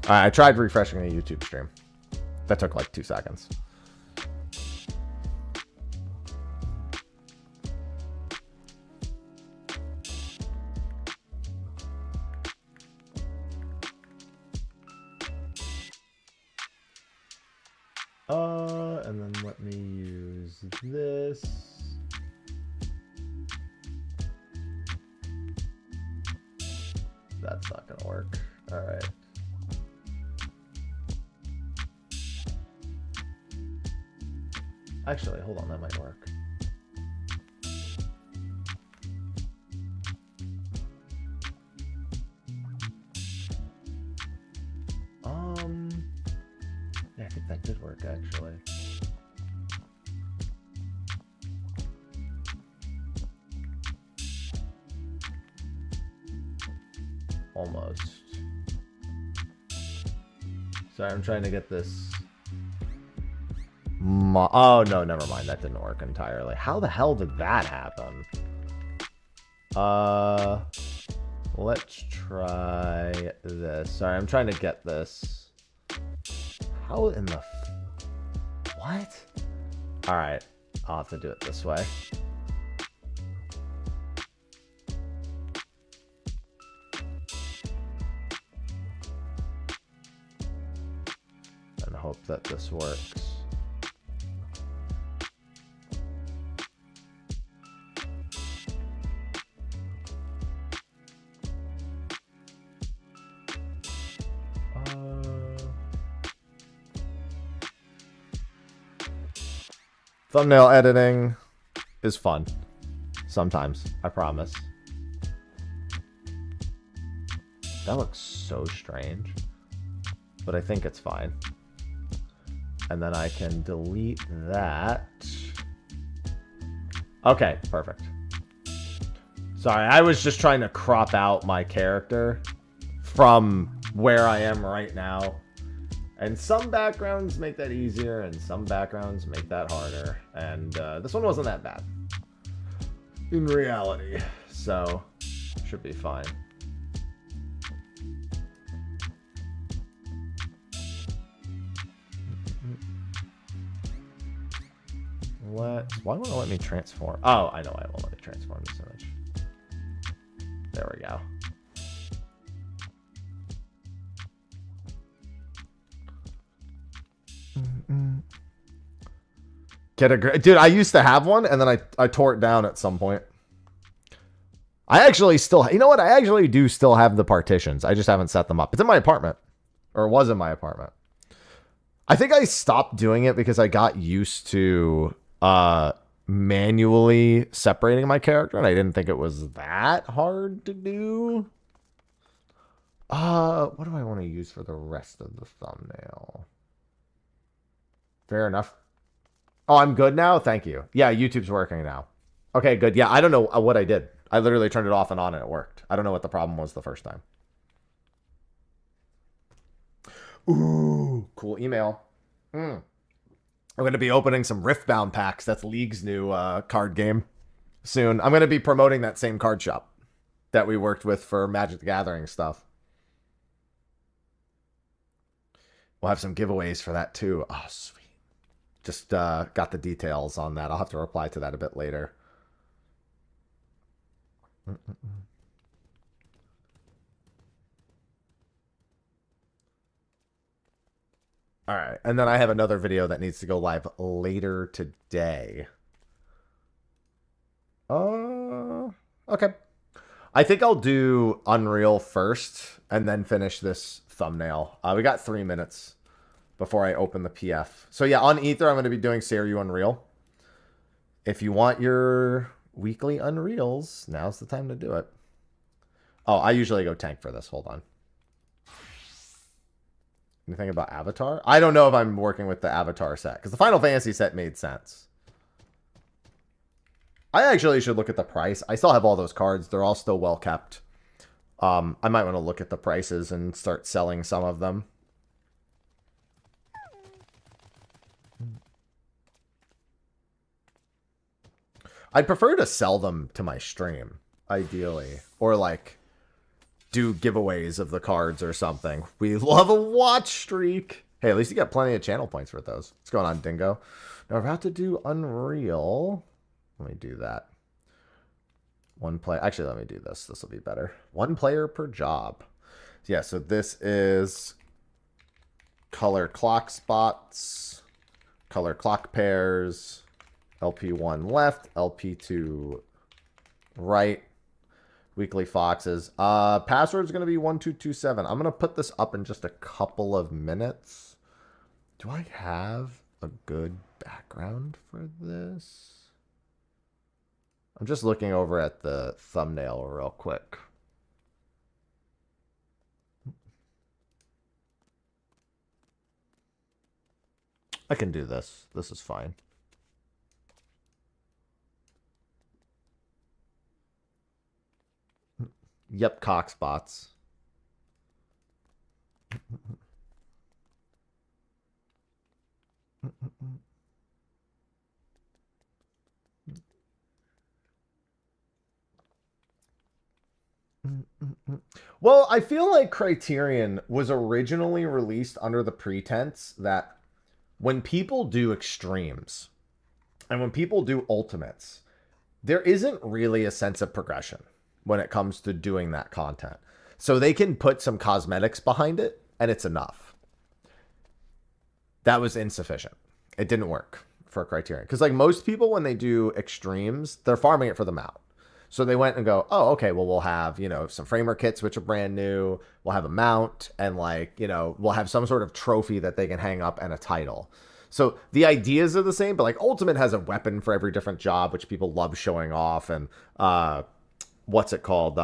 I tried refreshing a YouTube stream. That took like 2 seconds. And then let me use this. That's not gonna work. All right. Actually, hold on, that might work. Yeah, I think that did work actually. Almost. Sorry, I'm trying to get this. Oh, no, never mind. That didn't work entirely. How the hell did that happen? Let's try this. Sorry, I'm trying to get this. How in the... What? All right. I'll have to do it this way. And hope that this works. Thumbnail editing is fun. Sometimes, I promise. That looks so strange. But I think it's fine. And then I can delete that. Okay, perfect. Sorry, I was just trying to crop out my character from where I am right now. And some backgrounds make that easier, and some backgrounds make that harder. And this one wasn't that bad in reality, so should be fine. Why won't it let me transform? Oh, I know why it won't let me transform this image. There we go. Dude, I used to have one, and then I tore it down at some point. I actually still... You know what? I actually do still have the partitions. I just haven't set them up. It's in my apartment. Or it was in my apartment. I think I stopped doing it because I got used to manually separating my character, and I didn't think it was that hard to do. What do I want to use for the rest of the thumbnail? Fair enough. Oh, I'm good now? Thank you. Yeah, YouTube's working now. Okay, good. Yeah, I don't know what I did. I literally turned it off and on and it worked. I don't know what the problem was the first time. Ooh, cool email. I'm going to be opening some Riftbound packs. That's League's new card game soon. I'm going to be promoting that same card shop that we worked with for Magic the Gathering stuff. We'll have some giveaways for that too. Oh, sweet. Just got the details on that. I'll have to reply to that a bit later. All right. And then I have another video that needs to go live later today. Okay. I think I'll do Unreal first and then finish this thumbnail. We got 3 minutes before I open the PF. So yeah, on Ether, I'm going to be doing Seru Unreal. If you want your weekly Unreals, now's the time to do it. Oh, I usually go tank for this. Hold on. Anything about Avatar? I don't know if I'm working with the Avatar set, because the Final Fantasy set made sense. I actually should look at the price. I still have all those cards. They're all still well kept. I might want to look at the prices and start selling some of them. I'd prefer to sell them to my stream, ideally. Or, like, do giveaways of the cards or something. We love a watch streak. Hey, at least you got plenty of channel points for those. What's going on, Dingo? Now we're about to do Unreal. Let me do that. One play. Actually, let me do this. This will be better. One player per job. Yeah, so this is color clock spots, color clock pairs, LP1 left, LP2 right, weekly foxes. Password is going to be 1227. I'm going to put this up in just a couple of minutes. Do I have a good background for this? I'm just looking over at the thumbnail real quick. I can do this. This is fine. Yep, cock spots. Well, I feel like Criterion was originally released under the pretense that when people do extremes and when people do ultimates, there isn't really a sense of progression when it comes to doing that content. So they can put some cosmetics behind it and it's enough. That was insufficient. It didn't work for Criterion. Because like most people, when they do extremes, they're farming it for the mount. So they went and go, oh, okay, well, we'll have, you know, some framer kits, which are brand new. We'll have a mount and like, you know, we'll have some sort of trophy that they can hang up and a title. So the ideas are the same, but like Ultimate has a weapon for every different job, which people love showing off. And what's it called?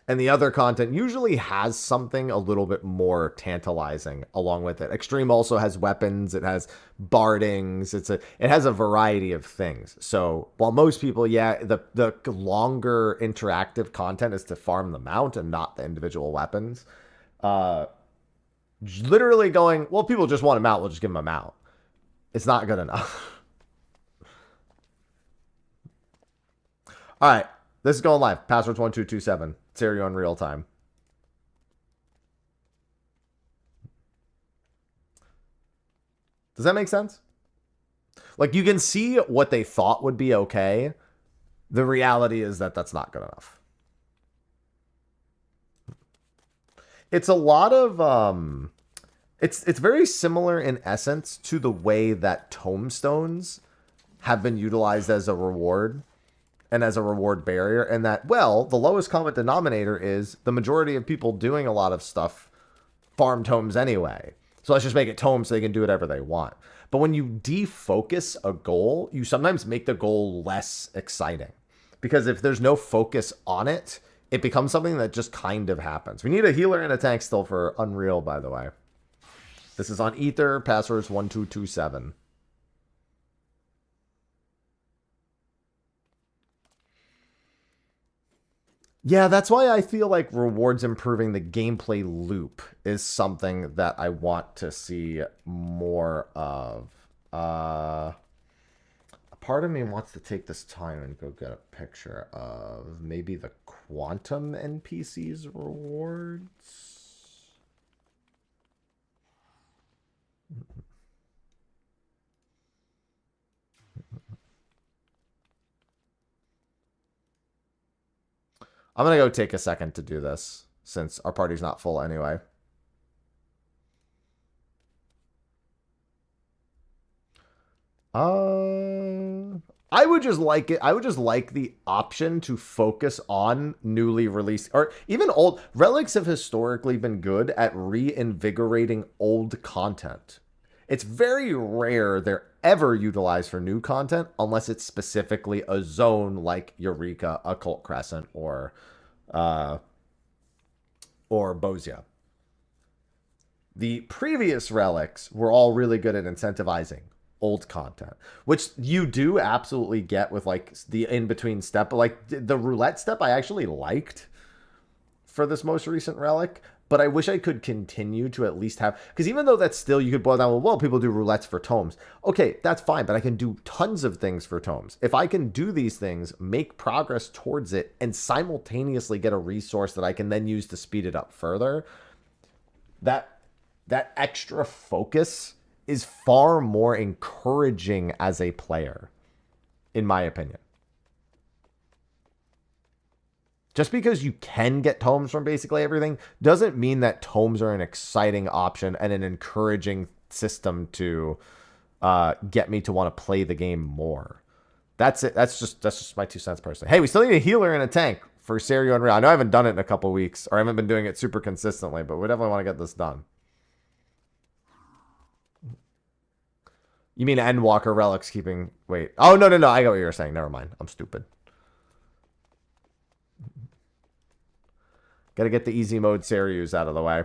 And the other content usually has something a little bit more tantalizing along with it. Extreme also has weapons. It has bardings. It has a variety of things. So while most people, yeah, the longer interactive content is to farm the mount and not the individual weapons. Literally going, well, people just want a mount. We'll just give them a mount. It's not good enough. All right. This is going live. Password's 1227. Stereo in real time. Does that make sense? Like you can see what they thought would be okay. The reality is that that's not good enough. It's a lot of it's very similar in essence to the way that tombstones have been utilized as a reward. And as a reward barrier, and that, well, the lowest common denominator is the majority of people doing a lot of stuff farm tomes anyway. So let's just make it tomes so they can do whatever they want. But when you defocus a goal, you sometimes make the goal less exciting. Because if there's no focus on it, it becomes something that just kind of happens. We need a healer and a tank still for Unreal, by the way. This is on Ether, password's 1227. Yeah, that's why I feel like rewards improving the gameplay loop is something that I want to see more of. A part of me wants to take this time and go get a picture of maybe the Quantum NPC's rewards. I'm going to go take a second to do this since our party's not full anyway. I would just like it. I would just like the option to focus on newly released or even old. Relics have historically been good at reinvigorating old content. It's very rare they're ever utilized for new content unless it's specifically a zone like Eureka, Occult Crescent, or Bosia. The previous relics were all really good at incentivizing old content, which you do absolutely get with like the in-between step. Like the roulette step I actually liked for this most recent relic, But I wish I could continue to at least have, because even though that's still, you could boil down, well, people do roulettes for tomes. Okay, that's fine, but I can do tons of things for tomes. If I can do these things, make progress towards it, and simultaneously get a resource that I can then use to speed it up further, that extra focus is far more encouraging as a player, in my opinion. Just because you can get tomes from basically everything doesn't mean that tomes are an exciting option and an encouraging system to get me to want to play the game more. That's it. That's just my 2 cents personally. Hey, we still need a healer and a tank for Serio and Real. I know I haven't done it in a couple weeks, or I haven't been doing it super consistently, but we definitely want to get this done. You mean Endwalker Relics keeping... Wait. Oh, no. I got what you were saying. Never mind. I'm stupid. Got to get the easy mode Serius out of the way.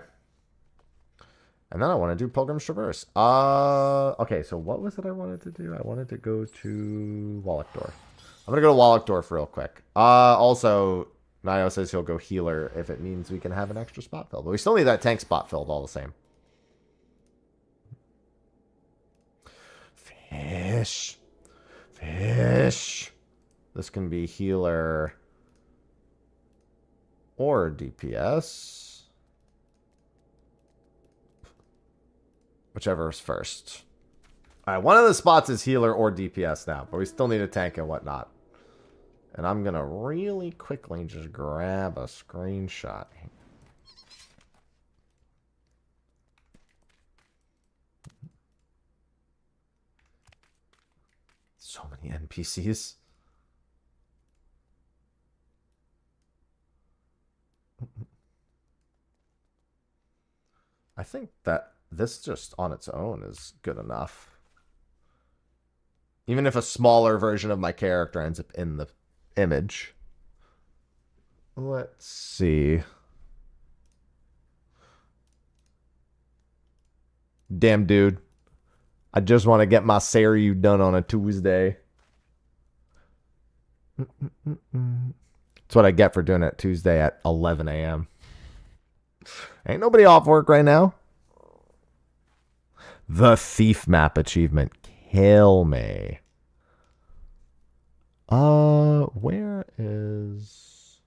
And then I want to do Pilgrim's Traverse. Okay, so what was it I wanted to do? I wanted to go to Wallachdorf. I'm going to go to Wallachdorf real quick. Also, Nio says he'll go healer if it means we can have an extra spot filled. But we still need that tank spot filled all the same. Fish. This can be healer... or DPS. Whichever is first. All right, one of the spots is healer or DPS now, but we still need a tank and whatnot. And I'm going to really quickly just grab a screenshot. So many NPCs. I think that this just on its own is good enough. Even if a smaller version of my character ends up in the image. Let's see. Damn, dude. I just want to get my Serio done on a Tuesday. That's what I get for doing it Tuesday at 11 a.m. Ain't nobody off work right now. The Thief Map achievement. Kill me. Where is...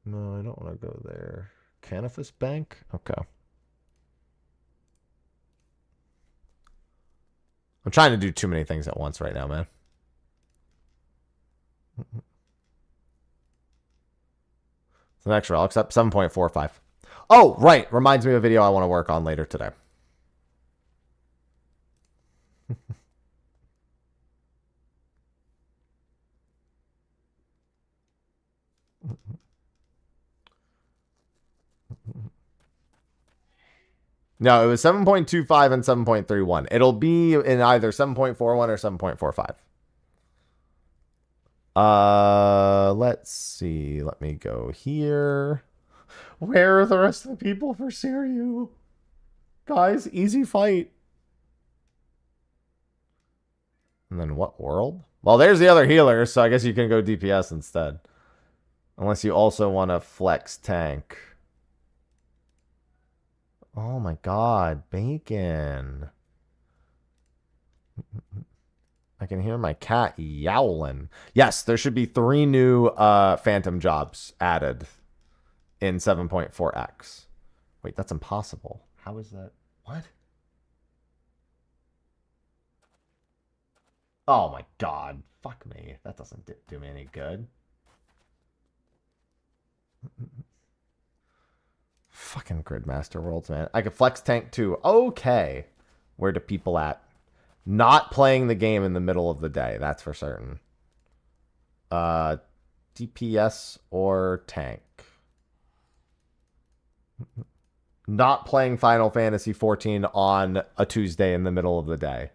No, I don't want to go there. Canifus Bank? Okay. I'm trying to do too many things at once right now, man. The next relics up 7.45. Oh, right. Reminds me of a video I want to work on later today. No, it was 7.25 and 7.31. It'll be in either 7.41 or 7.45. Let's see. Let me go here. Where are the rest of the people for Serio? Guys, easy fight. And then what world? Well, there's the other healer, so I guess you can go DPS instead. Unless you also want to flex tank. Oh my god, bacon. I can hear my cat yowling. Yes, there should be 3 new phantom jobs added in 7.4x. Wait, that's impossible. How is that? What? Oh my god. Fuck me. That doesn't do me any good. Fucking Gridmaster Worlds, man. I could flex tank too. Okay. Where do people at? Not playing the game in the middle of the day. That's for certain. DPS or tank. Not playing Final Fantasy 14 on a Tuesday in the middle of the day.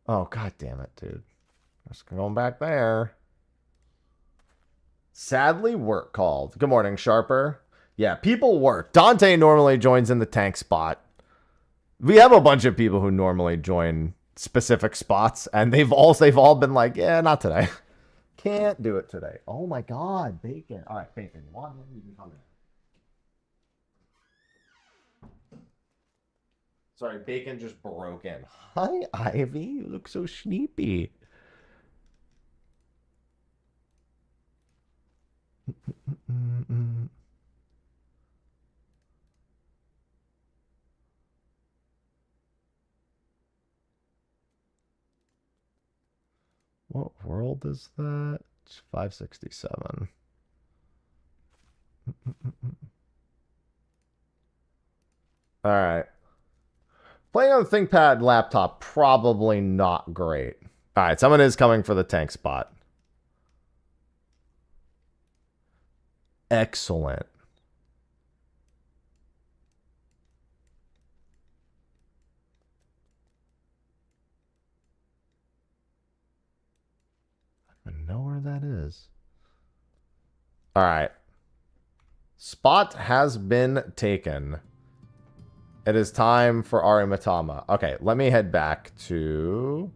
Oh, god damn it, dude. Just going back there. Sadly, work called. Good morning, Sharper. Yeah, people work. Dante normally joins in the tank spot. We have a bunch of people who normally join specific spots, and they've all been like, yeah, not today. Can't do it today. Oh my God, Bacon. All right, Bacon, you want him? You can come in. Sorry, Bacon just broke in. Hi, Ivy. You look so sleepy. What world is that? 567. All right. Playing on the ThinkPad laptop, probably not great. All right, someone is coming for the tank spot. Excellent. I don't know where that is. All right. Spot has been taken. It is time for Arimatama. Okay, let me head back to...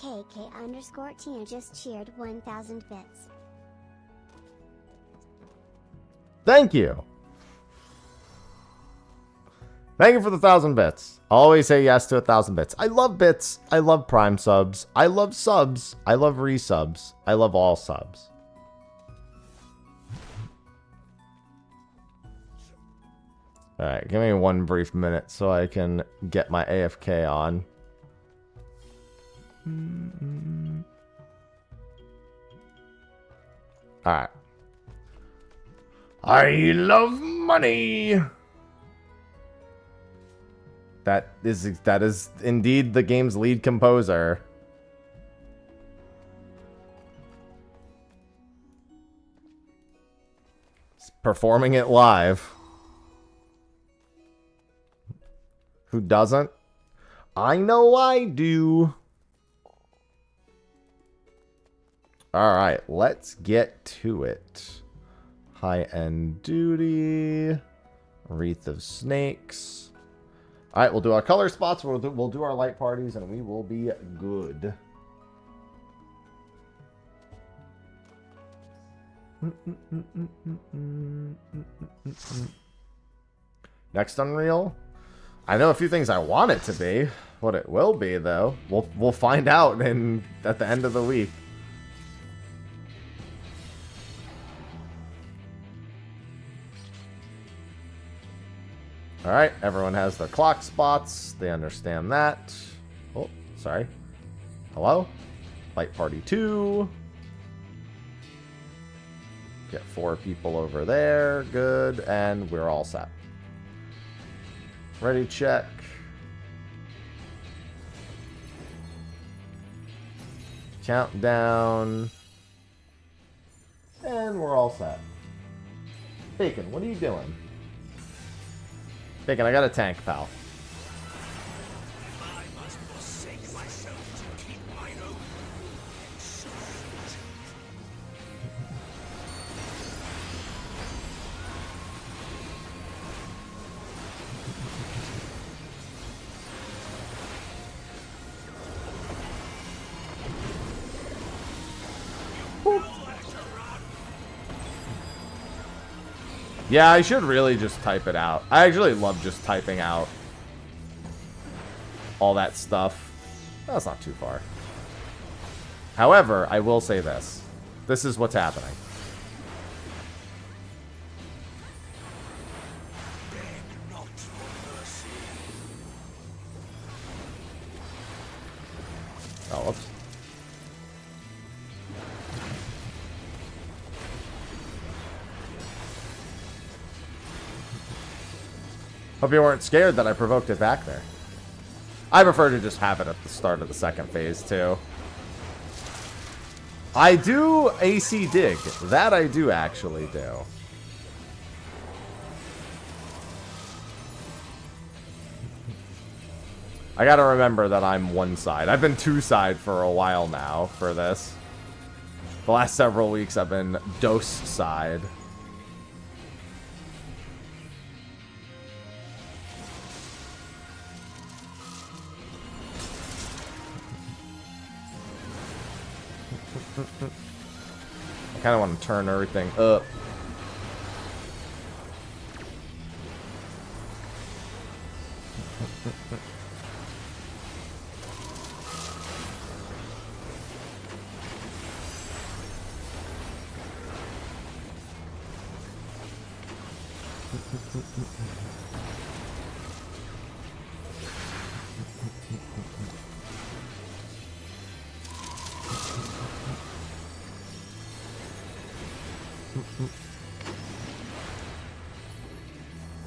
KK_Tina just cheered 1,000 bits. Thank you. Thank you for the 1,000 bits. Always say yes to 1,000 bits. I love bits. I love Prime subs. I love subs. I love resubs. I love all subs. All right, give me one brief minute so I can get my AFK on. All right. I love money. That is indeed the game's lead composer. He's performing it live. Who doesn't? I know I do. All right, let's get to it. High-end duty. Wreath of Snakes. All right, we'll do our color spots. We'll do our light parties, and we will be good. Next Unreal. I know a few things I want it to be. What it will be, though, we'll find out at the end of the week. All right, everyone has their clock spots. They understand that. Oh, sorry. Hello? Light party 2. Get 4 people over there. Good, and we're all set. Ready, check. Countdown. And we're all set. Bacon, what are you doing? Bacon, I got a tank, pal. I must forsake myself to keep mine own. Yeah, I should really just type it out. I actually love just typing out all that stuff. That's not too far. However, I will say this. This is what's happening. Hope you weren't scared that I provoked it back there. I prefer to just have it at the start of the second phase, too. I do AC dig. That I do actually do. I gotta remember that I'm one side. I've been two side for a while now for this. The last several weeks I've been dose side. I kind of want to turn everything up.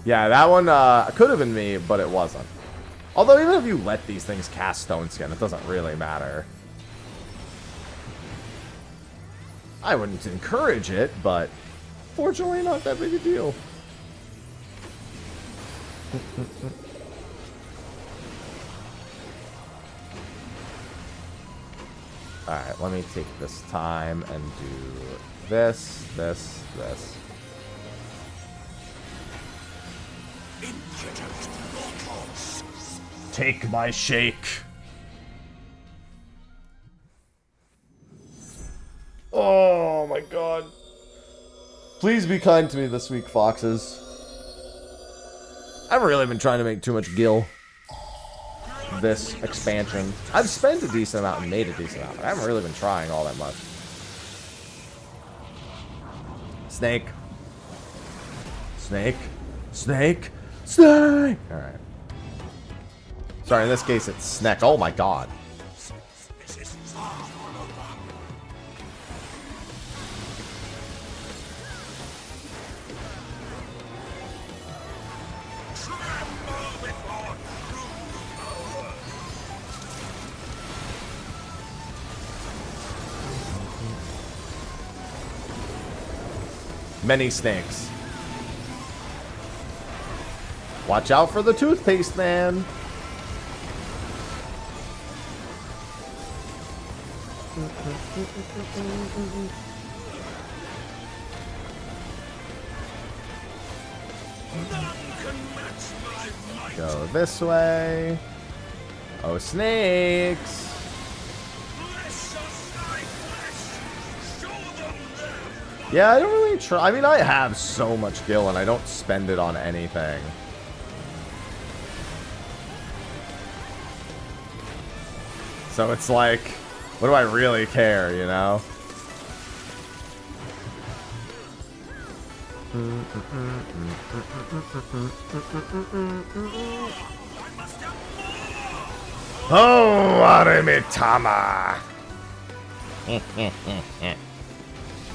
Yeah, that one could have been me, but it wasn't. Although even if you let these things cast Stone Skin, it doesn't really matter. I wouldn't encourage it, but fortunately not that big a deal. Alright, let me take this time and do this, this, this. Take my shake. Oh my god. Please be kind to me this week, Foxes. I haven't really been trying to make too much gil this expansion. I've spent a decent amount and made a decent amount, but I haven't really been trying all that much. Snake. Snake. Snake. Snake! Alright. Sorry, in this case it's Snack. Oh my god. Many snakes. Watch out for the toothpaste man. Go this way. Oh, snakes. Yeah, I don't really try. I mean, I have so much gil and I don't spend it on anything. So it's like, what do I really care, you know? Oh, Arimitama!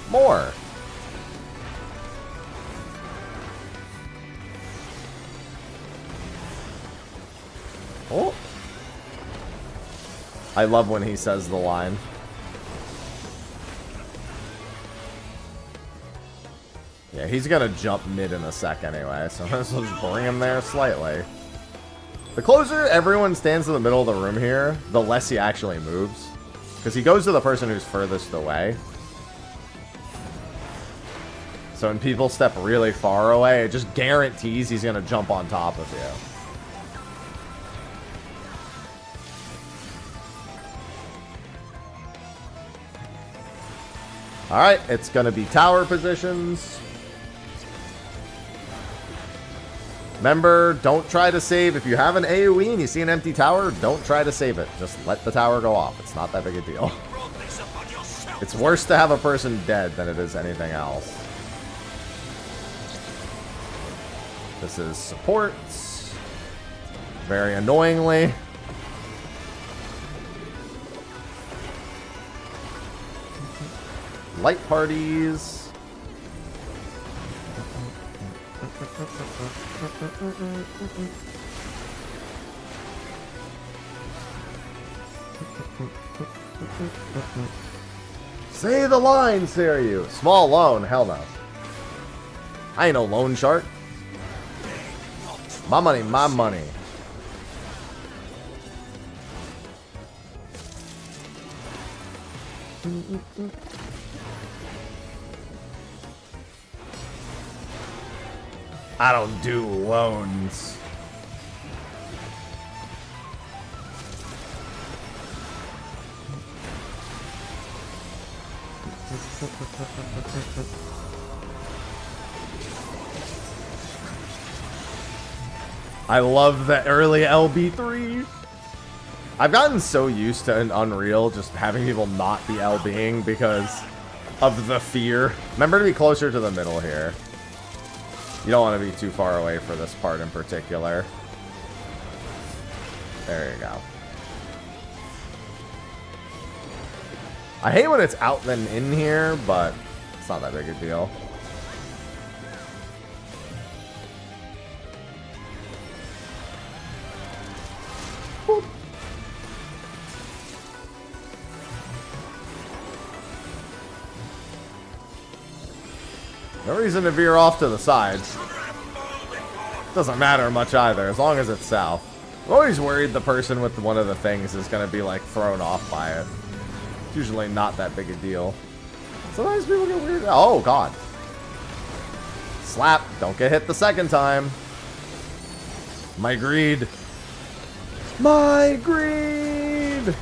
More. Oh. I love when he says the line. Yeah, he's gonna jump mid in a sec anyway, so let's just bring him there slightly. The closer everyone stands in the middle of the room here, the less he actually moves. Because he goes to the person who's furthest away. So when people step really far away, it just guarantees he's gonna jump on top of you. Alright, it's gonna be tower positions. Remember, don't try to save. If you have an AoE and you see an empty tower, don't try to save it. Just let the tower go off. It's not that big a deal. It's worse to have a person dead than it is anything else. This is supports. Very annoyingly. Light parties. Say the line, Siriu. Small loan, hell no. I ain't no loan shark. My money, my money. I don't do loans. I love the early LB3. I've gotten so used to an Unreal just having people not be LBing because of the fear. Remember to be closer to the middle here. You don't want to be too far away for this part in particular. There you go. I hate when it's out then in here, but it's not that big a deal. Boop. No reason to veer off to the sides. Doesn't matter much either, as long as it's south. I'm always worried the person with one of the things is going to be like thrown off by it. It's usually not that big a deal. Sometimes people get weird. Oh, God. Slap. Don't get hit the second time. My greed. My greed.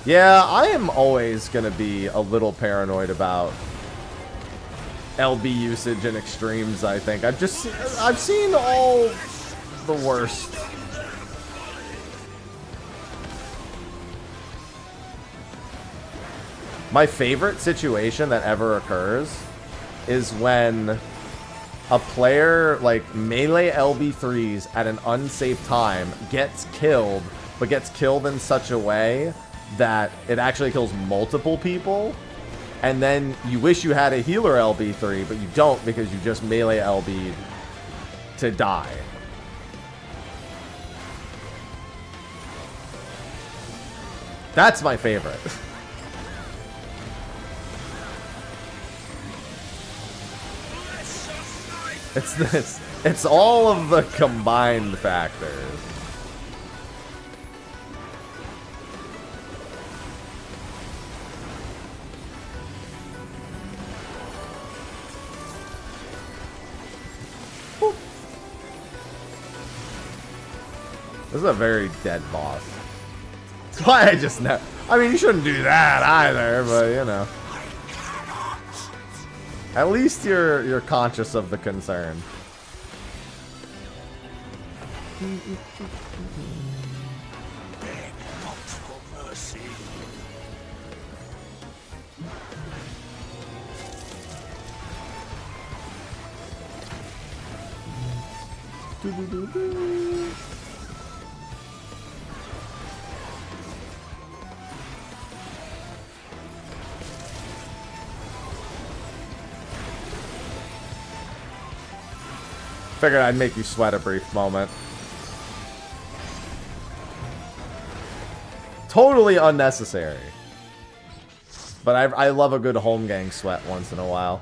Yeah, I am always going to be a little paranoid about LB usage and extremes, I think. I've seen all the worst. My favorite situation that ever occurs is when a player, like, melee LB3s at an unsafe time, gets killed, but gets killed in such a way that it actually kills multiple people, and then you wish you had a healer LB3, but you don't because you just melee LB'd to die. That's my favorite. It's all of the combined factors. This is a very dead boss. That's why I just know. I mean, you shouldn't do that either, but you know. At least you're conscious of the concern. Beg not for mercy. Figured I'd make you sweat a brief moment. Totally unnecessary. But I love a good home gang sweat once in a while.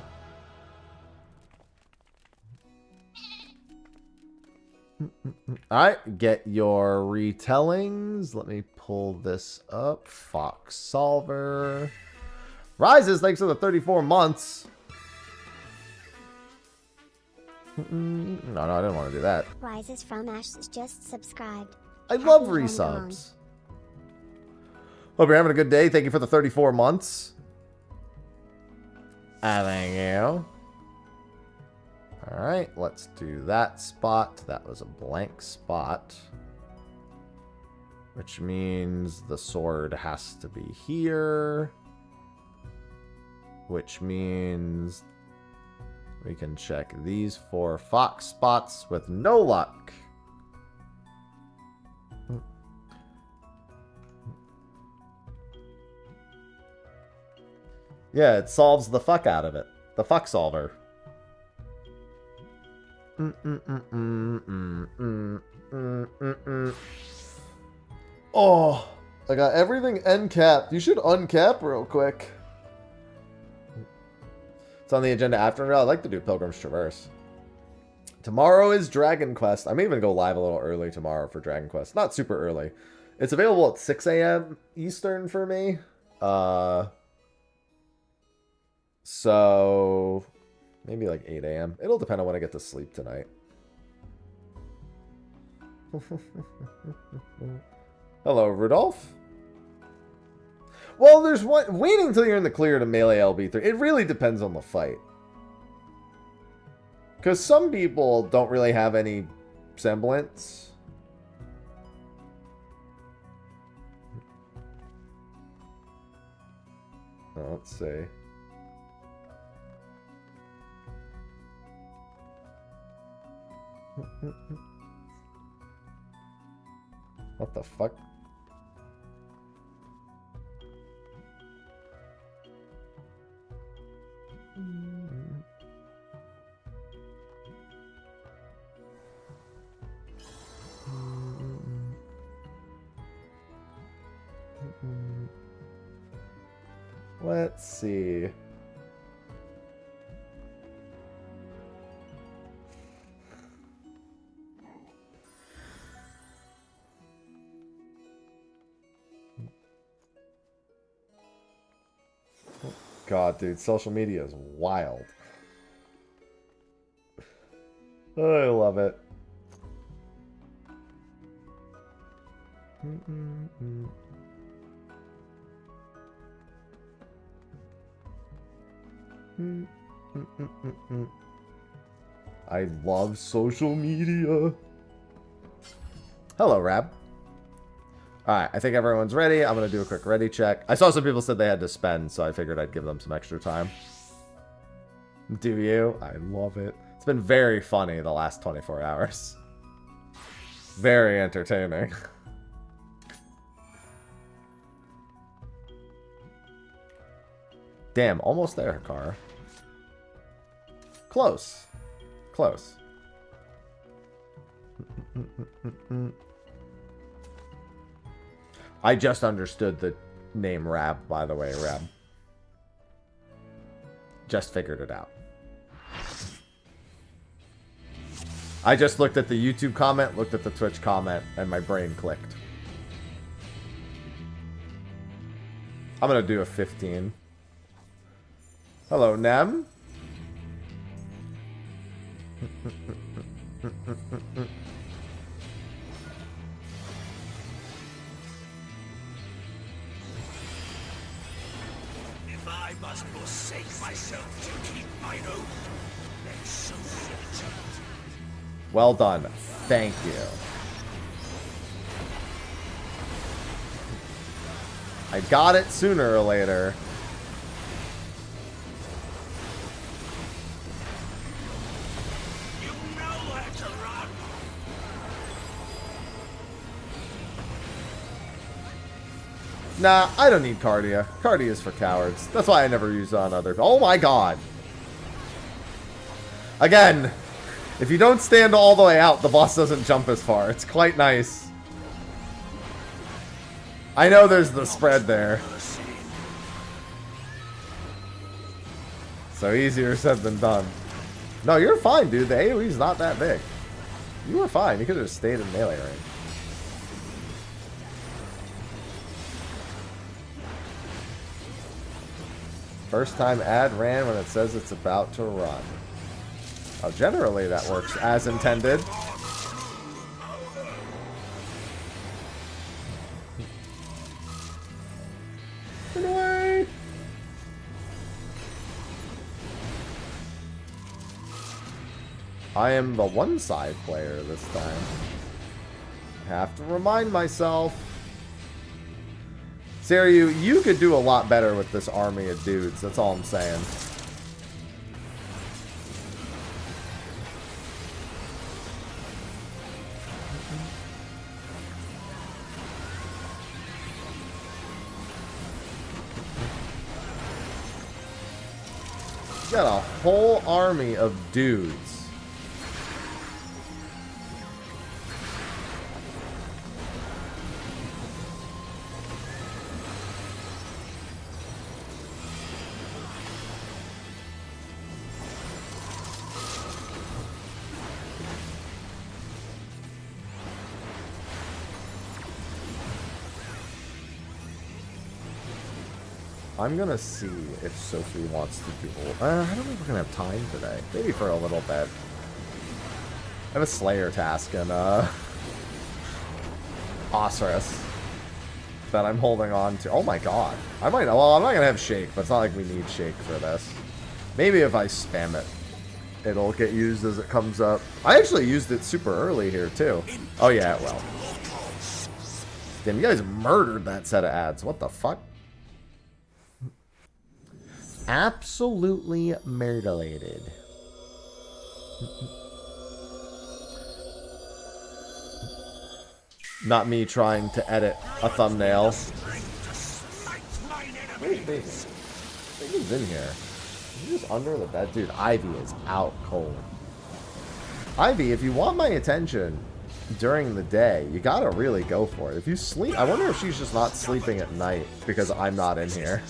Alright, get your retellings. Let me pull this up. Fox Solver. Rises, thanks for the 34 months. No, I didn't want to do that. Rises from Ash just subscribed. I love Happy resubs. Hope you're having a good day. Thank you for the 34 months. Thank you. Alright, let's do that spot. That was a blank spot. Which means the sword has to be here. Which means we can check these 4 fox spots with no luck. Yeah, it solves the fuck out of it. The fuck solver. Oh, I got everything end capped. You should uncap real quick. It's on the agenda after. I'd like to do Pilgrim's Traverse. Tomorrow is Dragon Quest. I may even go live a little early tomorrow for Dragon Quest. Not super early. It's available at 6 a.m. Eastern for me. So maybe like 8 a.m. It'll depend on when I get to sleep tonight. Hello, Rudolph. Well, there's one. Waiting until you're in the clear to melee LB3. It really depends on the fight. Because some people don't really have any semblance. Oh, let's see. What the fuck? Let's see. God, dude, social media is wild. I love it. I love social media. Hello, Rab. Alright, I think everyone's ready. I'm going to do a quick ready check. I saw some people said they had to spend, so I figured I'd give them some extra time. Do you? I love it. It's been very funny the last 24 hours. Very entertaining. Damn, almost there, Hikara. Close. Close. I just understood the name Rab, by the way, Rab. Just figured it out. I just looked at the YouTube comment, looked at the Twitch comment, and my brain clicked. I'm gonna do a 15. Hello, Nem. If I must forsake myself to keep mine own, then so be it. Well done. Thank you. I got it sooner or later. You know where to run. Nah, I don't need Cardia. Cardia is for cowards. That's why I never use it on other... Oh my god. Again, if you don't stand all the way out, the boss doesn't jump as far. It's quite nice. I know there's the spread there. So easier said than done. No, you're fine, dude. The AoE's not that big. You were fine. You could have just stayed in melee range. First time ad ran when it says it's about to run. Oh, generally that works as intended. Get away! I am the one-side player this time. Have to remind myself. Saryu, you could do a lot better with this army of dudes. That's all I'm saying. You got a whole army of dudes. I'm gonna see if Sophie wants to duel. I don't know if we're gonna have time today. Maybe for a little bit. I have a Slayer task in Osiris that I'm holding on to. Oh my god. I might. Well, I'm not gonna have Shake, but it's not like we need Shake for this. Maybe if I spam it, it'll get used as it comes up. I actually used it super early here too. Oh yeah, it will. Damn, you guys murdered that set of ads. What the fuck? Absolutely mutilated. Not me trying to edit a thumbnail. Where's Bacon? Bacon's in here. He's just under the bed. Dude, Ivy is out cold. Ivy, if you want my attention during the day, you gotta really go for it. If you sleep, I wonder if she's just not sleeping at night because I'm not in here.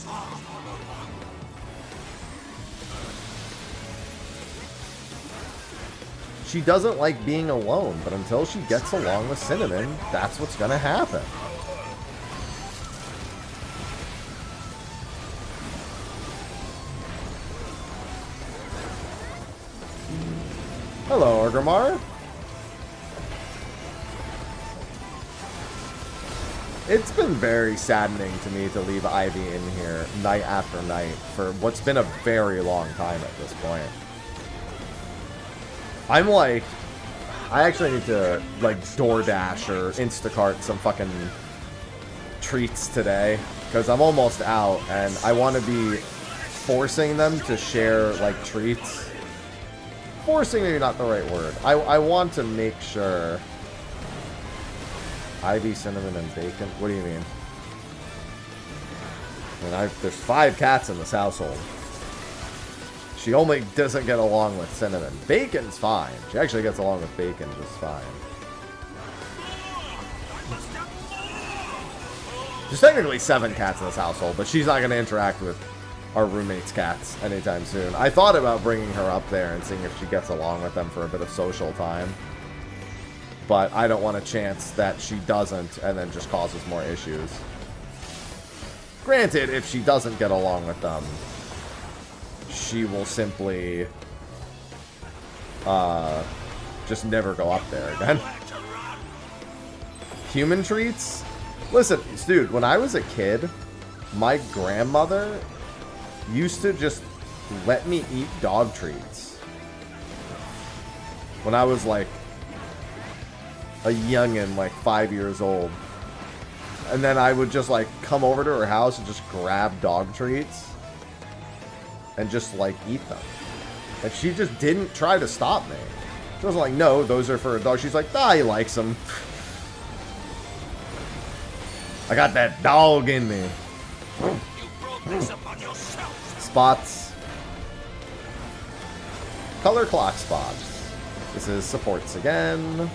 She doesn't like being alone, but until she gets along with Cinnamon, that's what's gonna happen. Hello, Orgrimmar. It's been very saddening to me to leave Ivy in here night after night for what's been a very long time at this point. I'm like, I actually need to, like, DoorDash or Instacart some fucking treats today, because I'm almost out, and I want to be forcing them to share, like, treats. Forcing maybe not the right word. I want to make sure. Ivy, Cinnamon, and Bacon? What do you mean? And there's 5 cats in this household. She only doesn't get along with Cinnamon. Bacon's fine. She actually gets along with Bacon just fine. There's technically 7 cats in this household, but she's not going to interact with our roommate's cats anytime soon. I thought about bringing her up there and seeing if she gets along with them for a bit of social time. But I don't want a chance that she doesn't and then just causes more issues. Granted, if she doesn't get along with them, she will simply just never go up there again. Human treats? Listen, dude, when I was a kid, my grandmother used to just let me eat dog treats. When I was like a youngin', like 5 years old. And then I would just like come over to her house and just grab dog treats and just like eat them. And she just didn't try to stop me. She wasn't like, no, those are for a dog. She's like, ah, he likes them. I got that dog in me. Spots. Color clock spots. This is supports again.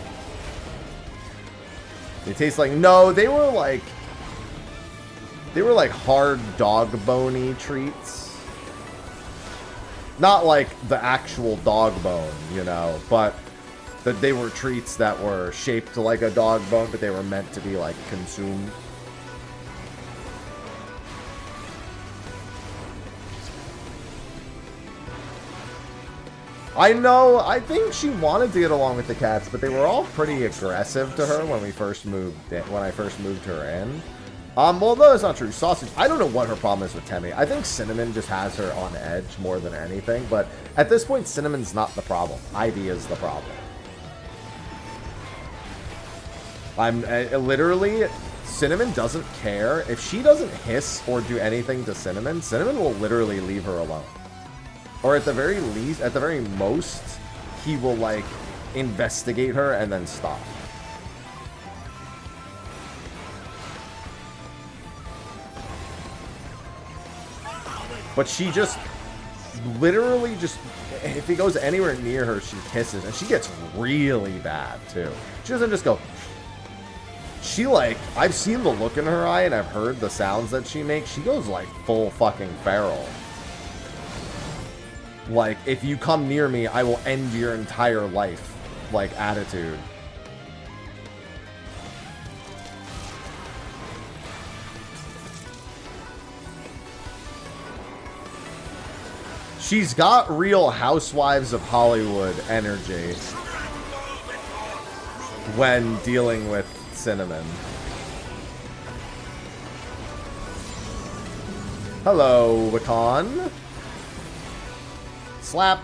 They taste like, no, they were like hard dog bony treats. Not like the actual dog bone, you know, but that they were treats that were shaped like a dog bone, but they were meant to be like consumed. I know, I think she wanted to get along with the cats, but they were all pretty aggressive to her when we first moved in, when I first moved her in. Well, no, that's not true. Sausage, I don't know what her problem is with Temmie. I think Cinnamon just has her on edge more than anything, but at this point, Cinnamon's not the problem. Ivy is the problem. Literally, Cinnamon doesn't care. If she doesn't hiss or do anything to Cinnamon, Cinnamon will literally leave her alone. Or at the very least, at the very most, he will, like, investigate her and then stop. But she just, literally just, if he goes anywhere near her, she hisses. And she gets really bad, too. She doesn't just go... She, like, I've seen the look in her eye and I've heard the sounds that she makes. She goes, like, full fucking feral. Like, if you come near me, I will end your entire life, like, attitude. She's got real Housewives of Hollywood energy when dealing with Cinnamon. Hello, Wakan. Slap.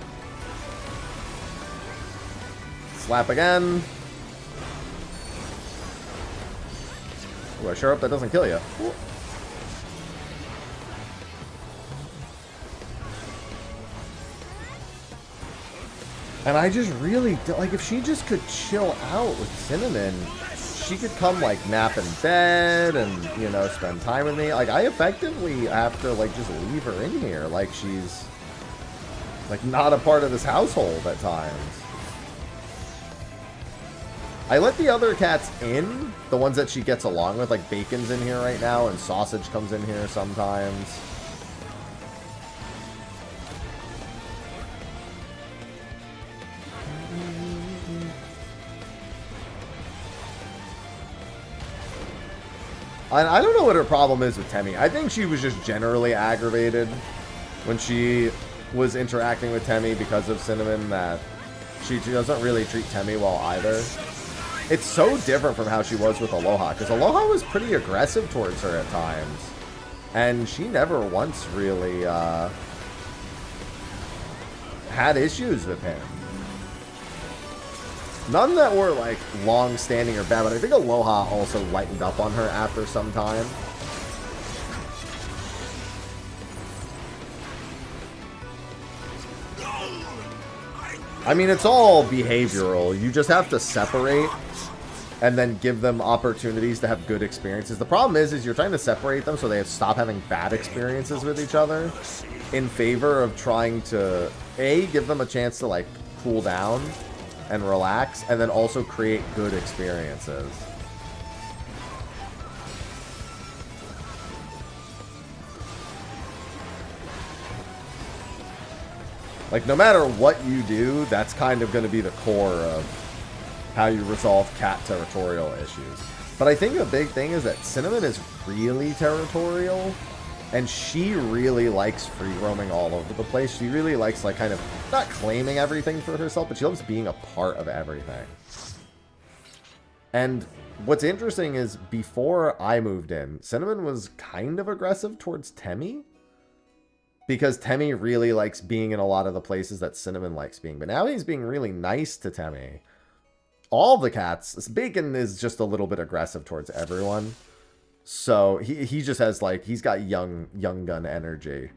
Slap again. Ooh, I sure hope that doesn't kill you. Ooh. And I just really, like, if she just could chill out with Cinnamon, she could come, like, nap in bed and, you know, spend time with me. Like, I effectively have to, like, just leave her in here. Like, she's, like, not a part of this household at times. I let the other cats in, the ones that she gets along with. Like, Bacon's in here right now, and Sausage comes in here sometimes. I don't know what her problem is with Temmie. I think she was just generally aggravated when she was interacting with Temmie because of Cinnamon, that she doesn't really treat Temmie well either. It's so different from how she was with Aloha, because Aloha was pretty aggressive towards her at times. And she never once really had issues with him. None that were, like, long-standing or bad, but I think Aloha also lightened up on her after some time. I mean, it's all behavioral. You just have to separate and then give them opportunities to have good experiences. The problem is you're trying to separate them so they stop having bad experiences with each other in favor of trying to, A, give them a chance to, like, cool down and relax, and then also create good experiences. Like, no matter what you do, that's kind of going to be the core of how you resolve cat territorial issues. But I think the big thing is that Cinnamon is really territorial, and she really likes free roaming all over the place. She really likes, like, kind of not claiming everything for herself, but she loves being a part of everything. And what's interesting is before I moved in, Cinnamon was kind of aggressive towards Temmie, because Temmie really likes being in a lot of the places that Cinnamon likes being. But now he's being really nice to Temmie. All the cats, Bacon is just a little bit aggressive towards everyone. So he just has, like, he's got young gun energy.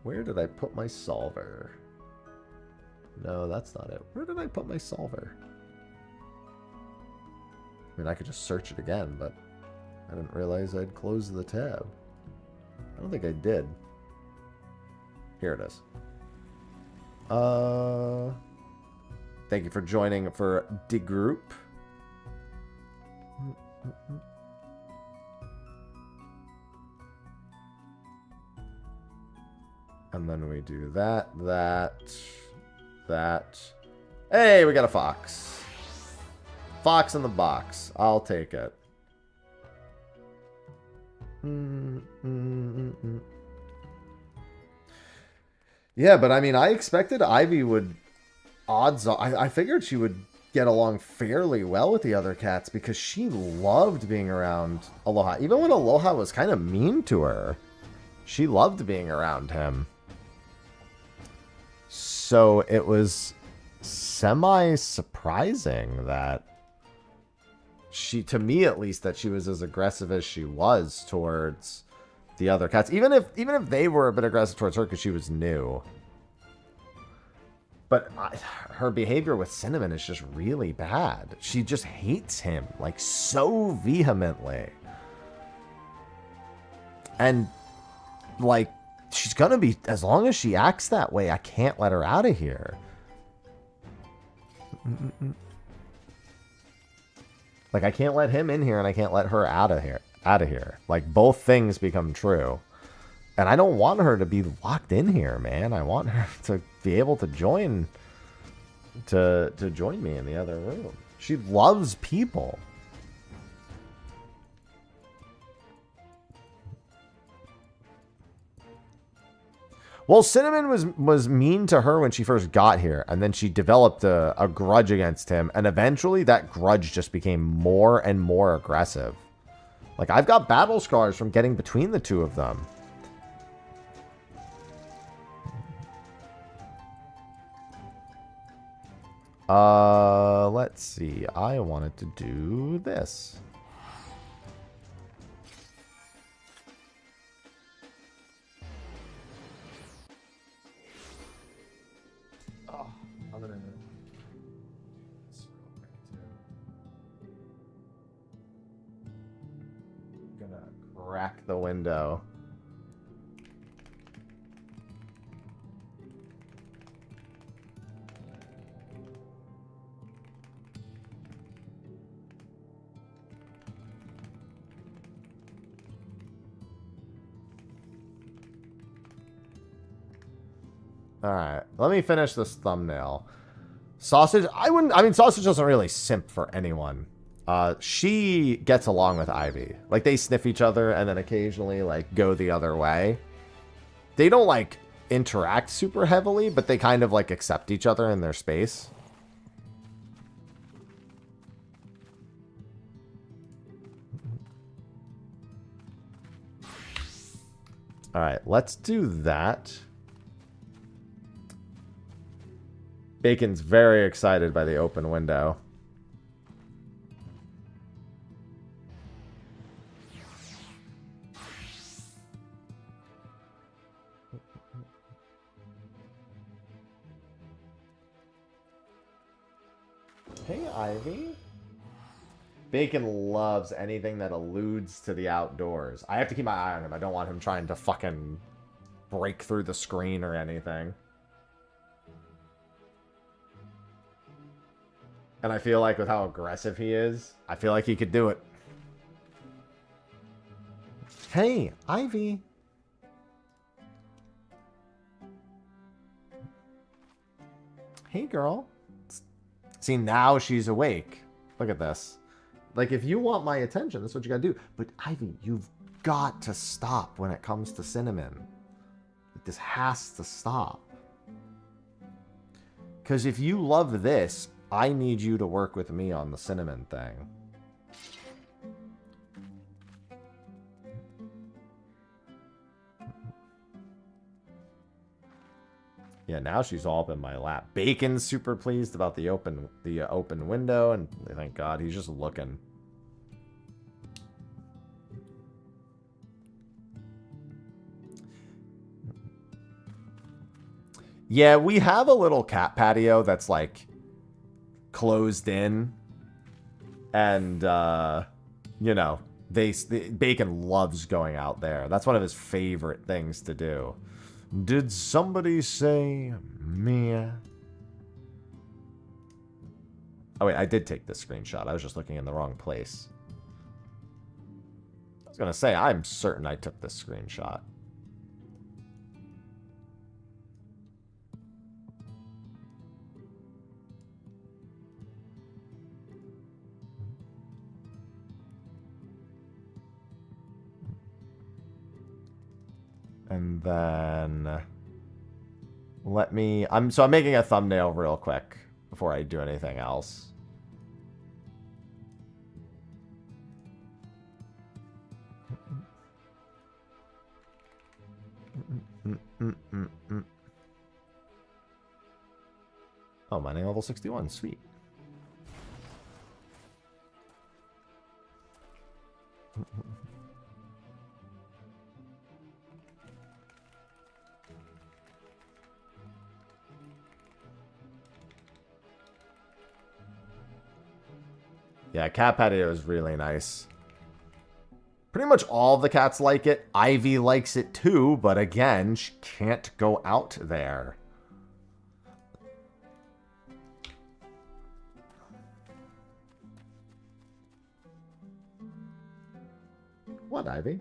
Where did I put my solver? No, that's not it. Where did I put my solver? I mean, I could just search it again, but I didn't realize I'd closed the tab. I don't think I did. Here it is. Thank you for joining for the group. And then we do that. Hey, we got a fox. Fox in the box. I'll take it. Yeah, but I mean, I expected Ivy would... I figured she would get along fairly well with the other cats because she loved being around Aloha. Even when Aloha was kind of mean to her, she loved being around him. So it was semi-surprising that she, to me at least, that she was as aggressive as she was towards the other cats. Even if they were a bit aggressive towards her because she was new. But her behavior with Cinnamon is just really bad. She just hates him, like, so vehemently. And, like, she's gonna be, as long as she acts that way, I can't let her out of here. Like, I can't let him in here, and I can't let her out of here. Like, both things become true. And I don't want her to be locked in here, man. I want her to be able to join join me in the other room. She loves people. Well, Cinnamon was mean to her when she first got here, and then she developed a grudge against him, and eventually that grudge just became more and more aggressive. Like, I've got battle scars from getting between the two of them. Let's see. I wanted to do this. Oh, I'm gonna crack the window. Alright, let me finish this thumbnail. Sausage, I mean, Sausage doesn't really simp for anyone. She gets along with Ivy. Like, they sniff each other and then occasionally, like, go the other way. They don't, like, interact super heavily, but they kind of, like, accept each other in their space. Alright, let's do that. Bacon's very excited by the open window. Hey, Ivy. Bacon loves anything that alludes to the outdoors. I have to keep my eye on him. I don't want him trying to fucking break through the screen or anything. And I feel like with how aggressive he is, I feel like he could do it. Hey, Ivy. Hey, girl. See, now she's awake. Look at this. Like, if you want my attention, that's what you gotta do. But, Ivy, you've got to stop when it comes to Cinnamon. Like, this has to stop. Because if you love this, I need you to work with me on the Cinnamon thing. Yeah, now she's all up in my lap. Bacon's super pleased about the open window, and thank God he's just looking. Yeah, we have a little cat patio that's like closed in, and you know, Bacon loves going out there. That's one of his favorite things to do. Did somebody say Mia? Oh wait, I did take this screenshot. I was just looking in the wrong place. I was gonna say, I'm certain I took this screenshot. And then let me, I'm making a thumbnail real quick before I do anything else. Oh, mining level 61, sweet. Yeah, cat patio is really nice. Pretty much all the cats like it. Ivy likes it too, but again, she can't go out there. What, Ivy?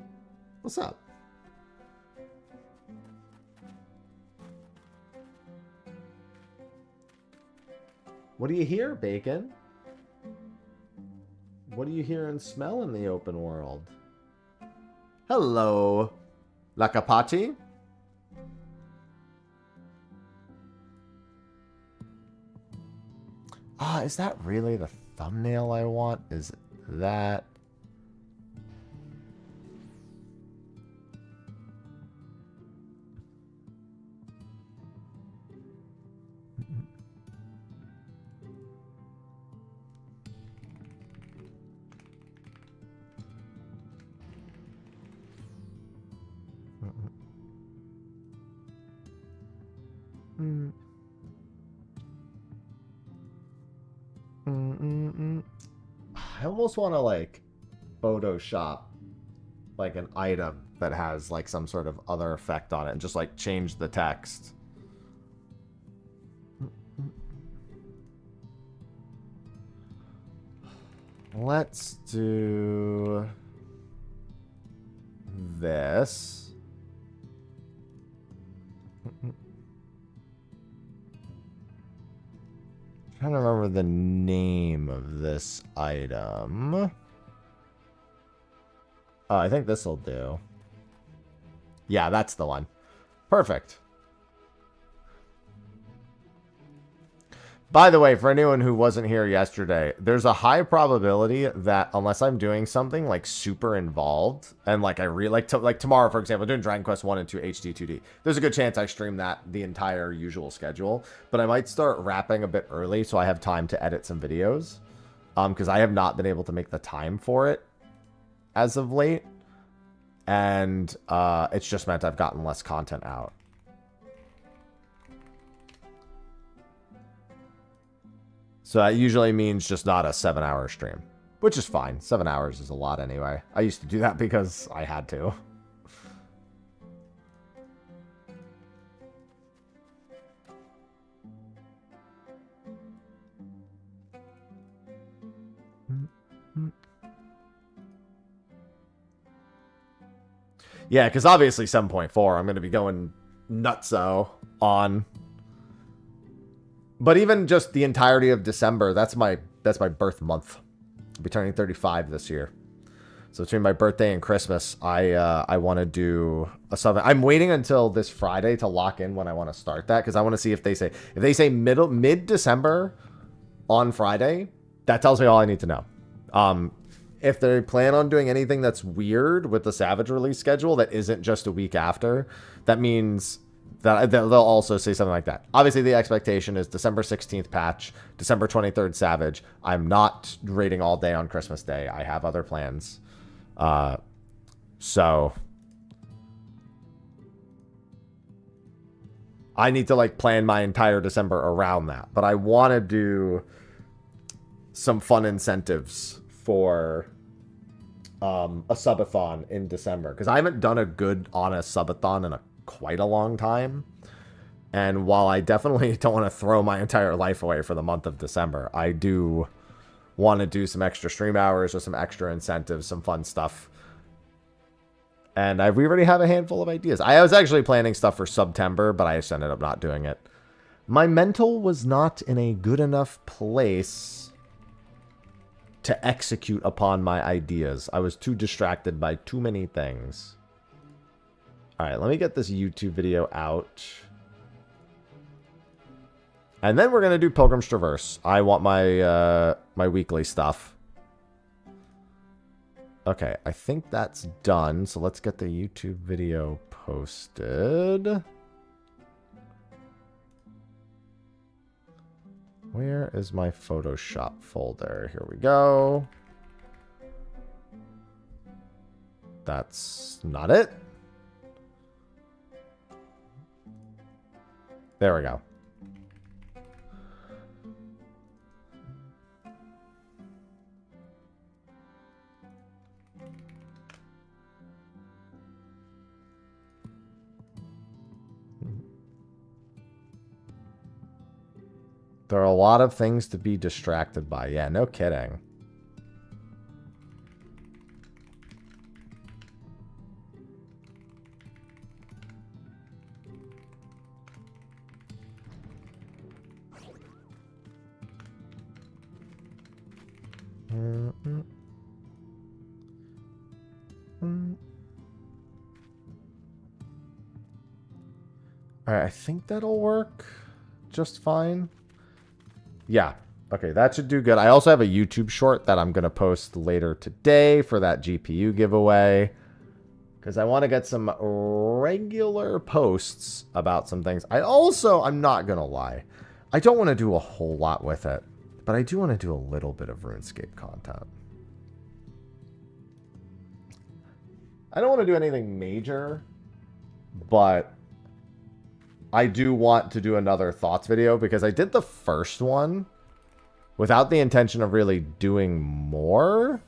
What's up? What do you hear, Bacon? What do you hear and smell in the open world? Hello, Lakapati. Is that really the thumbnail I want? Is that... I almost want to like Photoshop like an item that has like some sort of other effect on it and just like change the text. Let's do this. Trying to remember the name of this item. Oh, I think this will do. Yeah, that's the one. Perfect. By the way, for anyone who wasn't here yesterday, there's a high probability that unless I'm doing something like super involved and like I really like tomorrow, for example, doing Dragon Quest 1 and 2 HD2D. There's a good chance I stream that the entire usual schedule, but I might start wrapping a bit early so I have time to edit some videos. Because I have not been able to make the time for it as of late. And it's just meant I've gotten less content out. So that usually means just not a 7-hour stream, which is fine. 7 hours is a lot anyway. I used to do that because I had to. Yeah, because obviously 7.4, I'm going to be going nutso on. But even just the entirety of December, that's my birth month. I'll be turning 35 this year. So between my birthday and Christmas, I want to do a sub. I'm waiting until this Friday to lock in when I want to start that, because I want to see if they say mid-December on Friday, that tells me all I need to know. If they plan on doing anything that's weird with the Savage release schedule that isn't just a week after, that means that they'll also say something like that. Obviously, the expectation is December 16th patch, December 23rd Savage. I'm not raiding all day on Christmas Day. I have other plans. So I need to like plan my entire December around that. But I want to do some fun incentives for a subathon in December, because I haven't done a good honest subathon in quite a long time. And while I definitely don't want to throw my entire life away for the month of December, I do want to do some extra stream hours with some extra incentives, some fun stuff. And we already have a handful of ideas. I was actually planning stuff for September, but I just ended up not doing it. My mental was not in a good enough place to execute upon my ideas. I was too distracted by too many things. All right, let me get this YouTube video out. And then we're going to do Pilgrim's Traverse. I want my my weekly stuff. Okay, I think that's done. So let's get the YouTube video posted. Where is my Photoshop folder? Here we go. That's not it. There we go. There are a lot of things to be distracted by. Yeah, no kidding. All right, I think that'll work just fine. Yeah. Okay, that should do good. I also have a YouTube short that I'm going to post later today for that GPU giveaway. Because I want to get some regular posts about some things. I'm not going to lie, I don't want to do a whole lot with it. But I do want to do a little bit of RuneScape content. I don't want to do anything major, but I do want to do another thoughts video because I did the first one without the intention of really doing more.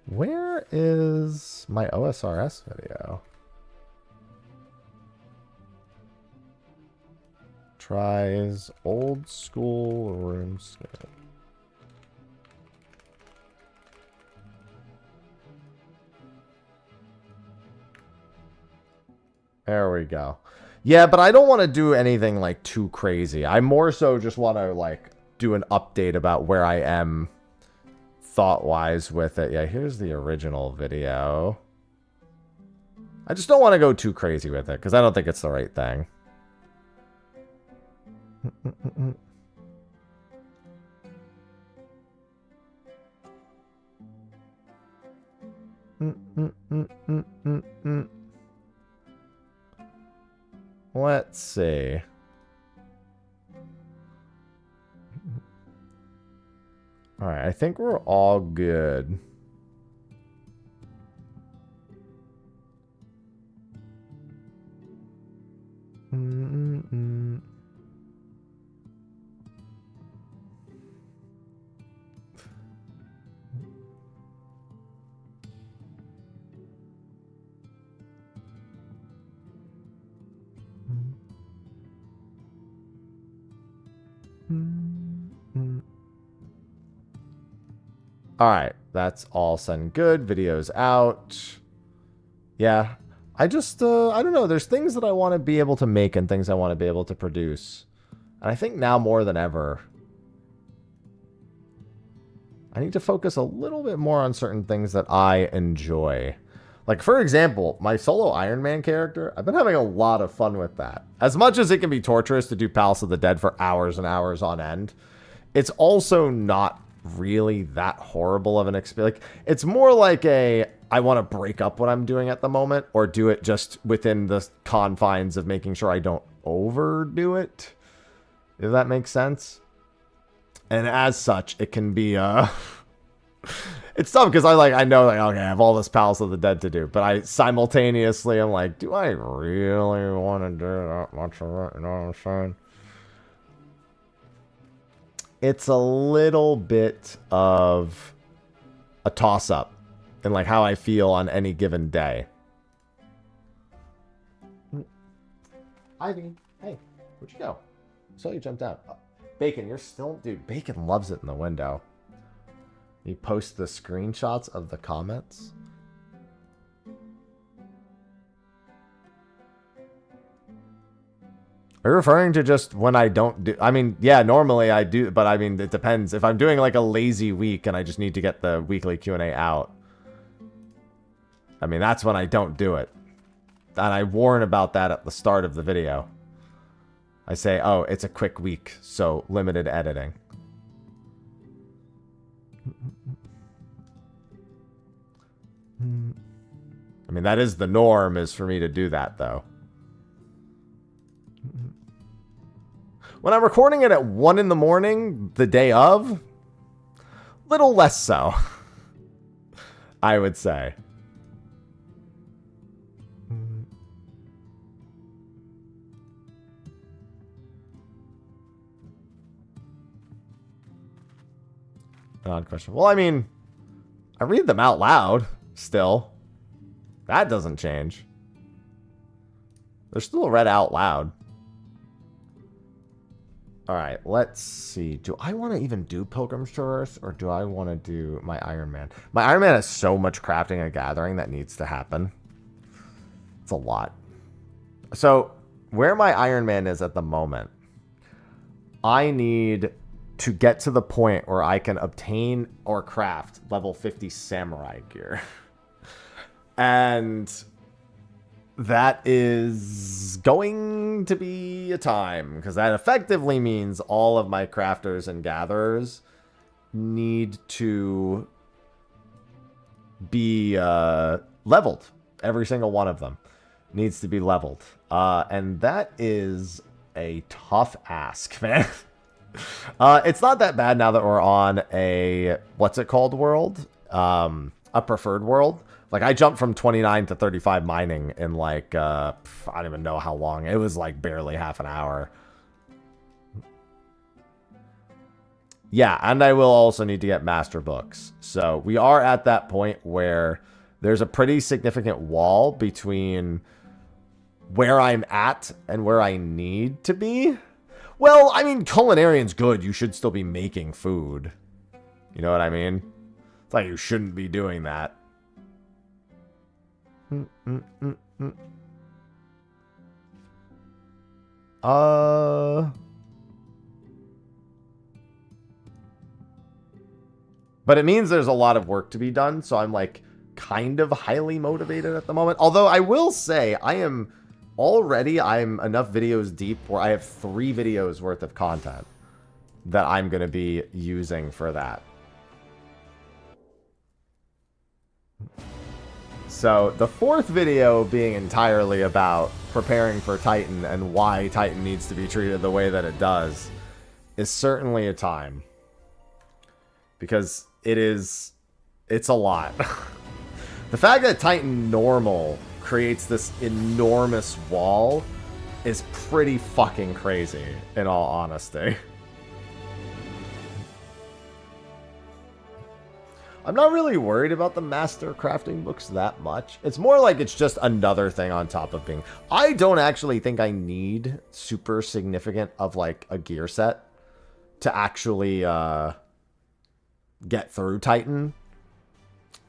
Where is my OSRS video? Tries old school RuneScape. There we go. Yeah, but I don't want to do anything like too crazy. I more so just want to like do an update about where I am thought-wise with it. Yeah, here's the original video. I just don't want to go too crazy with it because I don't think it's the right thing. Let's see. All right, I think we're all good. All right, that's all said and good. Video's out. Yeah, I just, I don't know. There's things that I want to be able to make and things I want to be able to produce. And I think now more than ever, I need to focus a little bit more on certain things that I enjoy. Like, for example, my solo Ironman character, I've been having a lot of fun with that. As much as it can be torturous to do Palace of the Dead for hours and hours on end, it's also not really that horrible of an experience. Like, it's more like a, I want to break up what I'm doing at the moment, or do it just within the confines of making sure I don't overdo it. If that makes sense. And as such, it can be, it's tough because I know, like, okay, I have all this Palace of the Dead to do, but I simultaneously am like, do I really want to do that much of it? You know what I'm saying? It's a little bit of a toss-up in like how I feel on any given day. Ivy, hey, where'd you go? I saw you jumped out. Oh, Bacon, you're still... Dude, Bacon loves it in the window. You post the screenshots of the comments. Are you referring to just when I don't do... I mean, yeah, normally I do, but I mean, it depends. If I'm doing like a lazy week and I just need to get the weekly Q&A out, I mean, that's when I don't do it. And I warn about that at the start of the video. I say, oh, it's a quick week, so limited editing. I mean, that is the norm, is for me to do that, though. When I'm recording it at 1 in the morning, the day of, little less so, I would say. An odd question. Well, I mean, I read them out loud still. That doesn't change. They're still read out loud. All right, let's see. Do I want to even do Pilgrim's Traverse, or do I want to do my Ironman? My Ironman has so much crafting and gathering that needs to happen. It's a lot. So where my Ironman is at the moment, I need to get to the point where I can obtain or craft level 50 samurai gear. And that is going to be a time, because that effectively means all of my crafters and gatherers need to be leveled. Every single one of them needs to be leveled. And that is a tough ask, man. It's not that bad now that we're on a, what's it called, world? A preferred world. Like, I jumped from 29 to 35 mining in, like, I don't even know how long. It was, like, barely half an hour. Yeah, and I will also need to get master books. So, we are at that point where there's a pretty significant wall between where I'm at and where I need to be. Well, I mean, culinarian's good. You should still be making food. You know what I mean? It's like you shouldn't be doing that. But it means there's a lot of work to be done, so I'm like kind of highly motivated at the moment. Although I will say I'm enough videos deep where I have 3 videos worth of content that I'm going to be using for that. So the 4th video being entirely about preparing for Titan and why Titan needs to be treated the way that it does is certainly a time. Because it's a lot. The fact that Titan normal creates this enormous wall is pretty fucking crazy, in all honesty. I'm not really worried about the master crafting books that much. It's more like it's just another thing on top of being... I don't actually think I need super significant of like a gear set to actually get through Titan.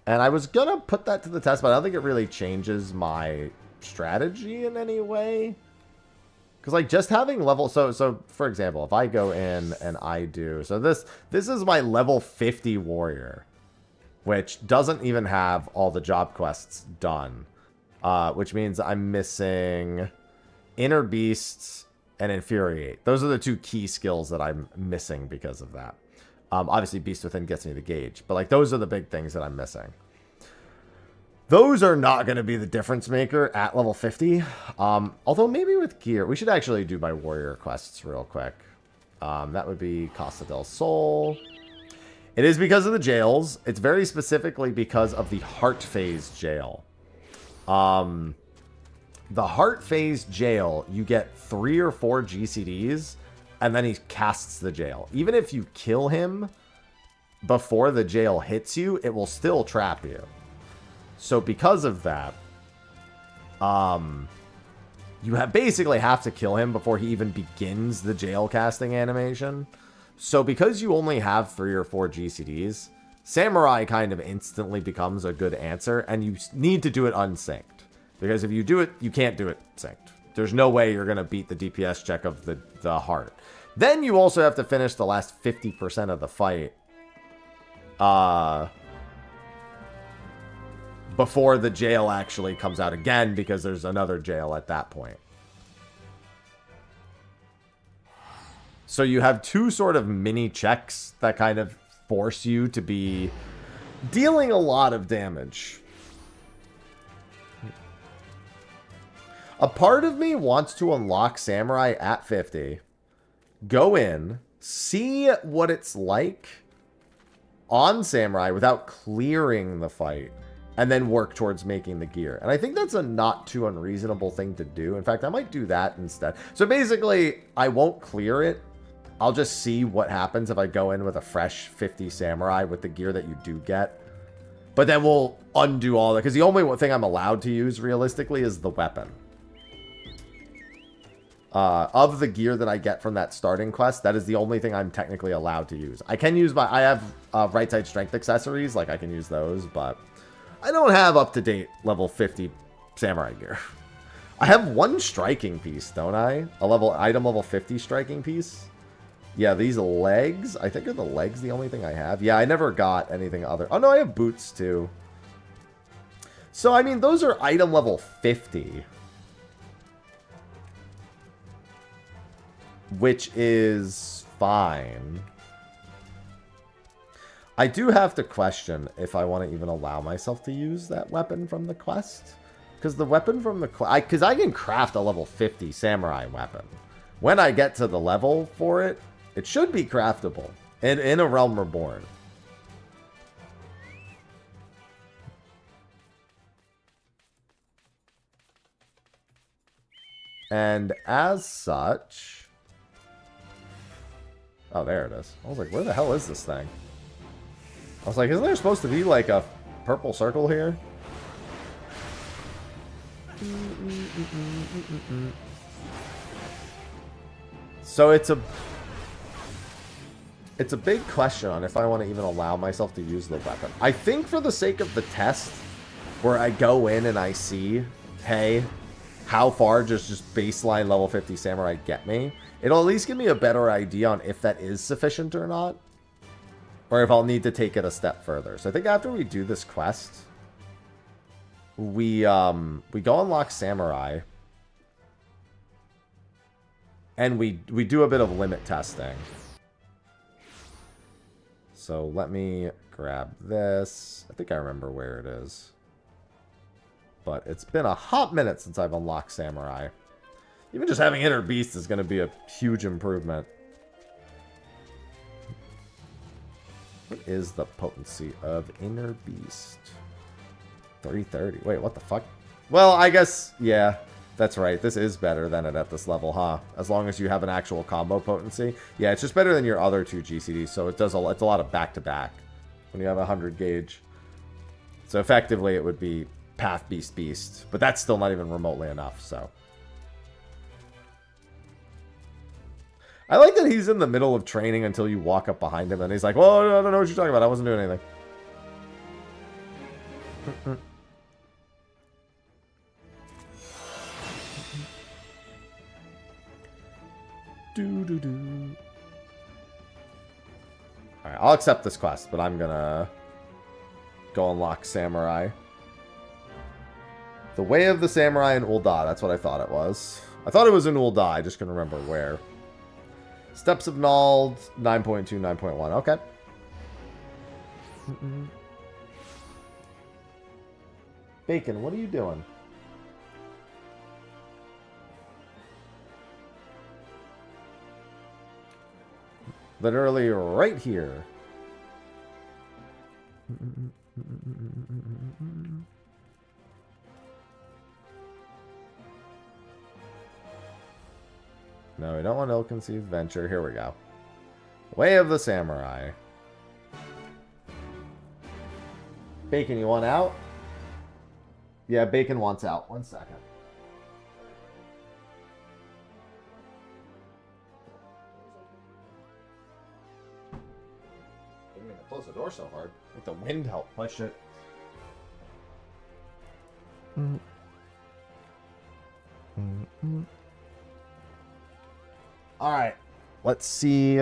And I was gonna put that to the test, but I don't think it really changes my strategy in any way. Because like just having level... So for example, if I go in and I do... So this is my level 50 warrior, which doesn't even have all the job quests done. Which means I'm missing Inner Beasts and Infuriate. Those are the 2 key skills that I'm missing because of that. Obviously, Beast Within gets me the gauge. But like those are the big things that I'm missing. Those are not going to be the difference maker at level 50. Although maybe with gear. We should actually do my warrior quests real quick. That would be Costa del Sol. It is because of the jails. It's very specifically because of the heart phase jail. The heart phase jail, you get 3 or 4 GCDs, and then he casts the jail. Even if you kill him before the jail hits you, it will still trap you. So because of that, you basically have to kill him before he even begins the jail casting animation. So because you only have 3 or 4 GCDs, Samurai kind of instantly becomes a good answer, and you need to do it unsynced. Because if you do it, you can't do it synced. There's no way you're going to beat the DPS check of the heart. Then you also have to finish the last 50% of the fight before the jail actually comes out again, because there's another jail at that point. So you have 2 sort of mini checks that kind of force you to be dealing a lot of damage. A part of me wants to unlock Samurai at 50, go in, see what it's like on Samurai without clearing the fight, and then work towards making the gear. And I think that's a not too unreasonable thing to do. In fact, I might do that instead. So basically, I won't clear it. I'll just see what happens if I go in with a fresh 50 Samurai with the gear that you do get. But then we'll undo all that, because the only thing I'm allowed to use realistically is the weapon. Of the gear that I get from that starting quest, that is the only thing I'm technically allowed to use. I can use I have right side strength accessories, like I can use those, but I don't have up-to-date level 50 Samurai gear. I have 1 striking piece, don't I? Item level 50 striking piece. Yeah, these legs, I think are the legs the only thing I have. Yeah, I never got anything other. Oh no, I have boots too. So, I mean, those are item level 50. Which is fine. I do have to question if I want to even allow myself to use that weapon from the quest. Because the weapon from the quest... Because I can craft a level 50 samurai weapon. When I get to the level for it, it should be craftable. In a Realm Reborn. And as such... Oh, there it is. I was like, where the hell is this thing? I was like, isn't there supposed to be like a purple circle here? So it's a big question on if I want to even allow myself to use the weapon. I think for the sake of the test, where I go in and I see, hey, how far just baseline level 50 samurai get me, it'll at least give me a better idea on if that is sufficient or not. Or if I'll need to take it a step further. So I think after we do this quest, we go unlock Samurai. And we do a bit of limit testing. So let me grab this. I think I remember where it is. But it's been a hot minute since I've unlocked Samurai. Even just having Inner Beast is going to be a huge improvement. What is the potency of Inner Beast? 330. Wait, what the fuck? Well, I guess, yeah, that's right. This is better than it at this level, huh? As long as you have an actual combo potency. Yeah, it's just better than your other two GCDs, so it does it's a lot of back-to-back when you have 100 gauge. So effectively, it would be Path Beast Beast, but that's still not even remotely enough, so. I like that he's in the middle of training until you walk up behind him and he's like, well, I don't know what you're talking about. I wasn't doing anything. Alright, I'll accept this quest, but I'm gonna go unlock Samurai. The Way of the Samurai in Ul'dah. That's what I thought it was. I thought it was in Ul'dah. I just couldn't remember where. Steps of Nald, 9.2, 9.1. Okay. Bacon, what are you doing? Literally right here. No, we don't want ill-conceived venture. Here we go. Way of the Samurai. Bacon, you want out? Yeah, Bacon wants out. 1 second. I didn't mean to close the door so hard. I think the wind helped push it. Alright, let's see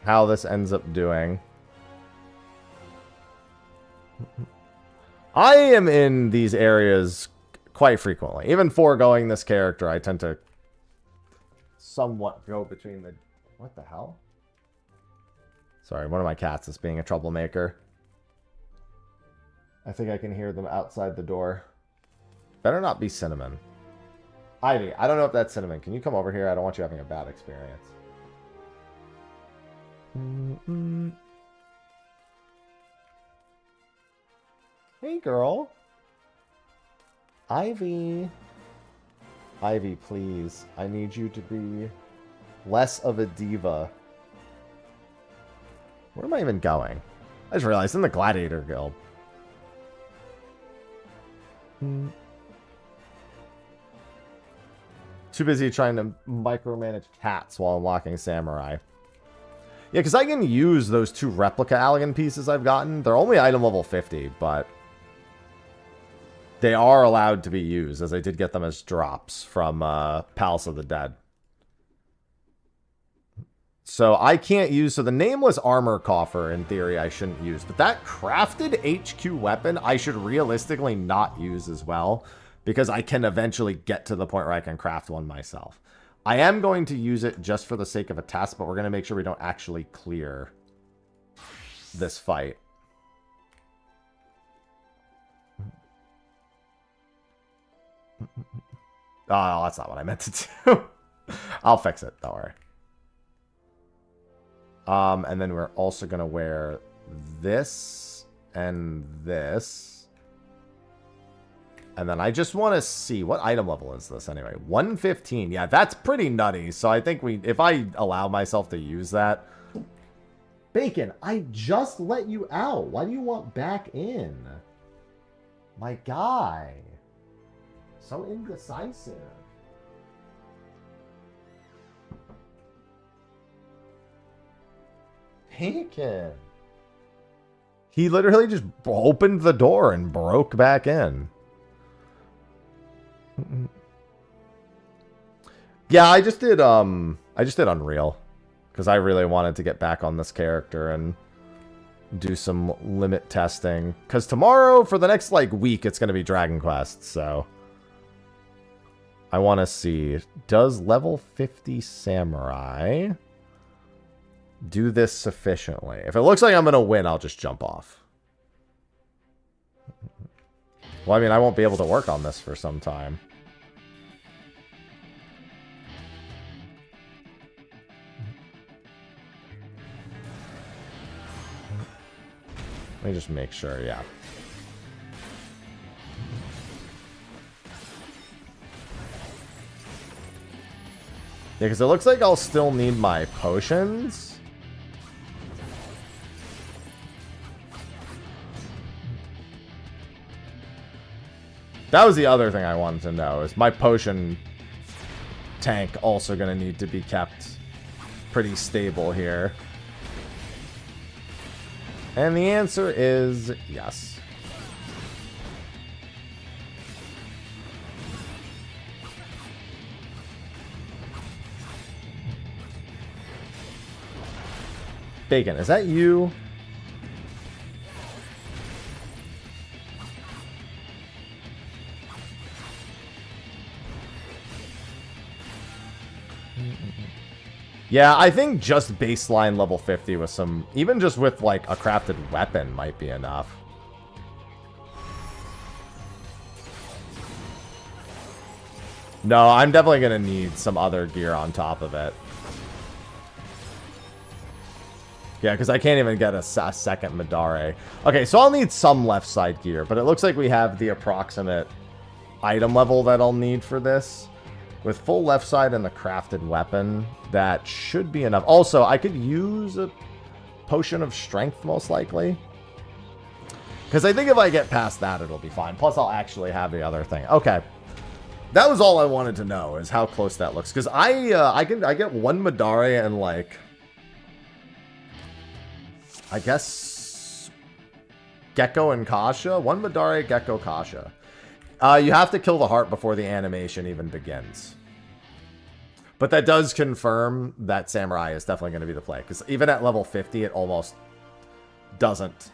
how this ends up doing. I am in these areas quite frequently. Even foregoing this character, I tend to somewhat go between the... What the hell? Sorry, one of my cats is being a troublemaker. I think I can hear them outside the door. Better not be Cinnamon. Ivy, I don't know if that's Cinnamon. Can you come over here? I don't want you having a bad experience. Hey, girl. Ivy. Ivy, please. I need you to be less of a diva. Where am I even going? I just realized I'm in the Gladiator Guild. Too busy trying to micromanage cats while unlocking Samurai. Yeah, because I can use those 2 replica Allegan pieces I've gotten. They're only item level 50, but they are allowed to be used, as I did get them as drops from Palace of the Dead. So I can't use, so the nameless armor coffer, in theory, I shouldn't use. But that crafted HQ weapon, I should realistically not use as well, because I can eventually get to the point where I can craft one myself. I am going to use it just for the sake of a test, but we're going to make sure we don't actually clear this fight. Oh, that's not what I meant to do. I'll fix it, don't worry. And then we're also going to wear this and this. And then I just want to see, what item level is this anyway? 115. Yeah, that's pretty nutty. So I think if I allow myself to use that. Bacon, I just let you out. Why do you want back in? My guy. So indecisive. Bacon. He literally just opened the door and broke back in. Yeah, I just did Unreal because I really wanted to get back on this character and do some limit testing, because tomorrow for the next like week it's going to be Dragon Quest, so I want to see, does level 50 Samurai do this sufficiently? If it looks like I'm going to win, I'll just jump off. Well, I mean, I won't be able to work on this for some time. Let me just make sure, yeah. Yeah, because it looks like I'll still need my potions. That was the other thing I wanted to know, is my potion tank also going to need to be kept pretty stable here. And the answer is yes. Bacon, is that you? Yeah, I think just baseline level 50 with some, even just with like a crafted weapon might be enough. No, I'm definitely going to need some other gear on top of it. Yeah, because I can't even get a second Madare. Okay, so I'll need some left side gear, but it looks like we have the approximate item level that I'll need for this. With full left side and the crafted weapon, that should be enough. Also, I could use a potion of strength, most likely. Because I think if I get past that, it'll be fine. Plus, I'll actually have the other thing. Okay. That was all I wanted to know, is how close that looks. Because I get one Madare and, like, I guess Gecko and Kasha. One Madare, Gecko, Kasha. You have to kill the heart before the animation even begins. But that does confirm that Samurai is definitely going to be the play. Because even at level 50, it almost doesn't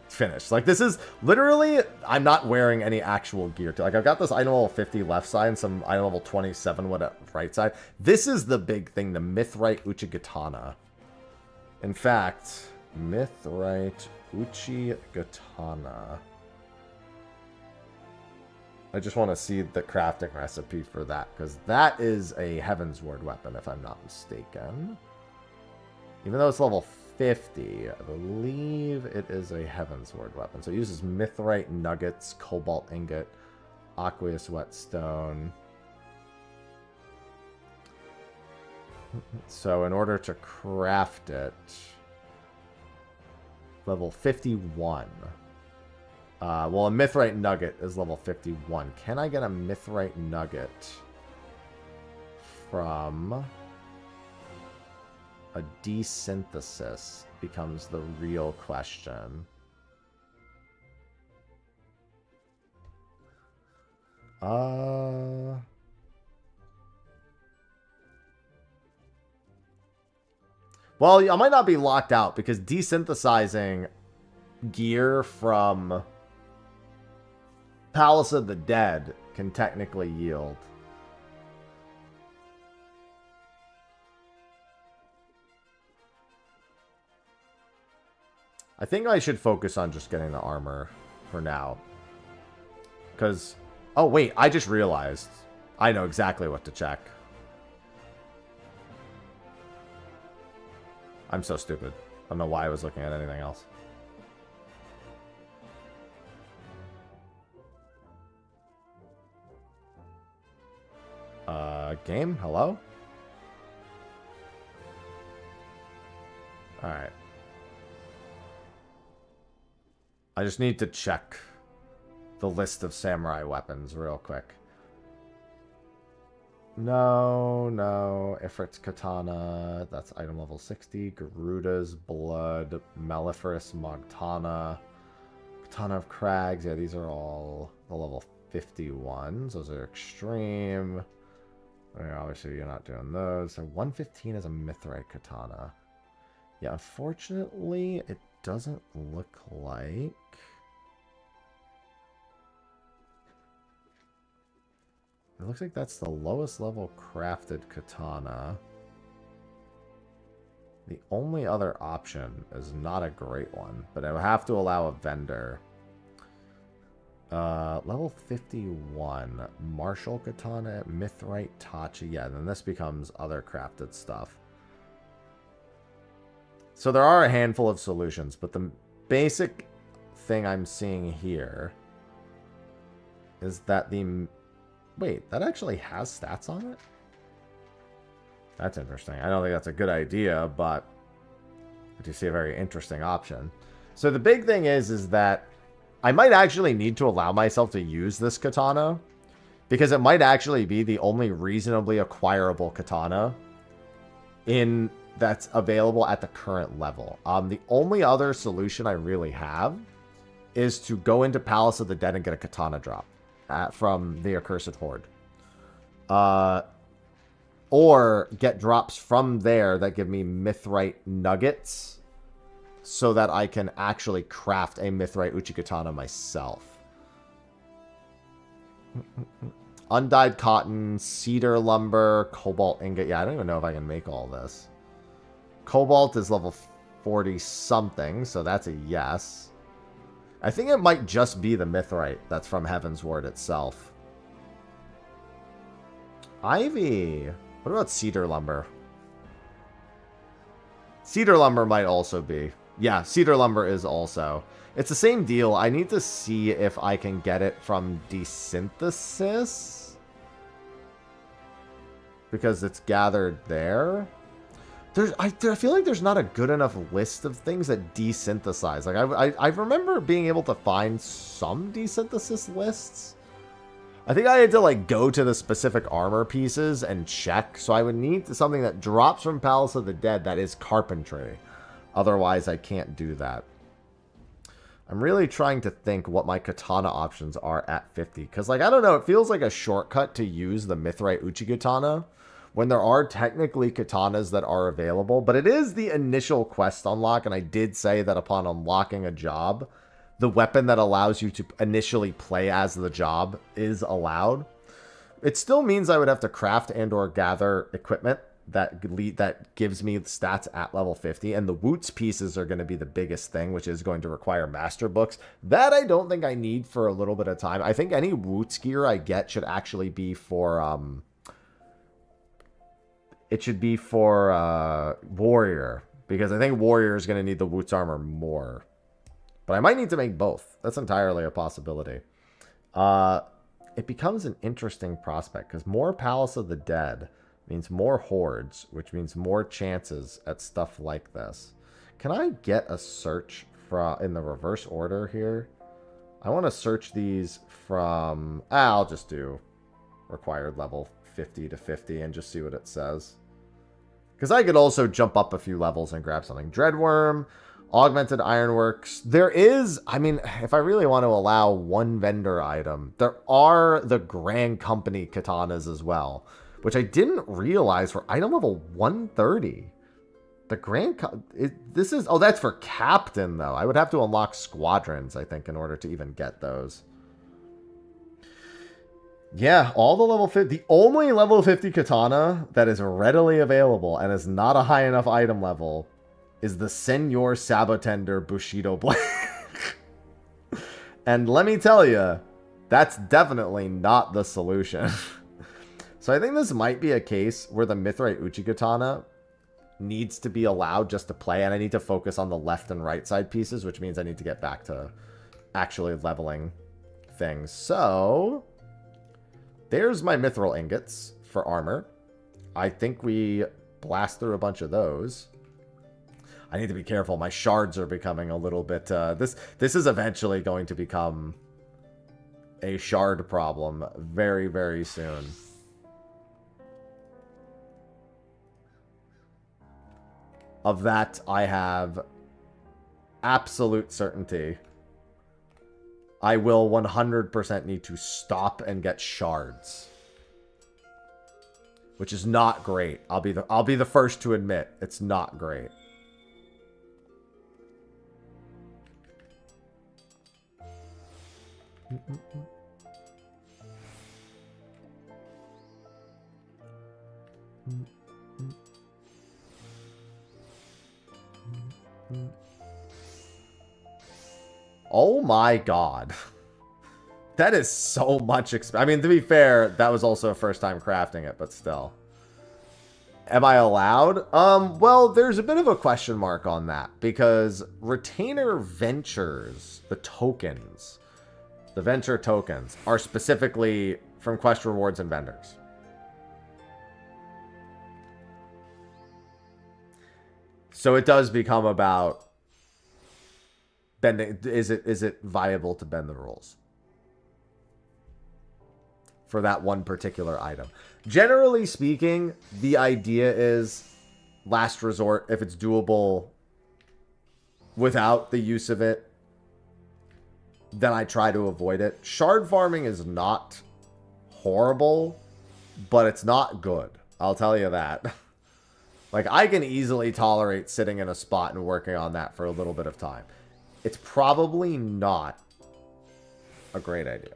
finish. Like, this is literally, I'm not wearing any actual gear. Like, I've got this item level 50 left side and some item level 27 right side. This is the big thing, the Mithrite Uchigatana. In fact, Mithrite Uchigatana. I just want to see the crafting recipe for that, because that is a Heaven's Ward weapon, if I'm not mistaken. Even though it's level 50, I believe it is a Heaven's Ward weapon. So it uses Mithrite Nuggets, Cobalt Ingot, Aqueous Whetstone. So in order to craft it, level 51. Well, a Mithrite Nugget is level 51. Can I get a Mithrite Nugget from a desynthesis? Becomes the real question. Well, I might not be locked out because desynthesizing gear from Palace of the Dead can technically yield. I think I should focus on just getting the armor for now. Because, oh wait, I just realized I know exactly what to check. I'm so stupid. I don't know why I was looking at anything else. Game? Hello? Alright. I just need to check the list of samurai weapons real quick. No. Ifrit's Katana. That's item level 60. Garuda's Blood. Maleferous Mogtana. Katana of Crags. Yeah, these are all the level 51s. Those are extreme. Obviously, you're not doing those. So 115 is a Mithrite Katana. Yeah, unfortunately, it doesn't look like... It looks like that's the lowest level crafted katana. The only other option is not a great one, but I would have to allow a vendor. Level 51, martial katana, mithrite tachi. Yeah, then this becomes other crafted stuff. So there are a handful of solutions, but the basic thing I'm seeing here is that the... Wait, that actually has stats on it? That's interesting. I don't think that's a good idea, but I do see a very interesting option. So the big thing is that I might actually need to allow myself to use this katana, because it might actually be the only reasonably acquirable katana that's available at the current level. The only other solution I really have is to go into Palace of the Dead and get a katana drop from the Accursed Horde. Or get drops from there that give me mithrite nuggets so that I can actually craft a mithrite uchikatana myself. Undyed cotton, cedar lumber, cobalt ingot. Yeah, I don't even know if I can make all this. Cobalt is level 40 something, so that's a yes. I think it might just be the mithrite that's from Heaven's Ward itself. Ivy. What about cedar lumber? Cedar lumber might also be. Yeah, cedar lumber is also. It's the same deal. I need to see if I can get it from desynthesis, because it's gathered there. I feel like there's not a good enough list of things that desynthesize. Like I remember being able to find some desynthesis lists. I think I had to like go to the specific armor pieces and check. So I would need something that drops from Palace of the Dead that is carpentry. Otherwise, I can't do that. I'm really trying to think what my katana options are at 50. Because, like, I don't know. It feels like a shortcut to use the Mithrite Uchikatana when there are technically katanas that are available. But it is the initial quest unlock. And I did say that upon unlocking a job, the weapon that allows you to initially play as the job is allowed. It still means I would have to craft and or gather equipment that gives me the stats at level 50, and the Woots pieces are going to be the biggest thing, which is going to require master books. That I don't think I need for a little bit of time. I think any Woots gear I get should actually be for it should be for Warrior, because I think Warrior is going to need the Woots armor more. But I might need to make both. That's entirely a possibility. It becomes an interesting prospect, because more Palace of the Dead means more hordes, which means more chances at stuff like this. Can I get a search in the reverse order here? I want to search these from... I'll just do required level 50 to 50 and just see what it says. Because I could also jump up a few levels and grab something. Dreadworm, Augmented Ironworks. There is... I mean, if I really want to allow one vendor item, there are the Grand Company katanas as well, which I didn't realize were item level 130. The Grand... This is... Oh, that's for Captain, though. I would have to unlock Squadrons, I think, in order to even get those. Yeah, all the level 50... The only level 50 katana that is readily available and is not a high enough item level is the Senor Sabotender Bushido Blade. And let me tell you, that's definitely not the solution. So I think this might be a case where the Mithrite Uchikatana needs to be allowed just to play, and I need to focus on the left and right side pieces, which means I need to get back to actually leveling things. So there's my mithril ingots for armor. I think we blast through a bunch of those. I need to be careful. My shards are becoming a little bit... This is eventually going to become a shard problem very, very soon. Of that, I have absolute certainty. I will 100% need to stop and get shards, which is not great. I'll be the first to admit it's not great. Oh my god. That is so much I mean, to be fair, that was also a first time crafting it, but still. Am I allowed? Well, there's a bit of a question mark on that, because Retainer Ventures, the tokens, the Venture tokens, are specifically from quest rewards and vendors. So it does become about bending. Is it viable to bend the rules for that one particular item? Generally speaking, the idea is last resort. If it's doable without the use of it, then I try to avoid it. Shard farming is not horrible, but it's not good. I'll tell you that. Like, I can easily tolerate sitting in a spot and working on that for a little bit of time. It's probably not a great idea.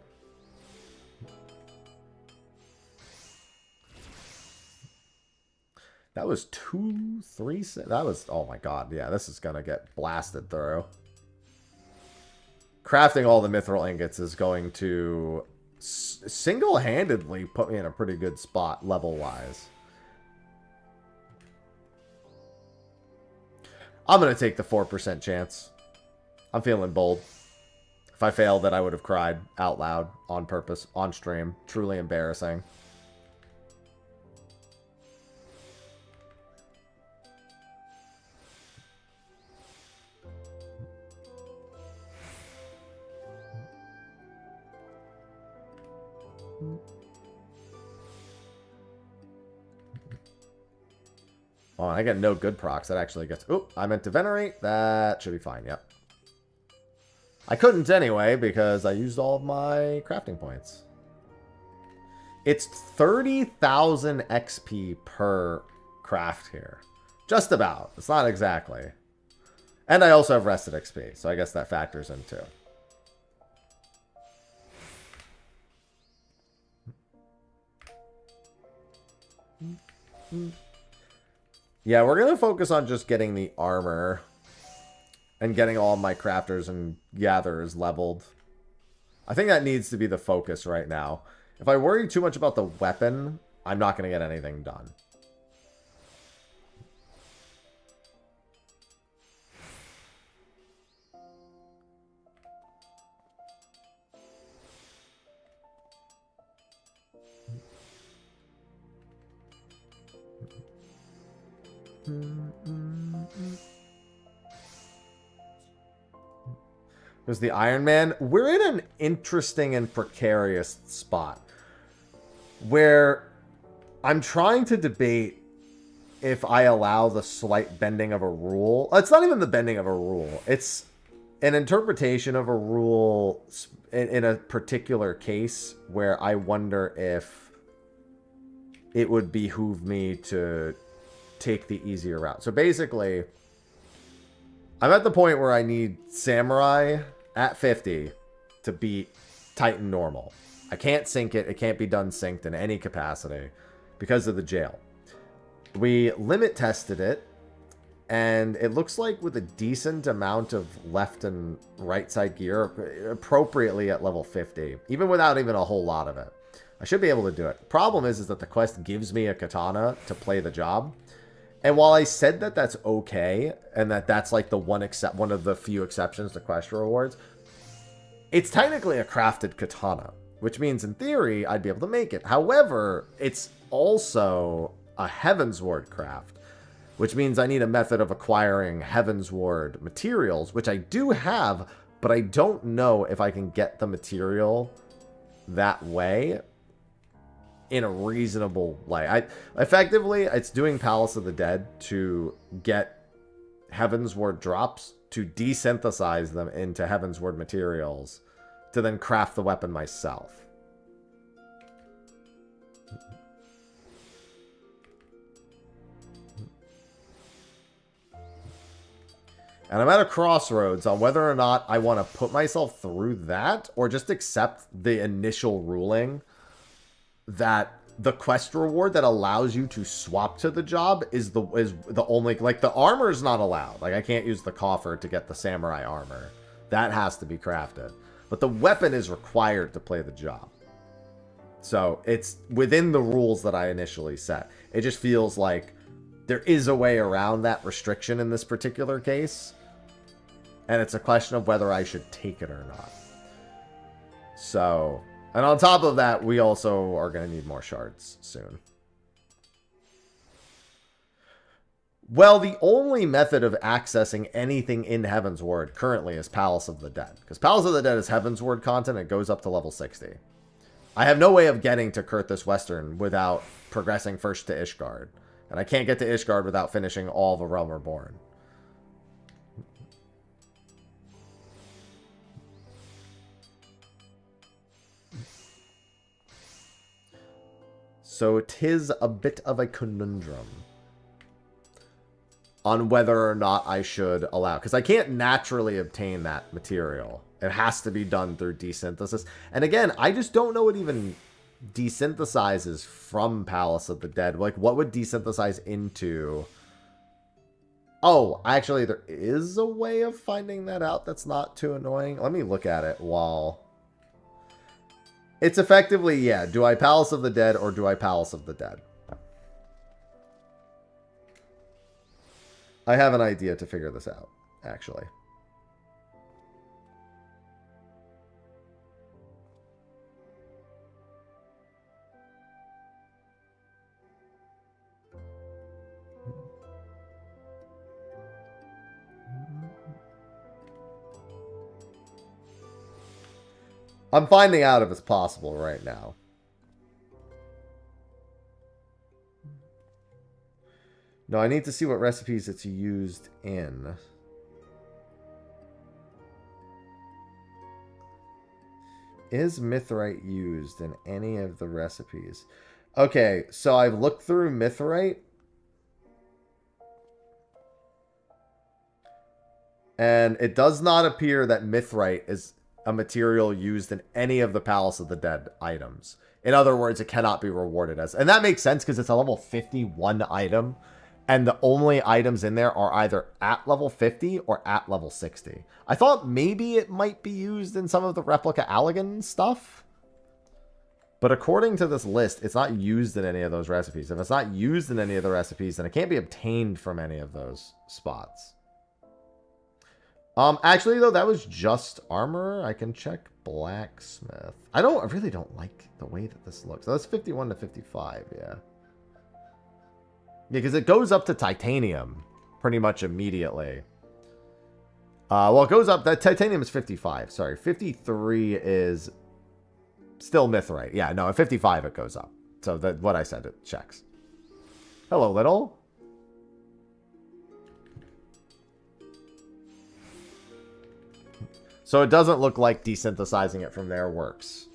That was 2, 3, that was, oh my god, yeah, this is gonna get blasted through. Crafting all the mithril ingots is going to single-handedly put me in a pretty good spot level-wise. I'm going to take the 4% chance. I'm feeling bold. If I failed, that I would have cried out loud on purpose, on stream. Truly embarrassing. Oh, I get no good procs. That actually gets... Oh, I meant to venerate. That should be fine. Yep. I couldn't anyway because I used all of my crafting points. It's 30,000 XP per craft here. Just about. It's not exactly. And I also have rested XP, so I guess that factors in too. Yeah, we're going to focus on just getting the armor and getting all my crafters and gatherers leveled. I think that needs to be the focus right now. If I worry too much about the weapon, I'm not going to get anything done. There's the Ironman. We're in an interesting and precarious spot where I'm trying to debate if I allow the slight bending of a rule. It's not even the bending of a rule. It's an interpretation of a rule in a particular case where I wonder if it would behoove me to take the easier route. So basically, I'm at the point where I need Samurai at 50 to beat Titan normal. I can't sync it. It can't be done synced in any capacity because of the jail. We limit tested it, and it looks like with a decent amount of left and right side gear, appropriately at level 50, even without even a whole lot of it. I should be able to do it. Problem is that the quest gives me a katana to play the job. And while I said that that's okay, and that that's like the one of the few exceptions to quest rewards, it's technically a crafted katana, which means in theory I'd be able to make it. However, it's also a Heaven's Ward craft, which means I need a method of acquiring Heaven's Ward materials, which I do have, but I don't know if I can get the material that way in a reasonable way. Effectively, it's doing Palace of the Dead to get Heaven's Ward drops, to desynthesize them into Heaven's Ward materials, to then craft the weapon myself. And I'm at a crossroads on whether or not I want to put myself through that or just accept the initial ruling that the quest reward that allows you to swap to the job is the only, like, the armor is not allowed. Like, I can't use the coffer to get the samurai armor. That has to be crafted. But the weapon is required to play the job. So it's within the rules that I initially set. It just feels like there is a way around that restriction in this particular case. And it's a question of whether I should take it or not. So, and on top of that, we also are going to need more shards soon. Well, the only method of accessing anything in Heaven's Ward currently is Palace of the Dead. Because Palace of the Dead is Heaven's Ward content. It goes up to level 60. I have no way of getting to Kurthus Western without progressing first to Ishgard. And I can't get to Ishgard without finishing all the Realm Reborn. So 'tis a bit of a conundrum on whether or not I should allow. Because I can't naturally obtain that material. It has to be done through desynthesis. And again, I just don't know what even desynthesizes from Palace of the Dead. Like, what would desynthesize into? Oh, actually, there is a way of finding that out that's not too annoying. Let me look at it while... It's effectively, yeah, do I Palace of the Dead or do I Palace of the Dead? I have an idea to figure this out, actually. I'm finding out if it's possible right now. No, I need to see what recipes it's used in. Is mithrite used in any of the recipes? Okay, so I've looked through mithrite. And it does not appear that mithrite is a material used in any of the Palace of the Dead items. In other words, it cannot be rewarded as... And that makes sense because it's a level 51 item. And the only items in there are either at level 50 or at level 60. I thought maybe it might be used in some of the Replica Allagan stuff. But according to this list, it's not used in any of those recipes. If it's not used in any of the recipes, then it can't be obtained from any of those spots. Actually, though, that was just armor. I can check blacksmith. I really don't like the way that this looks. So that's 51 to 55, yeah. Yeah, because it goes up to titanium pretty much immediately. Well, it goes up... That titanium is 55. Sorry, 53 is still mithrite. Yeah, no, at 55 it goes up. So that what I said, it checks. Hello, little. So it doesn't look like desynthesizing it from there works.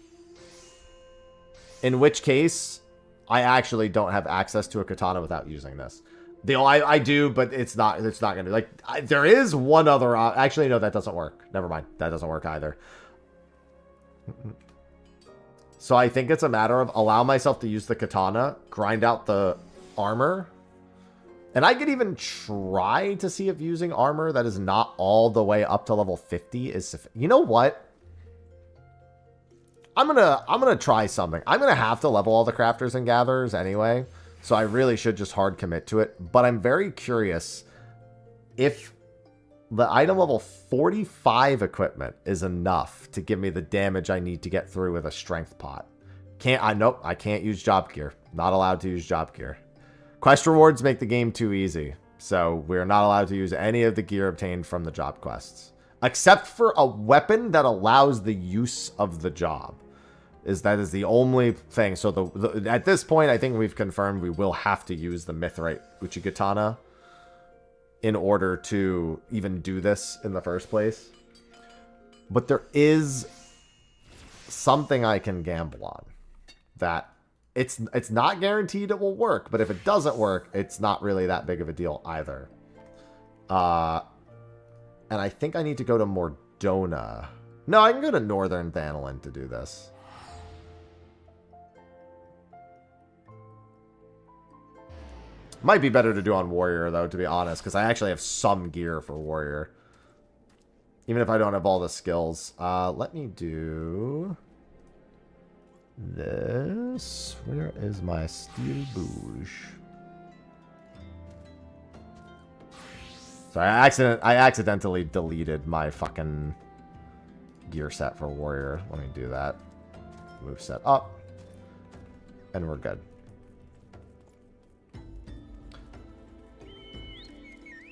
In which case, I actually don't have access to a katana without using this. I do, but it's not gonna be like there is one other. Actually, no, that doesn't work. Never mind, that doesn't work either. So I think it's a matter of allow myself to use the katana, grind out the armor, and I could even try to see if using armor that is not all the way up to level 50 is sufficient. You know what? I'm gonna try something. I'm gonna have to level all the crafters and gatherers anyway, so I really should just hard commit to it. But I'm very curious if the item level 45 equipment is enough to give me the damage I need to get through with a strength pot. Nope, I can't use job gear. Not allowed to use job gear. Quest rewards make the game too easy, so we're not allowed to use any of the gear obtained from the job quests. Except for a weapon that allows the use of the job. That is the only thing. So at this point, I think we've confirmed we will have to use the Mithrite Uchigatana in order to even do this in the first place. But there is something I can gamble on. That it's not guaranteed it will work, but if it doesn't work, it's not really that big of a deal either. And I think I need to go to Mordona. No, I can go to Northern Thanalin to do this. Might be better to do on Warrior, though, to be honest, because I actually have some gear for Warrior. Even if I don't have all the skills. Let me do this. Where is my Steel Bouge? So I accidentally deleted my fucking gear set for Warrior. Let me do that. Move set up. And we're good.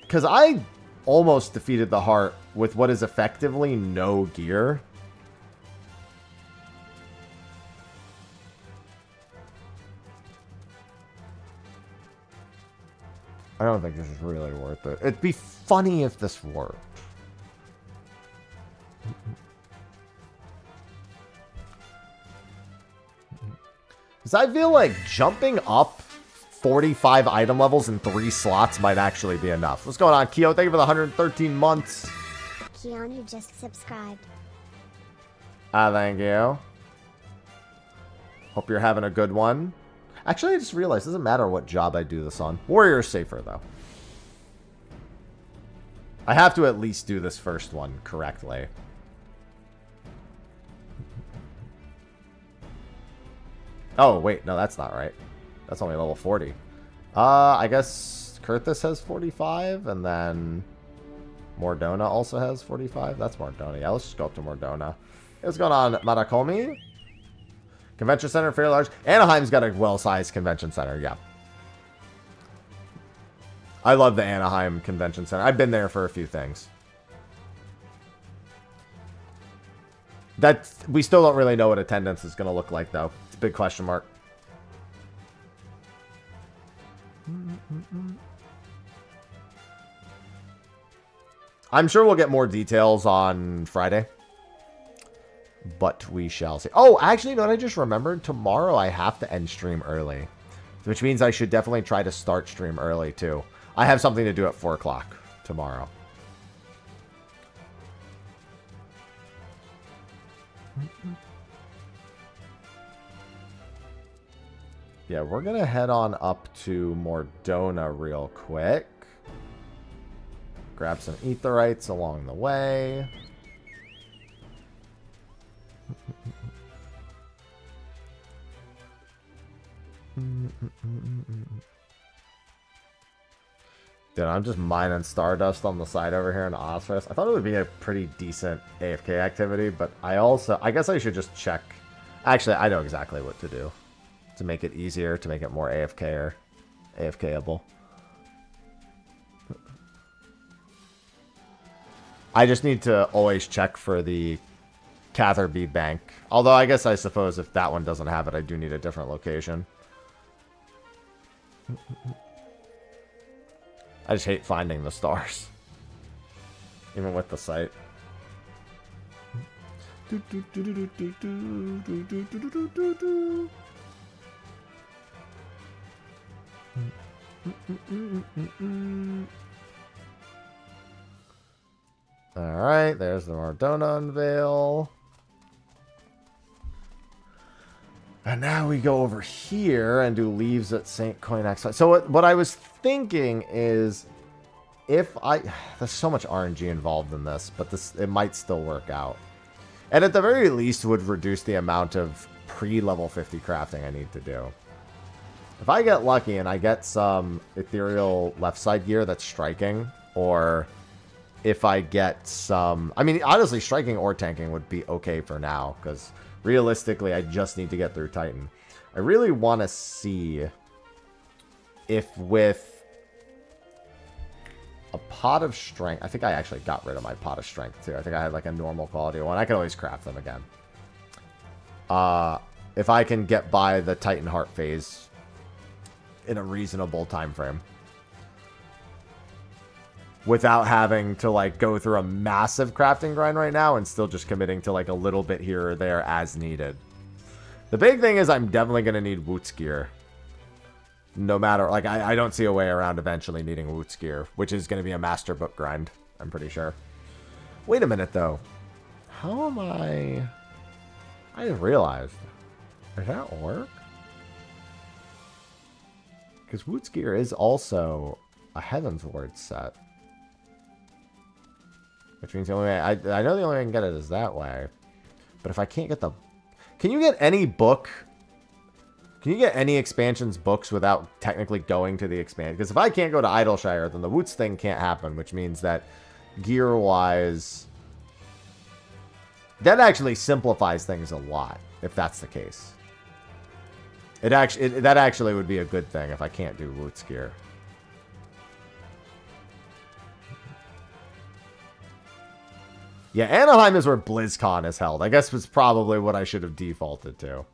Because I almost defeated the heart with what is effectively no gear. I don't think this is really worth it. It'd be funny if this worked. Because I feel like jumping up 45 item levels in 3 slots might actually be enough. What's going on, Keo? Thank you for the 113 months. Keanu just subscribed. Thank you. Hope you're having a good one. Actually, I just realized it doesn't matter what job I do this on. Warrior is safer, though. I have to at least do this first one correctly. Oh, wait. No, that's not right. That's only level 40. I guess Kurthus has 45, and then Mordona also has 45. That's Mordona. Yeah, let's just go up to Mordona. Hey, what's going on, Marakomi? Convention center, fairly large. Anaheim's got a well-sized convention center, yeah. I love the Anaheim Convention Center. I've been there for a few things. We still don't really know what attendance is going to look like, though. It's a big question mark. I'm sure we'll get more details on Friday. But we shall see. Oh, actually, you know what I just remembered? Tomorrow I have to end stream early. Which means I should definitely try to start stream early, too. I have something to do at 4 o'clock tomorrow. Yeah, we're going to head on up to Mordona real quick. Grab some Aetherites along the way. Dude, I'm just mining Stardust on the side over here in Ozfest. I thought it would be a pretty decent AFK activity, but I guess I should just check. Actually, I know exactly what to do to make it easier, to make it more AFK-able. I just need to always check for the Catherby Bank. Although I guess I suppose if that one doesn't have it, I do need a different location. I just hate finding the stars. Even with the site. Alright, there's the Mardona unveil. And now we go over here and do leaves at St. Coin XIV. So what I was thinking is, if I... There's so much RNG involved in this, but it might still work out. And at the very least would reduce the amount of pre-level 50 crafting I need to do. If I get lucky and I get some ethereal left side gear that's striking, or if I get some... I mean, honestly, striking or tanking would be okay for now, because realistically, I just need to get through Titan. I really want to see if with a pot of strength... I think I actually got rid of my pot of strength, too. I think I had like a normal quality one. I can always craft them again. If I can get by the Titan Heart phase in a reasonable time frame without having to like go through a massive crafting grind right now and still just committing to like a little bit here or there as needed. The big thing is I'm definitely going to need Woot's gear. No matter, like, I don't see a way around eventually needing Woot's gear, which is going to be a master book grind, I'm pretty sure. Wait a minute, though. How am I just realized. Does that work? Because Woot's gear is also a Heaven's Word set. Which means the only way... I know the only way I can get it is that way. But if I can't get the... Can you get any book... Can you get any expansions books without technically going to the expansion? Because if I can't go to Idleshire, then the Woots thing can't happen. Which means that gear-wise... That actually simplifies things a lot, if that's the case. That actually would be a good thing if I can't do Woots gear. Yeah, Anaheim is where BlizzCon is held. I guess was probably what I should have defaulted to.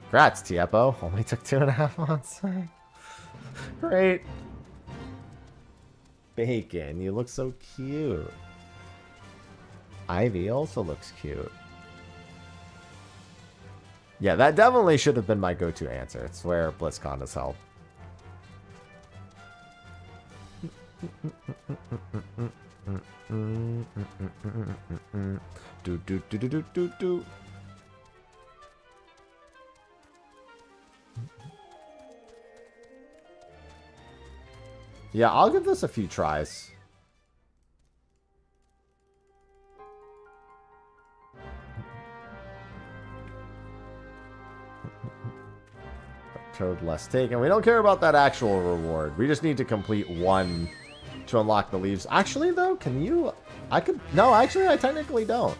Congrats, Tiepo. Only took 2.5 months. Great. Bacon, you look so cute. Ivy also looks cute. Yeah, that definitely should have been my go-to answer. It's where BlizzCon is held. Do. Yeah, I'll give this a few tries. Toad less taken. We don't care about that actual reward. We just need to complete one to unlock the leaves. Actually, though, can you... I could... No, actually, I technically don't.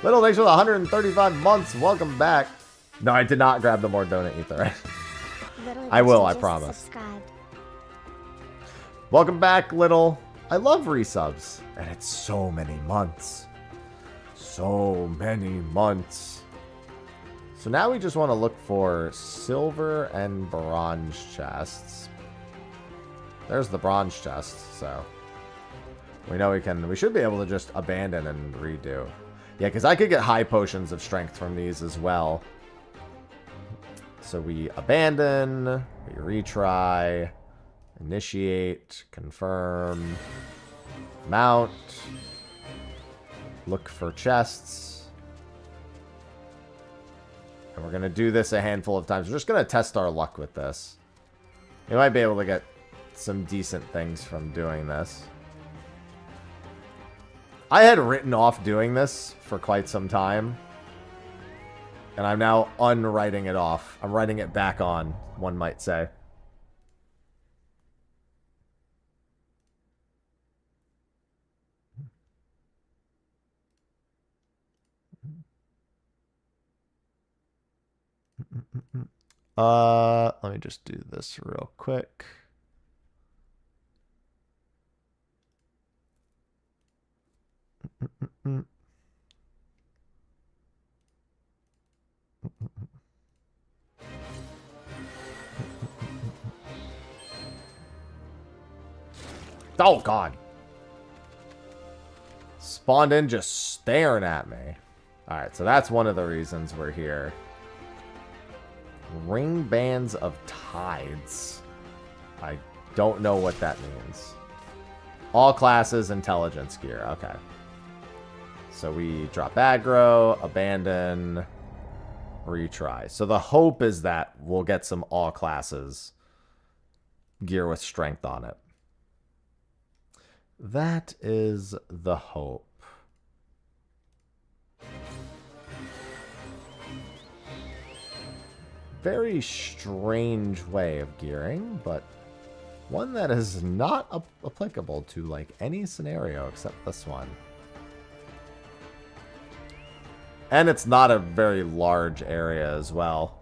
Little, thanks for the 135 months. Welcome back. No, I did not grab the more donut ether. I will, I promise. Subscribed. Welcome back, Little. I love resubs. And it's so many months. So many months. So now we just want to look for silver and bronze chests. There's the bronze chest, so we know we should be able to just abandon and redo. Yeah, because I could get high potions of strength from these as well. So we abandon, we retry, initiate, confirm, mount, look for chests. And we're going to do this a handful of times. We're just going to test our luck with this. We might be able to get some decent things from doing this. I had written off doing this for quite some time. And I'm now unwriting it off. I'm writing it back on, one might say. Let me just do this real quick. Oh, God. Spawned in just staring at me. Alright, so that's one of the reasons we're here. Ring bands of tides. I don't know what that means. All classes, intelligence gear. Okay. So we drop aggro, abandon, retry. So the hope is that we'll get some all classes gear with strength on it. That is the hope. Very strange way of gearing, but one that is not applicable to like any scenario except this one. And it's not a very large area as well.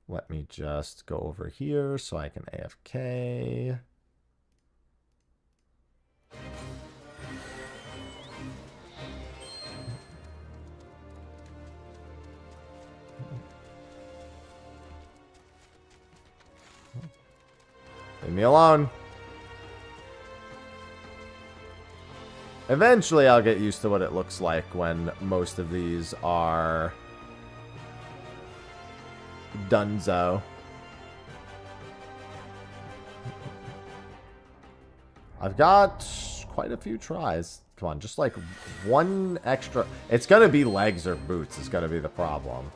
Let me just go over here so I can AFK. Leave me alone. Eventually, I'll get used to what it looks like when most of these are donezo. I've got quite a few tries. Come on, just like one extra. It's going to be legs or boots is going to be the problem.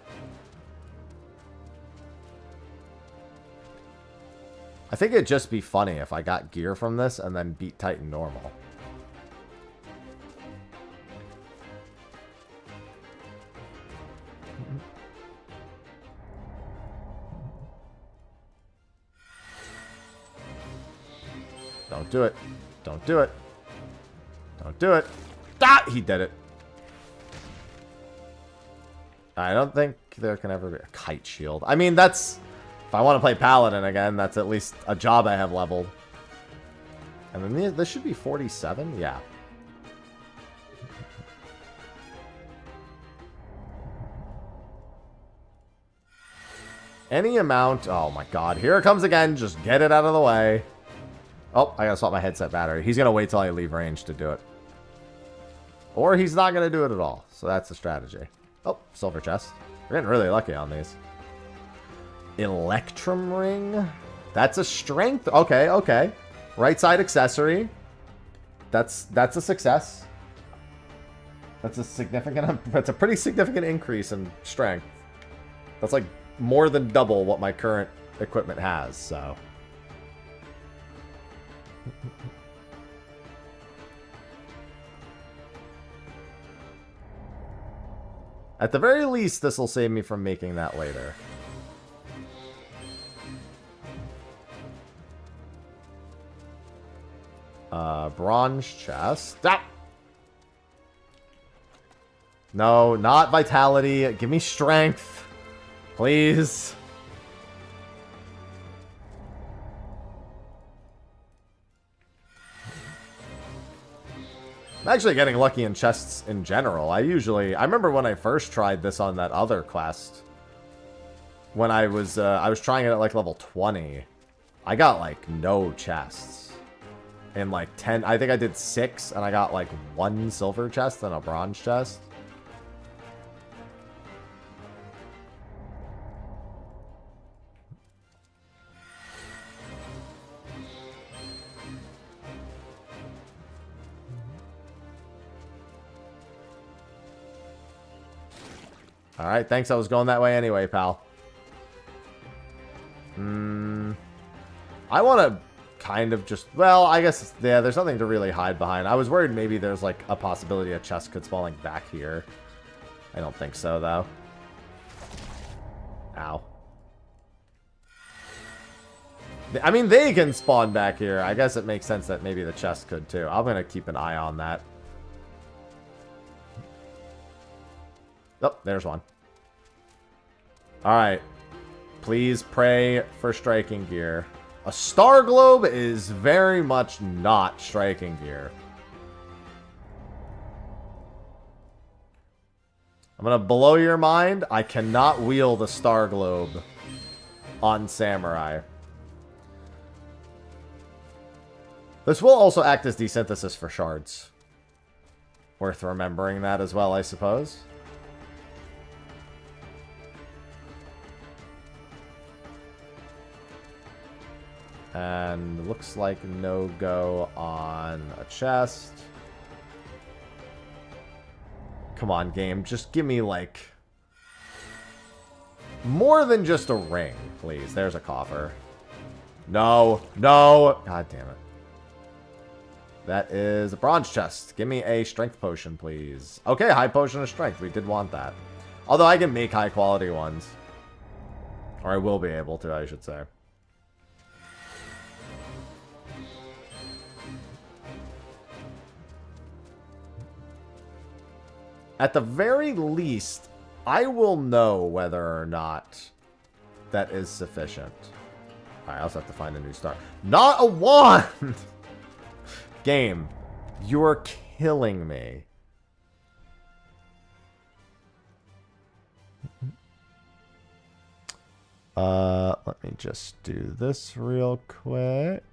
I think it'd just be funny if I got gear from this and then beat Titan normal. Don't do it. Don't do it. Don't do it. Ah! He did it. I don't think there can ever be a kite shield. I mean, that's... If I want to play Paladin again, that's at least a job I have leveled. And then this should be 47? Yeah. Any amount... Oh my god, here it comes again. Just get it out of the way. Oh, I gotta swap my headset battery. He's gonna wait till I leave range to do it. Or he's not gonna do it at all. So that's the strategy. Oh, silver chest. We're getting really lucky on these. Electrum ring? That's a strength. Okay, okay. Right side accessory. That's a success. That's a significant... That's a pretty significant increase in strength. That's like more than double what my current equipment has, so... At the very least, this will save me from making that later. Bronze chest. Ah! No, not vitality. Give me strength. Please. I'm actually getting lucky in chests in general. I remember when I first tried this on that other quest. When I was trying it at like level 20. I got like no chests. In like 10, I think I did 6 and I got like 1 silver chest and a bronze chest. Alright, thanks. I was going that way anyway, pal. I want to kind of just... Well, I guess, yeah, there's nothing to really hide behind. I was worried maybe there's, like, a possibility a chest could spawn, like, back here. I don't think so, though. Ow. I mean, they can spawn back here. I guess it makes sense that maybe the chest could, too. I'm going to keep an eye on that. Oh, there's one. Alright. Please pray for striking gear. A star globe is very much not striking gear. I'm going to blow your mind. I cannot wield the star globe on Samurai. This will also act as desynthesis for shards. Worth remembering that as well, I suppose. And looks like no-go on a chest. Come on, game. Just give me, like, more than just a ring, please. There's a coffer. No. No. God damn it. That is a bronze chest. Give me a strength potion, please. Okay, high potion of strength. We did want that. Although I can make high-quality ones. Or I will be able to, I should say. At the very least, I will know whether or not that is sufficient. I also have to find a new star. Not a wand! Game, you're killing me. Let me just do this real quick.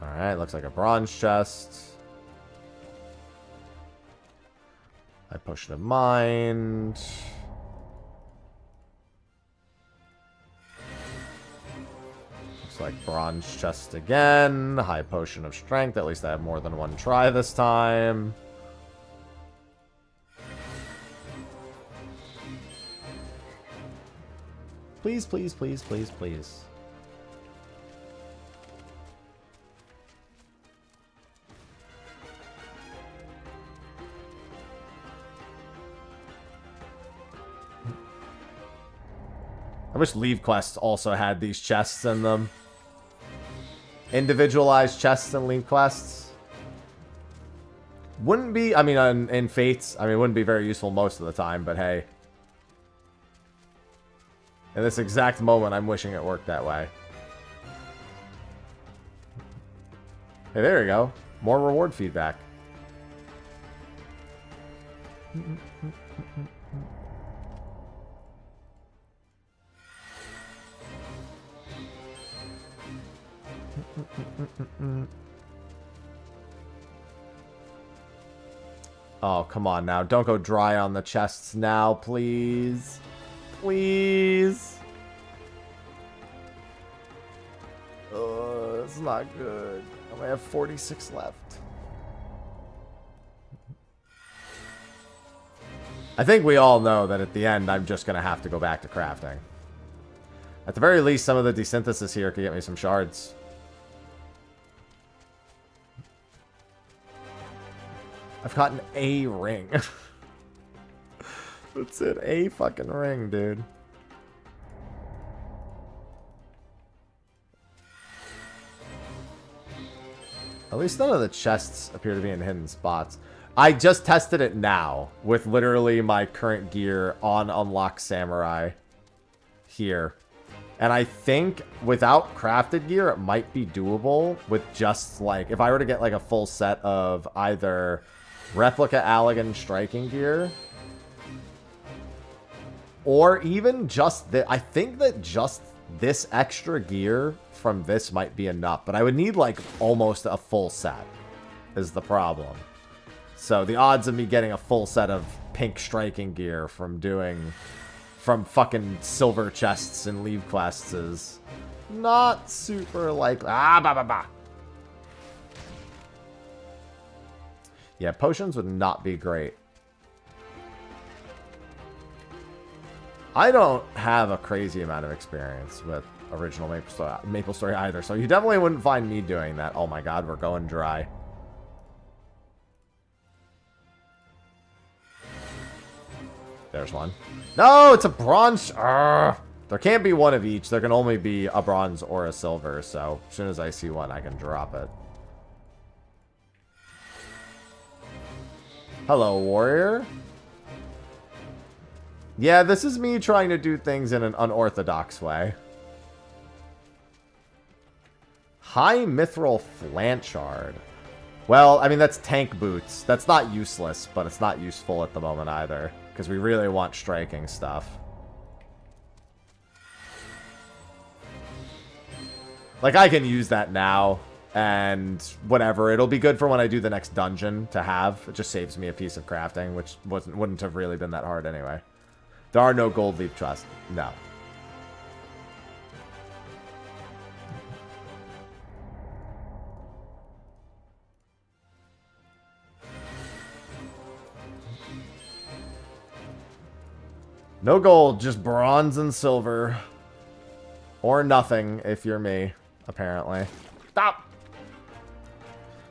Alright, looks like a bronze chest. I potion of mind. Looks like bronze chest again. High potion of strength. At least I have more than one try this time. Please, please, please, please, please. I wish Leave quests also had these chests in them. Individualized chests in Leave quests. Wouldn't be, I mean, in Fates, I mean, it wouldn't be very useful most of the time, but hey. In this exact moment, I'm wishing it worked that way. Hey, there you go. More reward feedback. Oh, come on now. Don't go dry on the chests now, please. Please. Oh, it's not good. I only have 46 left. I think we all know that at the end, I'm just going to have to go back to crafting. At the very least, some of the desynthesis here could get me some shards. I've gotten a ring. That's it. A fucking ring, dude. At least none of the chests appear to be in hidden spots. I just tested it now with literally my current gear on Unlock Samurai here. And I think without crafted gear, it might be doable with just like, if I were to get like a full set of either replica Allagan striking gear, or even just the, I think that just this extra gear from this might be enough, but I would need like almost a full set is the problem. So the odds of me getting a full set of pink striking gear from fucking silver chests and Leave quests is not super likely. Yeah, potions would not be great. I don't have a crazy amount of experience with original Maple Story either, so you definitely wouldn't find me doing that. Oh my god, we're going dry. There's one. No, it's a bronze. There can't be one of each. There can only be a bronze or a silver, so as soon as I see one, I can drop it. Hello, warrior. Yeah, this is me trying to do things in an unorthodox way. High mithril flanchard. Well, I mean, that's tank boots. That's not useless, but it's not useful at the moment either. because we really want striking stuff. Like, I can use that now, and whatever. It'll be good for when I do the next dungeon to have. It just saves me a piece of crafting, which wouldn't have really been that hard anyway. There are no gold leaf chests. No. No gold, just bronze and silver. Or nothing, if you're me, apparently. Stop!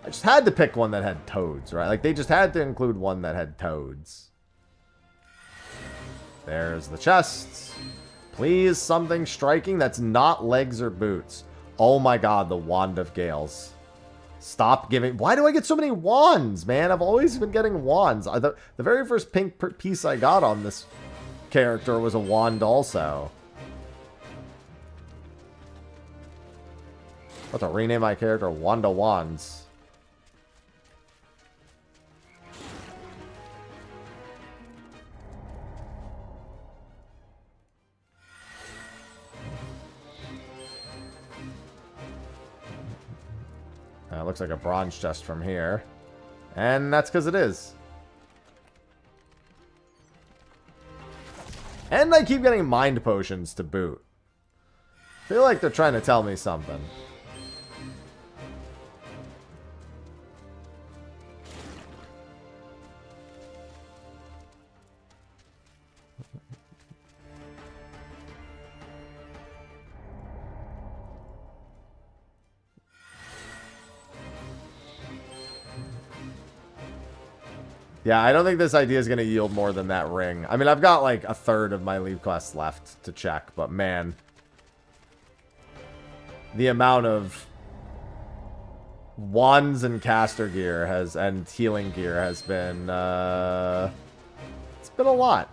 I just had to pick one that had toads, right? Like, they just had to include one that had toads. There's the chests. Please, something striking that's not legs or boots. Oh my god, the Wand of Gales. Stop giving... Why do I get so many wands, man? I've always been getting wands. The very first pink piece I got on this character was a wand also. I'll have to rename my character Wanda Wands. It looks like a bronze chest from here. And that's because it is. And I keep getting mind potions to boot. I feel like they're trying to tell me something. Yeah, I don't think this idea is going to yield more than that ring. I mean, I've got like a third of my leave quests left to check, but man. The amount of wands and caster gear and healing gear has been, it's been a lot.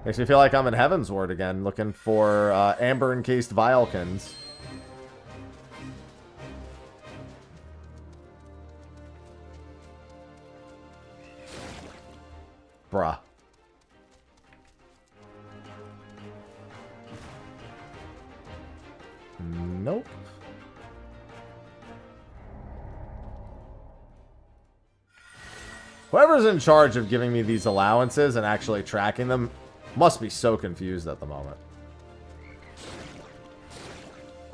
Makes me feel like I'm in Heaven's Ward again, looking for amber-encased vialkins. Bruh. Nope. Whoever's in charge of giving me these allowances and actually tracking them must be so confused at the moment.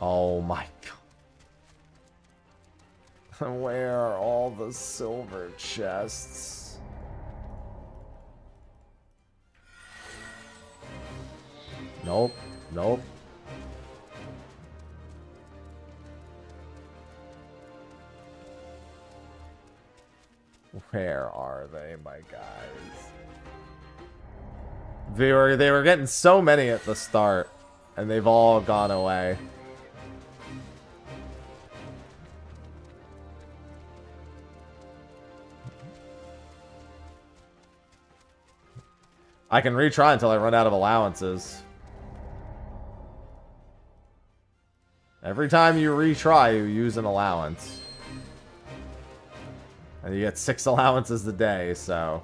Oh my god. Where are all the silver chests? Nope. Nope. Where are they, my guys? They were getting so many at the start, and they've all gone away. I can retry until I run out of allowances. Every time you retry, you use an allowance. And you get 6 allowances a day, so...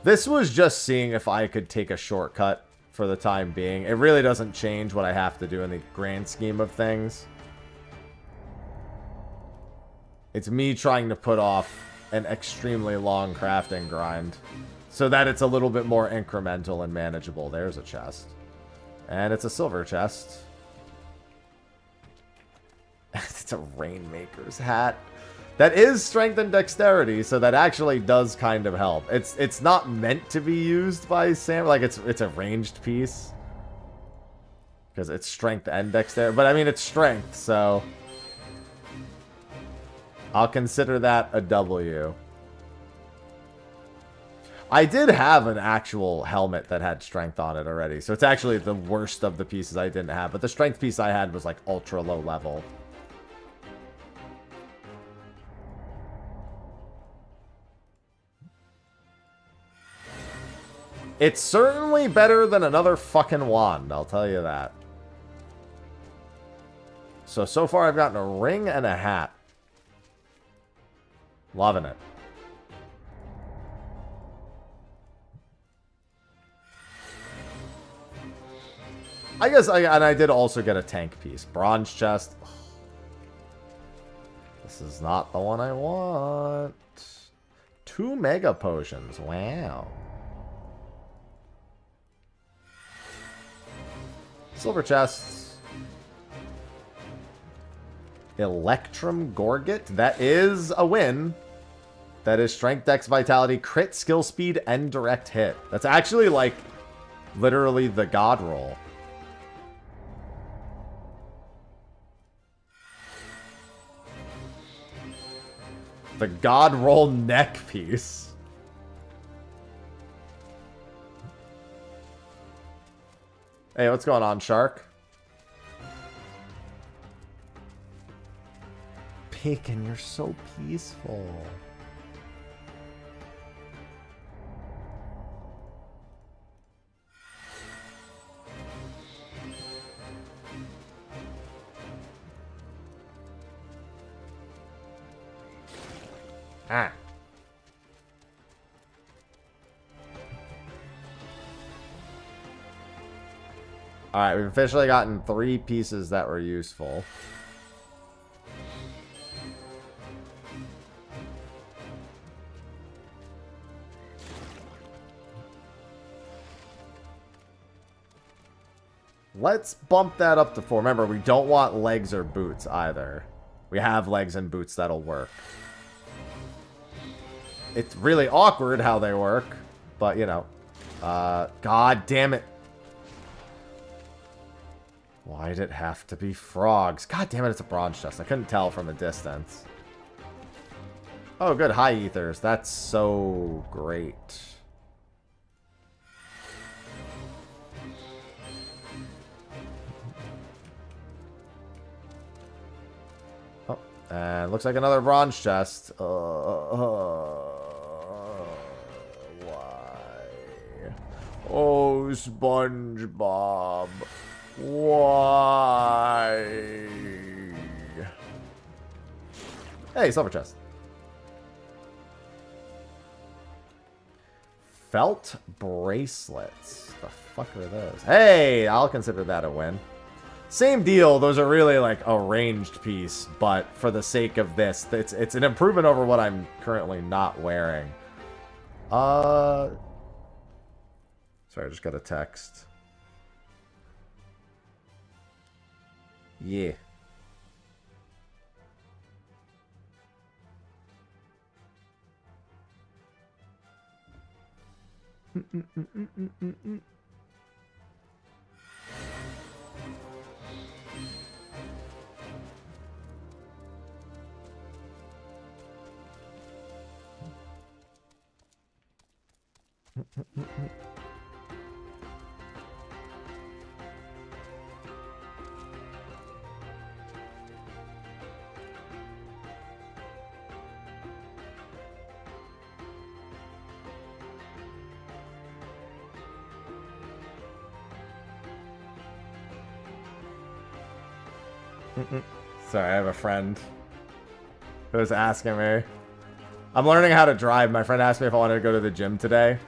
This was just seeing if I could take a shortcut for the time being. It really doesn't change what I have to do in the grand scheme of things. It's me trying to put off an extremely long crafting grind so that it's a little bit more incremental and manageable. There's a chest. And it's a silver chest. It's a Rainmaker's hat. That is strength and dexterity, so that actually does kind of help. It's not meant to be used by Sam, like it's a ranged piece. Because it's strength and dexterity, but I mean it's strength, so I'll consider that a W. I did have an actual helmet that had strength on it already, so it's actually the worst of the pieces I didn't have, but the strength piece I had was like ultra low level. It's certainly better than another fucking wand, I'll tell you that. So far I've gotten a ring and a hat. Loving it. I guess, and I did also get a tank piece. Bronze chest. This is not the one I want. 2 mega potions. Wow. Silver chests. Electrum Gorget. That is a win. That is strength, dex, vitality, crit, skill speed, and direct hit. That's actually like literally the god roll. The god roll neck piece. Hey, what's going on, Shark? Bacon, you're so peaceful. Ah. Alright, we've officially gotten 3 pieces that were useful. Let's bump that up to 4. Remember, we don't want legs or boots either. We have legs and boots that'll work. It's really awkward how they work, but, you know. God damn it. Why'd it have to be frogs? God damn it, it's a bronze chest. I couldn't tell from a distance. Oh, good. High ethers. That's so great. Oh, and looks like another bronze chest. Oh, SpongeBob. Why? Hey, silver chest. Felt bracelets. The fuck are those? Hey, I'll consider that a win. Same deal. Those are really like a ranged piece, but for the sake of this, it's an improvement over what I'm currently not wearing. Sorry, I just got a text. Yeah. Sorry, I have a friend who was asking me. I'm learning how to drive. My friend asked me if I wanted to go to the gym today.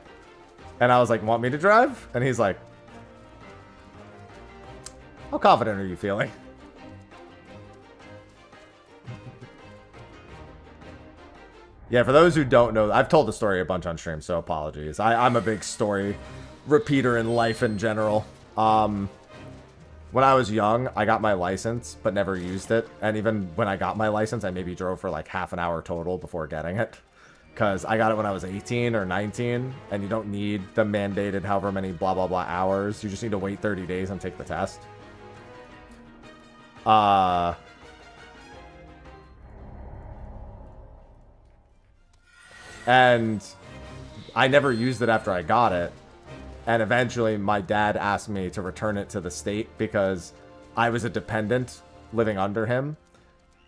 And I was like, want me to drive? And he's like, how confident are you feeling? Yeah, for those who don't know, I've told the story a bunch on stream, so apologies. I'm a big story repeater in life in general. When I was young, I got my license, but never used it. And even when I got my license, I maybe drove for like half an hour total before getting it. Because I got it when I was 18 or 19, and you don't need the mandated however many blah, blah, blah hours. You just need to wait 30 days and take the test. And I never used it after I got it. And eventually my dad asked me to return it to the state because I was a dependent living under him.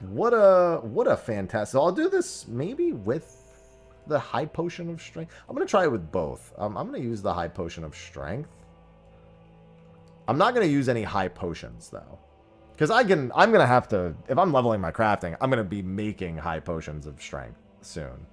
What a fantastic. So I'll do this maybe with the high potion of strength. I'm going to try it with both. I'm going to use the high potion of strength. I'm not going to use any high potions though. Because I'm going to have to, if I'm leveling my crafting, I'm going to be making high potions of strength soon.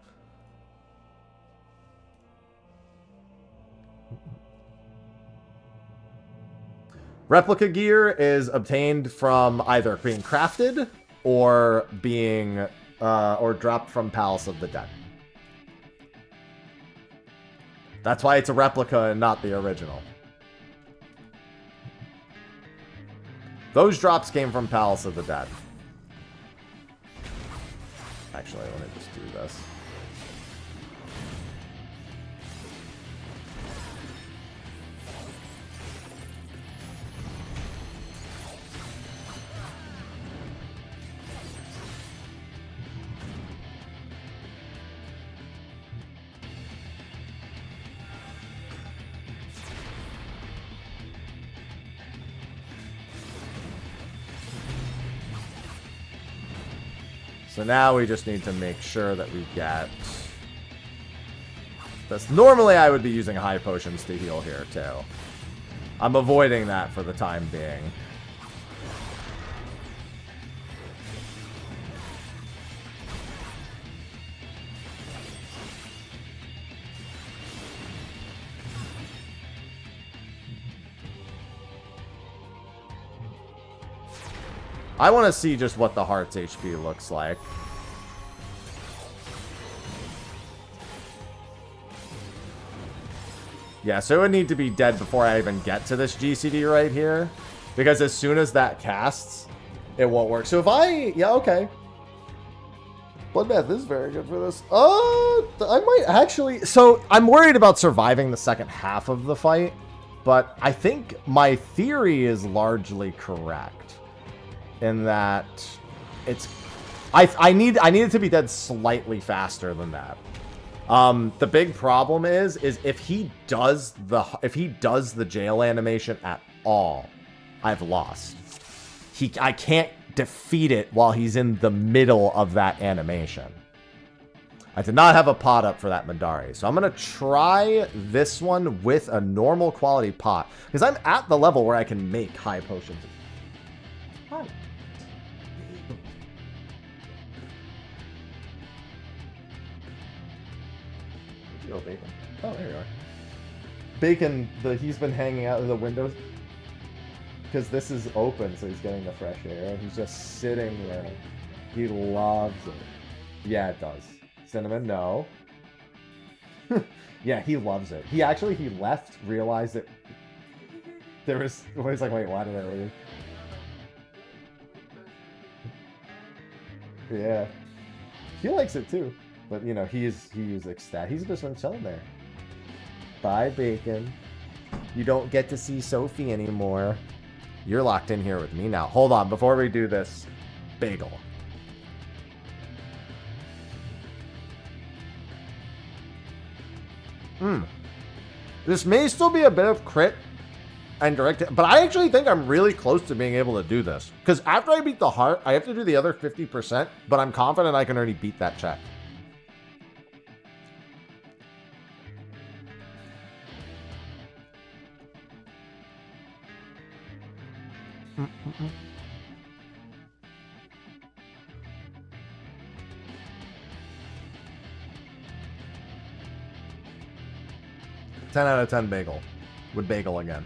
Replica gear is obtained from either being crafted or being or dropped from Palace of the Dead. That's why it's a replica and not the original. Those drops came from Palace of the Dead. Actually, let me just do this. So now we just need to make sure that we get this. Normally I would be using high potions to heal here too. I'm avoiding that for the time being. I want to see just what the heart's HP looks like. Yeah, so it would need to be dead before I even get to this GCD right here. Because as soon as that casts, it won't work. So if I... Yeah, okay. Bloodbath is very good for this. I might actually... So I'm worried about surviving the second half of the fight. But I think my theory is largely correct. In that it's I need it to be dead slightly faster than that. The big problem is if he does the jail animation at all, I've lost. I can't defeat it while he's in the middle of that animation. I did not have a pot up for that Madari, so I'm gonna try this one with a normal quality pot because I'm at the level where I can make high potions. Hi. Oh, Bacon. Oh, there you are. Bacon, he's been hanging out in the windows because this is open, so he's getting the fresh air. He's just sitting there. He loves it. Yeah, it does. Cinnamon, no. Yeah, he loves it. He left, realized that there was... He's like, wait, why did I leave? Yeah. He likes it too. But, you know, he's ecstatic. He's just been chilling there. Bye, Bacon. You don't get to see Sophie anymore. You're locked in here with me now. Hold on, before we do this, Bagel. This may still be a bit of crit and direct, but I actually think I'm really close to being able to do this. Because after I beat the heart, I have to do the other 50%, but I'm confident I can already beat that check. Mm-mm-mm. 10 out of 10 bagel. Would bagel again.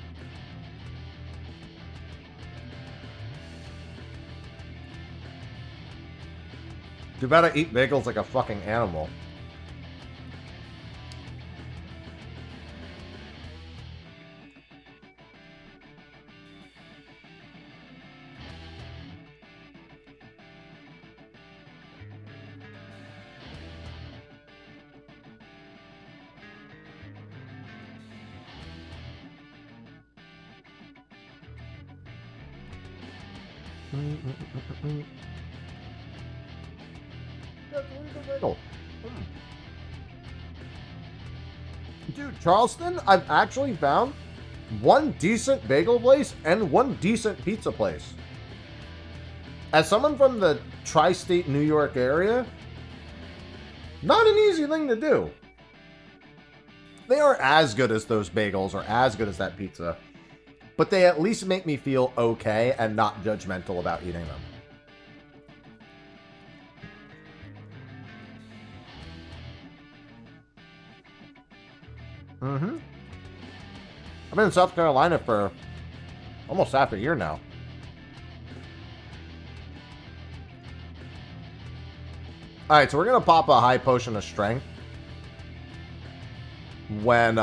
You better eat bagels like a fucking animal. Dude, Charleston, I've actually found one decent bagel place and one decent pizza place. As someone from the tri-state New York area, not an easy thing to do. They aren't as good as those bagels or as good as that pizza, but they at least make me feel okay and not judgmental about eating them. Mm-hmm. I've been in South Carolina for almost half a year now. Alright, so we're going to pop a high potion of strength when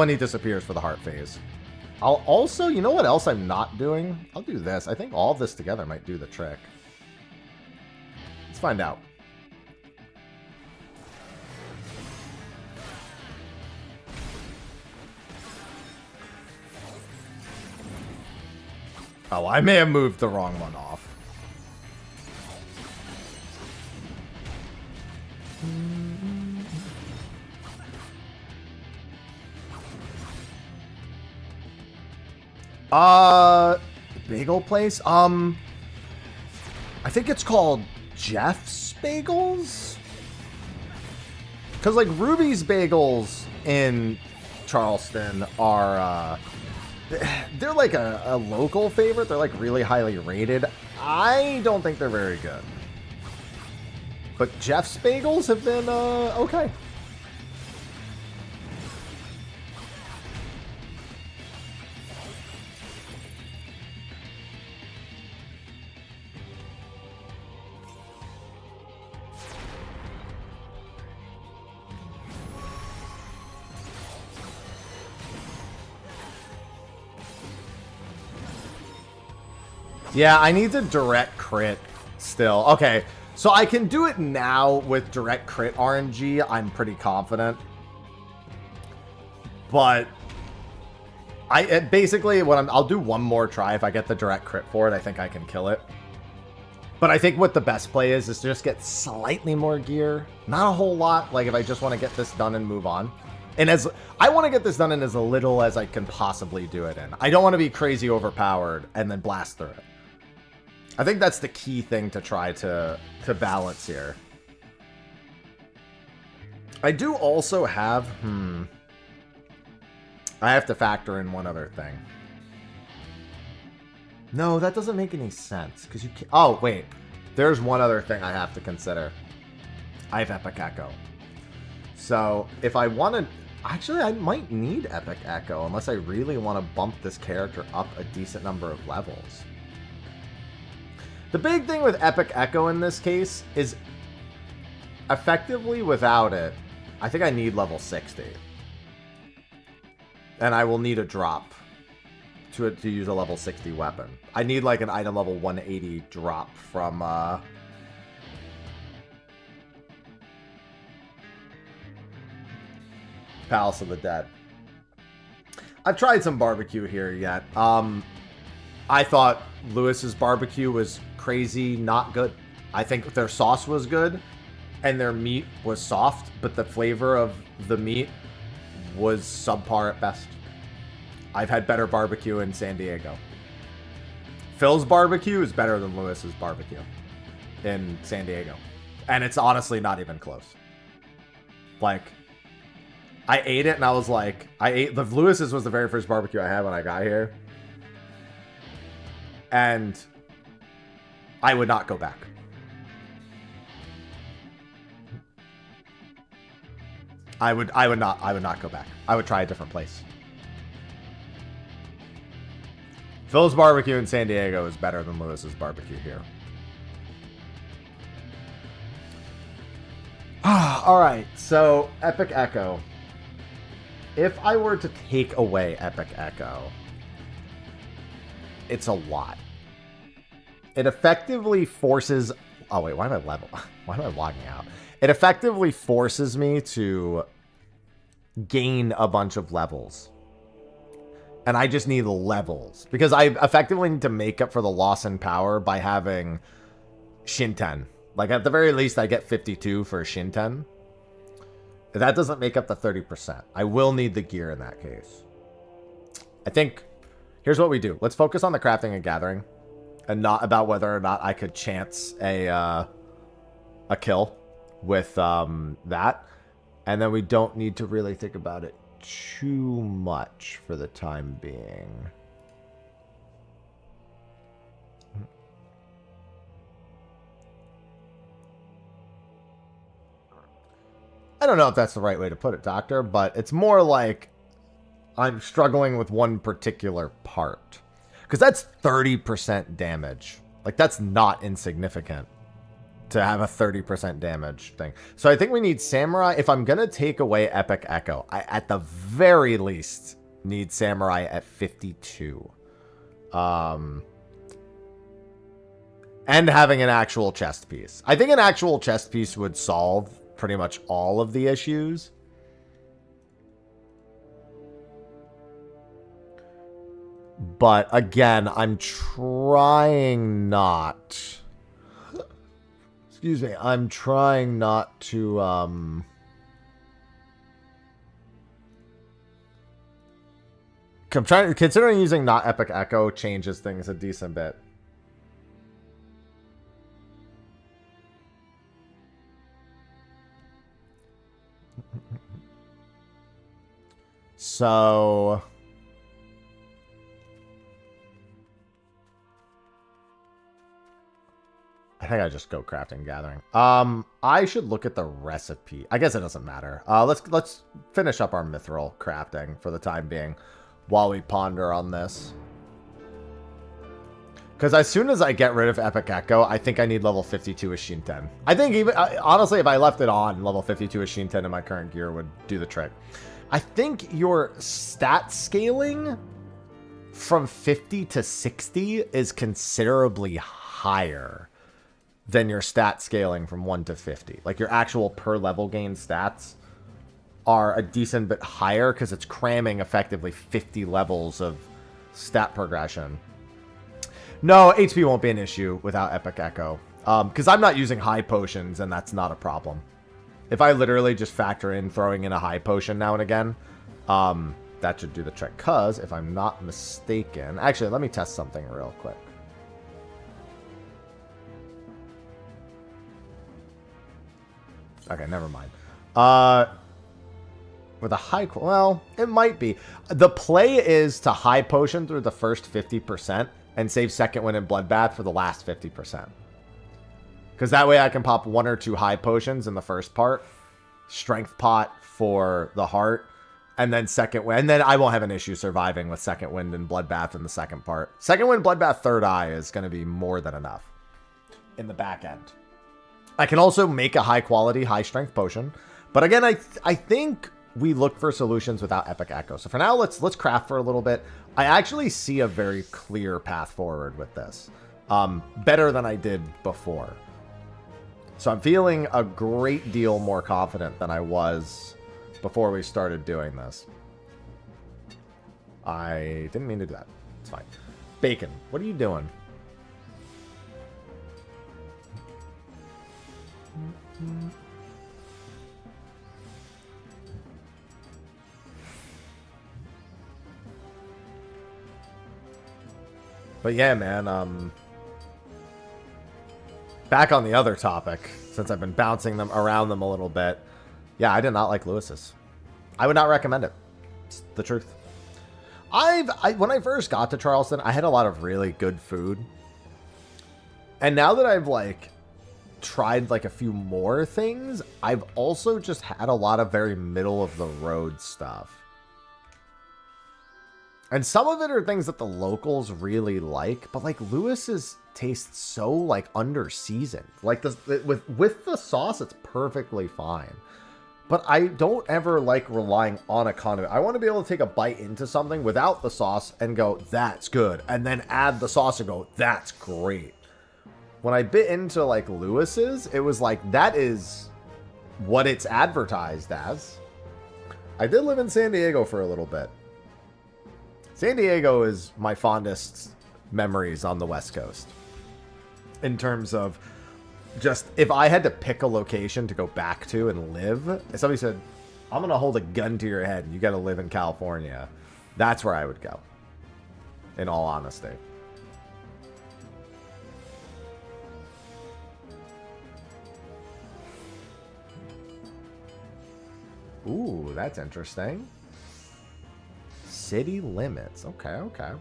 he disappears for the heart phase. I'll also, you know what else I'm not doing? I'll do this. I think all of this together might do the trick. Let's find out. Oh, I may have moved the wrong one off. Bagel place? I think it's called Jeff's Bagels? Because, like, Ruby's Bagels in Charleston are, they're like a local favorite. They're, like, really highly rated. I don't think they're very good. But Jeff's Bagels have been, okay. Yeah, I need to direct crit still. Okay, so I can do it now with direct crit RNG. I'm pretty confident. But basically I'll do one more try. If I get the direct crit for it, I think I can kill it. But I think what the best play is to just get slightly more gear. Not a whole lot, like if I just want to get this done and move on. And I want to get this done in as little as I can possibly do it in. I don't want to be crazy overpowered and then blast through it. I think that's the key thing to try to balance here. I do also have, I have to factor in one other thing. No, that doesn't make any sense, because you can't, oh, wait. There's one other thing I have to consider. I have Epic Echo. So, if I want to, actually, I might need Epic Echo, unless I really want to bump this character up a decent number of levels. The big thing with Epic Echo in this case is effectively without it, I think I need level 60. And I will need a drop to use a level 60 weapon. I need like an item level 180 drop from Palace of the Dead. I've tried some barbecue here yet. I thought Lewis's barbecue was crazy, not good. I think their sauce was good, and their meat was soft, but the flavor of the meat was subpar at best. I've had better barbecue in San Diego. Phil's barbecue is better than Lewis's barbecue in San Diego. And it's honestly not even close. Like, I ate it and I was like, Lewis's was the very first barbecue I had when I got here. And I would not go back. I would not go back. I would try a different place. Phil's barbecue in San Diego is better than Lewis's barbecue here. All right, so Epic Echo. If I were to take away Epic Echo, it's a lot. It effectively forces... Oh, wait, why am I logging out? It effectively forces me to gain a bunch of levels. And I just need levels. Because I effectively need to make up for the loss in power by having Shinten. Like, at the very least, I get 52 for Shinten. That doesn't make up the 30%. I will need the gear in that case. I think... Here's what we do. Let's focus on the crafting and gathering, and not about whether or not I could chance a kill with that. And then we don't need to really think about it too much for the time being. I don't know if that's the right way to put it, Doctor, but it's more like I'm struggling with one particular part. Because that's 30% damage. Like, that's not insignificant to have a 30% damage thing. So I think we need Samurai. If I'm going to take away Epic Echo, I, at the very least, need Samurai at 52. And having an actual chest piece. I think an actual chest piece would solve pretty much all of the issues. But again, I'm trying not... Excuse me. I'm trying not to... I'm trying... Considering using not Epic Echo changes things a decent bit. So... I think I just go crafting gathering. I should look at the recipe. I guess it doesn't matter. Let's finish up our mithril crafting for the time being while we ponder on this. Because as soon as I get rid of Epic Echo, I think I need level 52 Ishinten. I think even honestly, if I left it on, level 52 Ishinten in my current gear would do the trick. I think your stat scaling from 50 to 60 is considerably higher than your stat scaling from 1 to 50. Like, your actual per level gain stats are a decent bit higher because it's cramming effectively 50 levels of stat progression. No, HP won't be an issue without Epic Echo. Because I'm not using high potions, and that's not a problem. If I literally just factor in throwing in a high potion now and again, that should do the trick. Because, if I'm not mistaken... Actually, let me test something real quick. Okay, never mind. With a high... Well, it might be. The play is to high potion through the first 50% and save second wind and bloodbath for the last 50%. Because that way I can pop 1 or 2 high potions in the first part. Strength pot for the heart. And then second wind. And then I won't have an issue surviving with second wind and bloodbath in the second part. Second wind, bloodbath, third eye is going to be more than enough in the back end. I can also make a high quality, high strength potion. But again, I think we look for solutions without Epic Echo. So for now, let's craft for a little bit. I actually see a very clear path forward with this. Better than I did before. So I'm feeling a great deal more confident than I was before we started doing this. I didn't mean to do that. It's fine. Bacon, what are you doing? But yeah, man, back on the other topic, since I've been bouncing them around them a little bit. Yeah, I did not like Lewis's. I would not recommend it. It's the truth. When I first got to Charleston, I had a lot of really good food. And now that I've, like, tried, like, a few more things, I've also just had a lot of very middle-of-the-road stuff. And some of it are things that the locals really like, but, like, Lewis's tastes so, like, under-seasoned. Like, with the sauce, it's perfectly fine. But I don't ever like relying on a condiment. I want to be able to take a bite into something without the sauce and go, that's good. And then add the sauce and go, that's great. When I bit into, like, Lewis's, it was like, that is what it's advertised as. I did live in San Diego for a little bit. San Diego is my fondest memories on the West Coast. In terms of just, if I had to pick a location to go back to and live, if somebody said, I'm going to hold a gun to your head and you got to live in California, that's where I would go. in all honesty. Ooh, that's interesting. City limits. Okay, okay.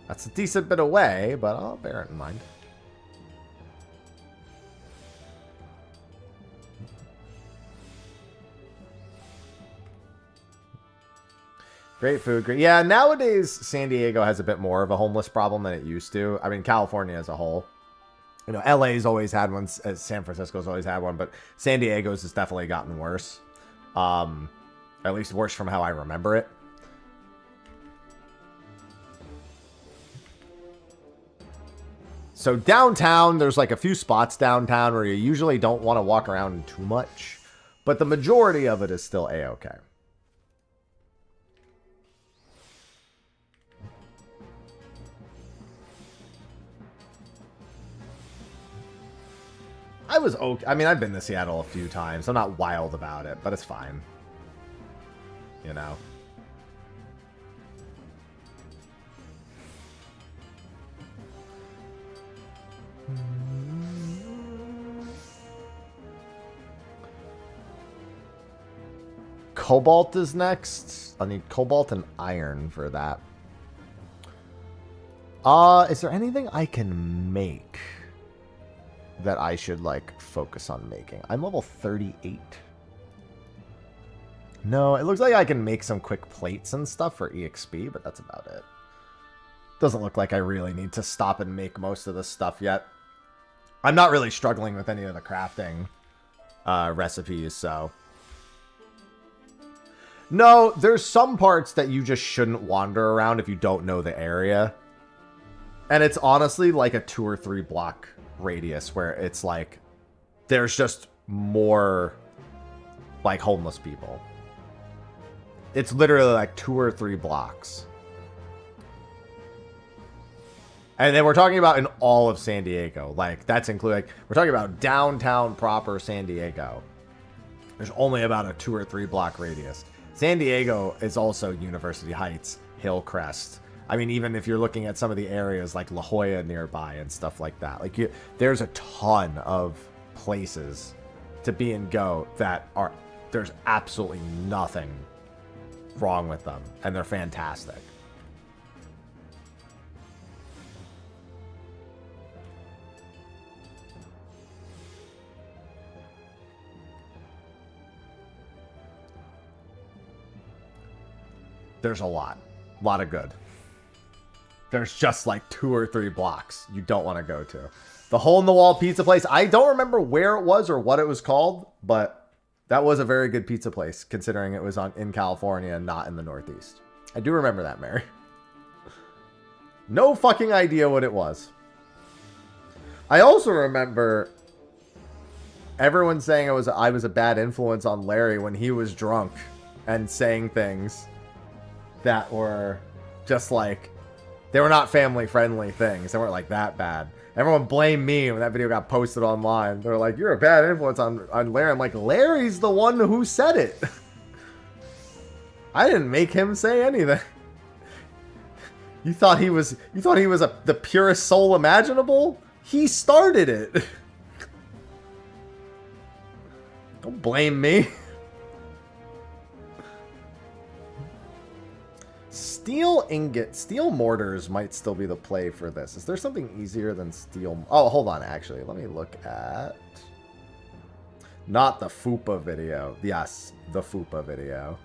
That's a decent bit away, but I'll bear it in mind. Great food, great. Yeah, nowadays San Diego has a bit more of a homeless problem than it used to. I mean, California as a whole. You know, LA's always had one, San Francisco's always had one, but San Diego's has definitely gotten worse. At least worse from how I remember it. So downtown, there's like a few spots downtown where you usually don't want to walk around too much, but the majority of it is still A-okay. I was okay. I mean, I've been to Seattle a few times. I'm not wild about it, but it's fine. You know. Cobalt is next. I need cobalt and iron for that. Is there anything I can make that I should, like, focus on making? I'm level 38. No, it looks like I can make some quick plates and stuff for EXP, but that's about it. Doesn't look like I really need to stop and make most of this stuff yet. I'm not really struggling with any of the crafting recipes, so... No, there's some parts that you just shouldn't wander around if you don't know the area. And it's honestly like a 2 or 3 block radius where it's like there's just more like homeless people. It's literally like 2 or 3 blocks. And then we're talking about in all of San Diego. Like, that's including, like, we're talking about downtown proper San Diego. There's only about a 2 or 3 block radius. San Diego is also University Heights, Hillcrest. I mean, even if you're looking at some of the areas like La Jolla nearby and stuff like that, like there's a ton of places to be and go that are, there's absolutely nothing wrong with them, and they're fantastic. There's a lot of good. There's just like 2 or 3 blocks you don't want to go to. The hole-in-the-wall pizza place, I don't remember where it was or what it was called, but that was a very good pizza place, considering it was in California and not in the Northeast. I do remember that, Mary. No fucking idea what it was. I also remember everyone saying I was a bad influence on Larry when he was drunk and saying things that were just like, they were not family-friendly things. They weren't like that bad. Everyone blamed me when that video got posted online. They were like, you're a bad influence on Larry. I'm like, Larry's the one who said it. I didn't make him say anything. You thought he was the purest soul imaginable? He started it. Don't blame me. Steel ingot, steel mortars might still be the play for this. Is there something easier than steel? Oh, hold on, actually. Let me look at... Not the FUPA video. Yes, the FUPA video.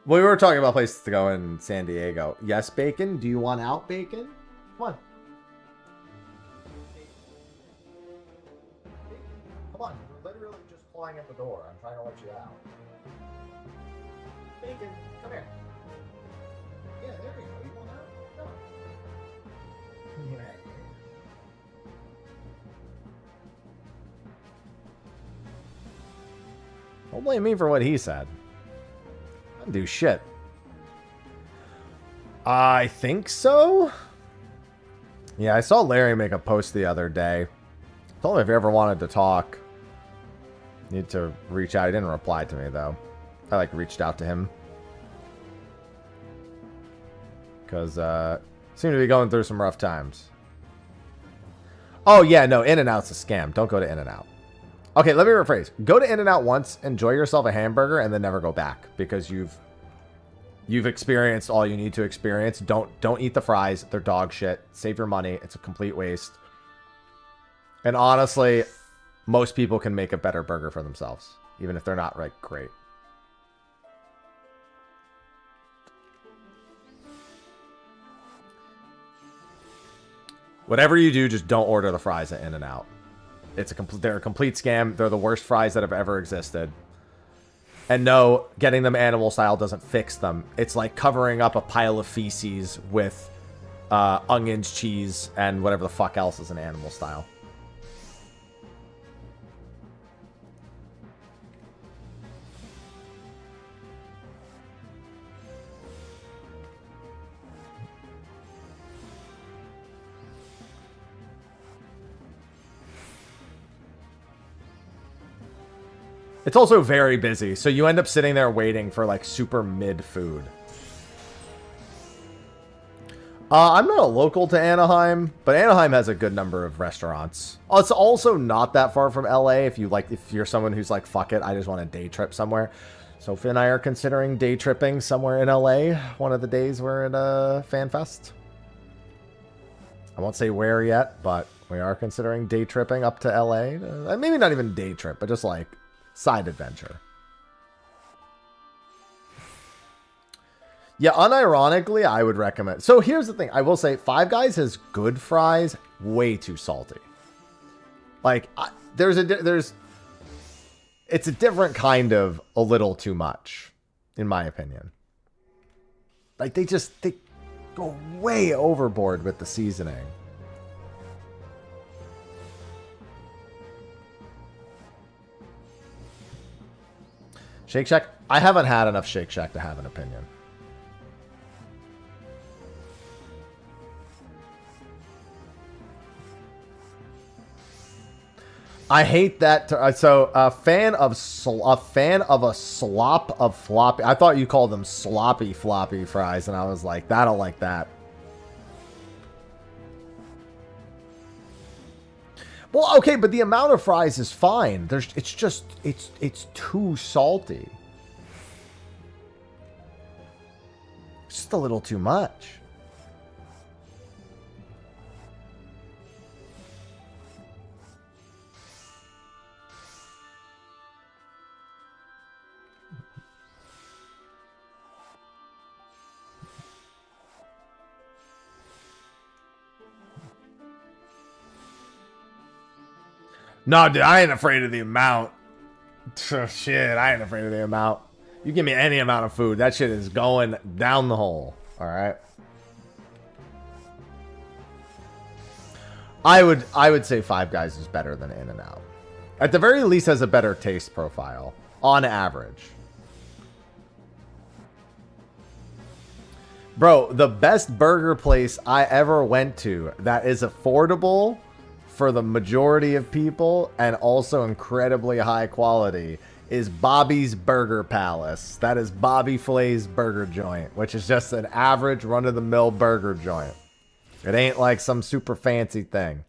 We were talking about places to go in San Diego. Yes, Bacon? Do you want out, Bacon? Come on. Come on. You're literally just clawing at the door. I'm trying to let you out. Bacon, come here. Yeah, there you go. You want out? Come on. Yeah. Don't blame me for what he said. Do shit. I think so. Yeah, I saw Larry make a post the other day. Told him if you ever wanted to talk, need to reach out. He didn't reply to me though. I like reached out to him because seemed to be going through some rough times. Oh yeah, no, In-N-Out's a scam. Don't go to In-N-Out. Okay, let me rephrase. Go to In-N-Out once, enjoy yourself a hamburger, and then never go back because you've experienced all you need to experience. Don't eat the fries. They're dog shit. Save your money. It's a complete waste. And honestly, most people can make a better burger for themselves, even if they're not like great. Whatever you do, just don't order the fries at In-N-Out. They're a complete scam. They're the worst fries that have ever existed. And no, getting them animal style doesn't fix them. It's like covering up a pile of feces with onions, cheese, and whatever the fuck else is an animal style. It's also very busy, so you end up sitting there waiting for like super mid food. I'm not a local to Anaheim, but Anaheim has a good number of restaurants. Oh, it's also not that far from LA if you're someone who's like, fuck it, I just want a day trip somewhere. Sophie and I are considering day tripping somewhere in LA one of the days we're at FanFest. I won't say where yet, but we are considering day tripping up to LA. Maybe not even day trip, but just like side adventure. Yeah, unironically, I would recommend. So here's the thing. I will say Five Guys has good fries, way too salty. Like it's a different kind of a little too much, in my opinion. Like they go way overboard with the seasoning. Shake Shack? I haven't had enough Shake Shack to have an opinion. I hate that. So a fan of a slop of floppy. I thought you called them sloppy floppy fries, and I was like, I don't like that. Well, okay, but the amount of fries is fine. It's too salty. It's just a little too much. No, dude, I ain't afraid of the amount. Shit, I ain't afraid of the amount. You give me any amount of food, that shit is going down the hole. All right. I would say Five Guys is better than In-N-Out. At the very least, has a better taste profile on average. Bro, the best burger place I ever went to that is affordable for the majority of people and also incredibly high quality is Bobby's Burger Palace. That is Bobby Flay's burger joint, which is just an average run-of-the-mill burger joint. It ain't like some super fancy thing.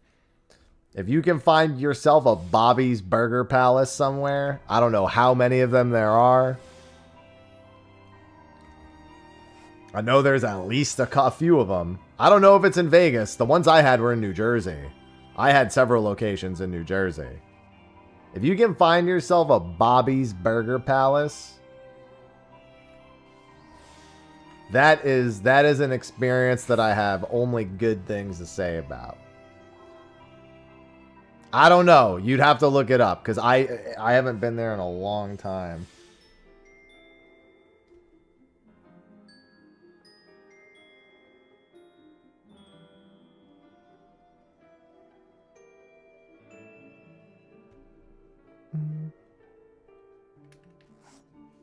If you can find yourself a Bobby's Burger Palace somewhere, I don't know how many of them there are. I know there's at least a few of them. I don't know if it's in Vegas. The ones I had were in New Jersey. I had several locations in New Jersey. If you can find yourself a Bobby's Burger Palace, that is an experience that I have only good things to say about. I don't know. You'd have to look it up because I haven't been there in a long time.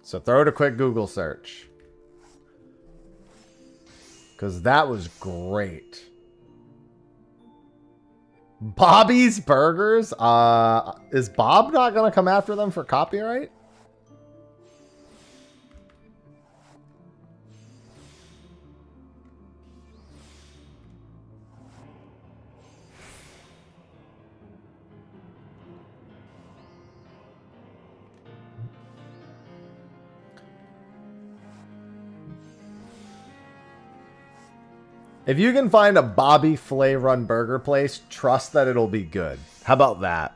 So throw it a quick Google search. Because that was great. Bobby's Burgers? Is Bob not going to come after them for copyright? If you can find a Bobby Filet Run burger place, trust that it'll be good. How about that?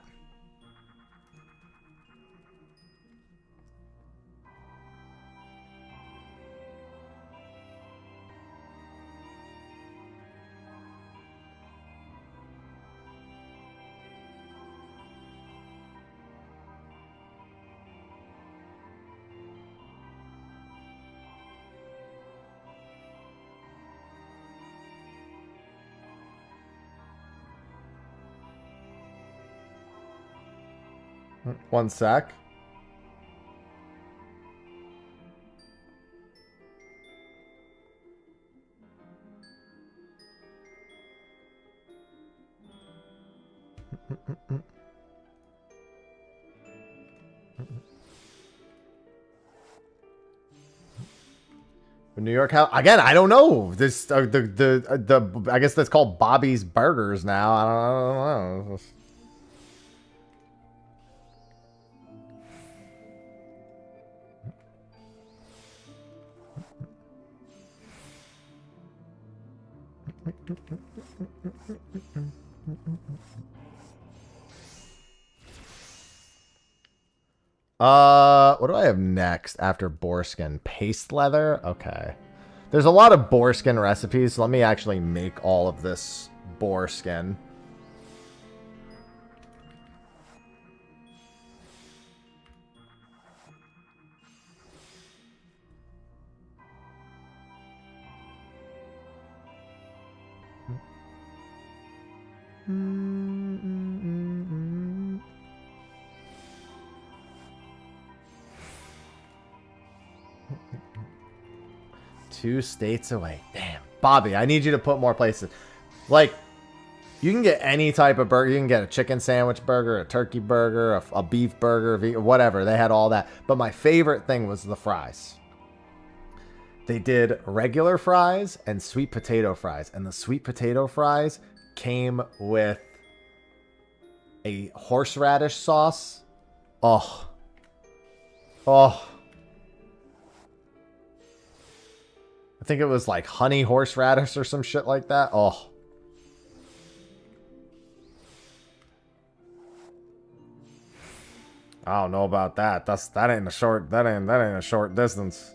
One sec. New York house again. I don't know this. The I guess that's called Bobby's Burgers now. I don't know. What do I have next after boarskin? Paste leather? Okay. There's a lot of boarskin recipes, so let me actually make all of this boarskin. Two states away. Damn. Bobby, I need you to put more places. Like, you can get any type of burger. You can get a chicken sandwich burger, a turkey burger, a beef burger, whatever. They had all that. But my favorite thing was the fries. They did regular fries and sweet potato fries. And the sweet potato fries came with a horseradish sauce. Oh. Oh. I think it was like honey horseradish or some shit like that. Oh. I don't know about that. That ain't a short distance.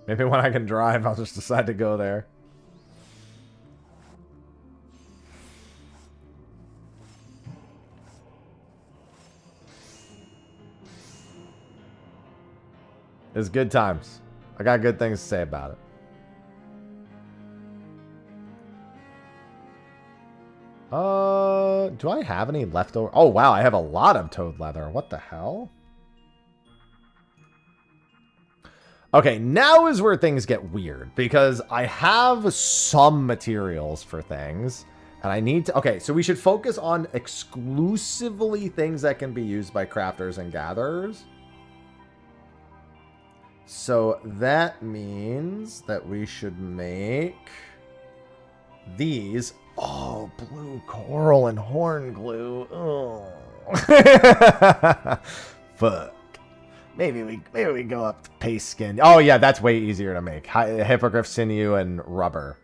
Maybe when I can drive, I'll just decide to go there. It's good times. I got good things to say about it. Do I have any leftover? Oh, wow. I have a lot of toad leather. What the hell? Okay, now is where things get weird because I have some materials for things and I need to... Okay, so we should focus on exclusively things that can be used by crafters and gatherers. So that means that we should make these. Oh, blue coral and horn glue. Oh. Fuck. Maybe we go up to paste skin. Oh yeah, that's way easier to make. Hippogriff sinew and rubber.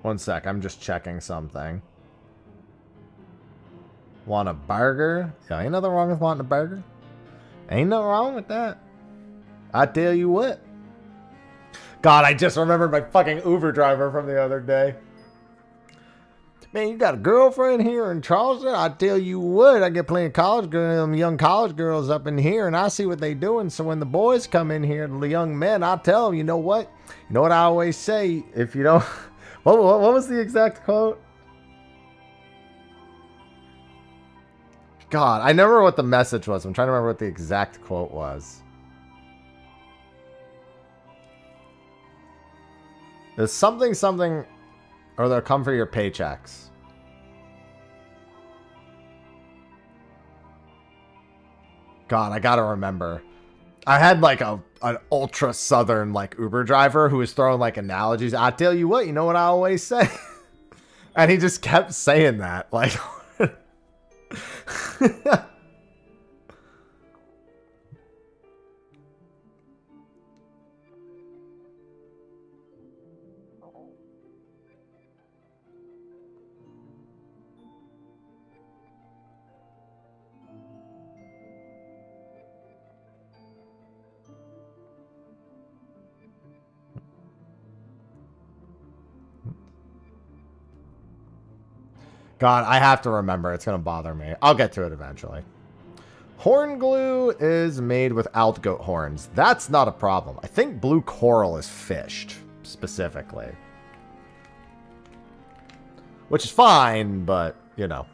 One sec, I'm just checking something. Want a burger? Yeah, ain't nothing wrong with wanting a burger. Ain't nothing wrong with that. I tell you what. God, I just remembered my fucking Uber driver from the other day. Man, you got a girlfriend here in Charleston? I tell you what, I get plenty of college girls, them young college girls up in here, and I see what they doing. So when the boys come in here, the young men, I tell them, you know what? You know what I always say? If you don't... what was the exact quote? God, I never remember what the message was. I'm trying to remember what the exact quote was. There's something, or they'll come for your paychecks. God, I gotta remember. I had like an ultra southern like Uber driver who was throwing like analogies. I tell you what, you know what I always say? And he just kept saying that. Like... God, I have to remember. It's going to bother me. I'll get to it eventually. Horn glue is made without goat horns. That's not a problem. I think blue coral is fished, specifically. Which is fine, but, you know.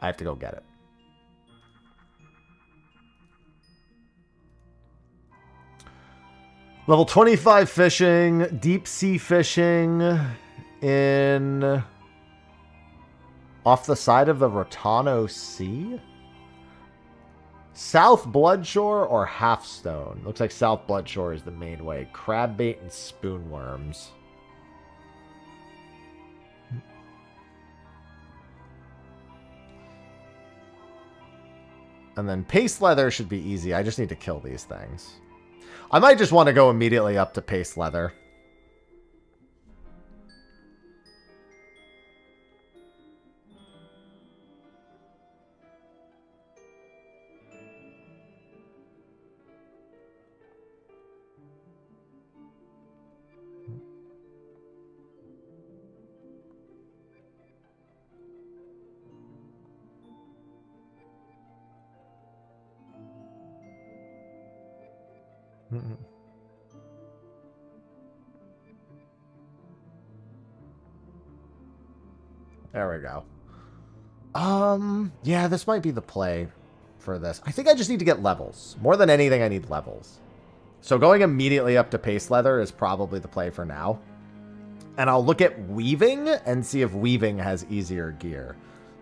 I have to go get it. Level 25 fishing, deep sea fishing in... off the side of the Rotano Sea? South Bloodshore or Halfstone? Looks like South Bloodshore is the main way. Crab bait and spoonworms. And then paste leather should be easy. I just need to kill these things. I might just want to go immediately up to paste leather. There we go. Yeah, this might be the play for this. I think I just need to get levels. More than anything, I need levels. So going immediately up to paste leather is probably the play for now. And I'll look at weaving and see if weaving has easier gear.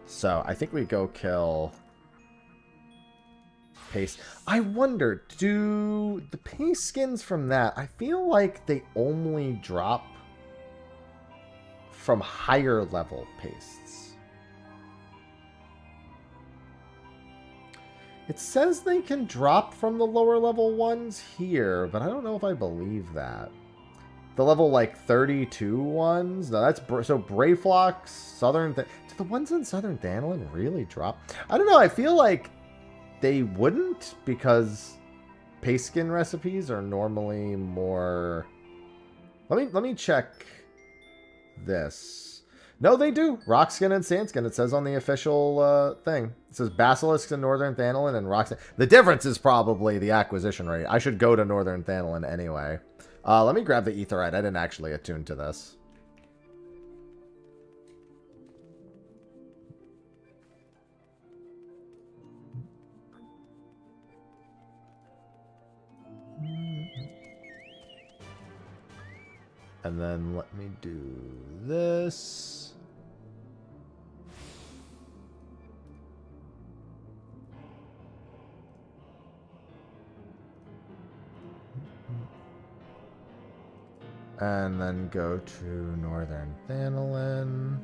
So I think we go kill paste. I wonder, do the paste skins from that, I feel like they only drop from higher level pastes. It says they can drop from the lower level ones here, but I don't know if I believe that. The level like 32 ones? No, that's so Brayflox, Southern... Do the ones in Southern Danelin really drop? I don't know, I feel like they wouldn't, because paste skin recipes are normally more... Let me check this. No, they do. Rock skin and sand skin. It says on the official thing. It says basilisks in Northern Thanolin and rock skin. The difference is probably the acquisition rate. I should go to Northern Thanolin anyway. Let me grab the etherite. I didn't actually attune to this. And then let me do this. And then go to Northern Thanolin.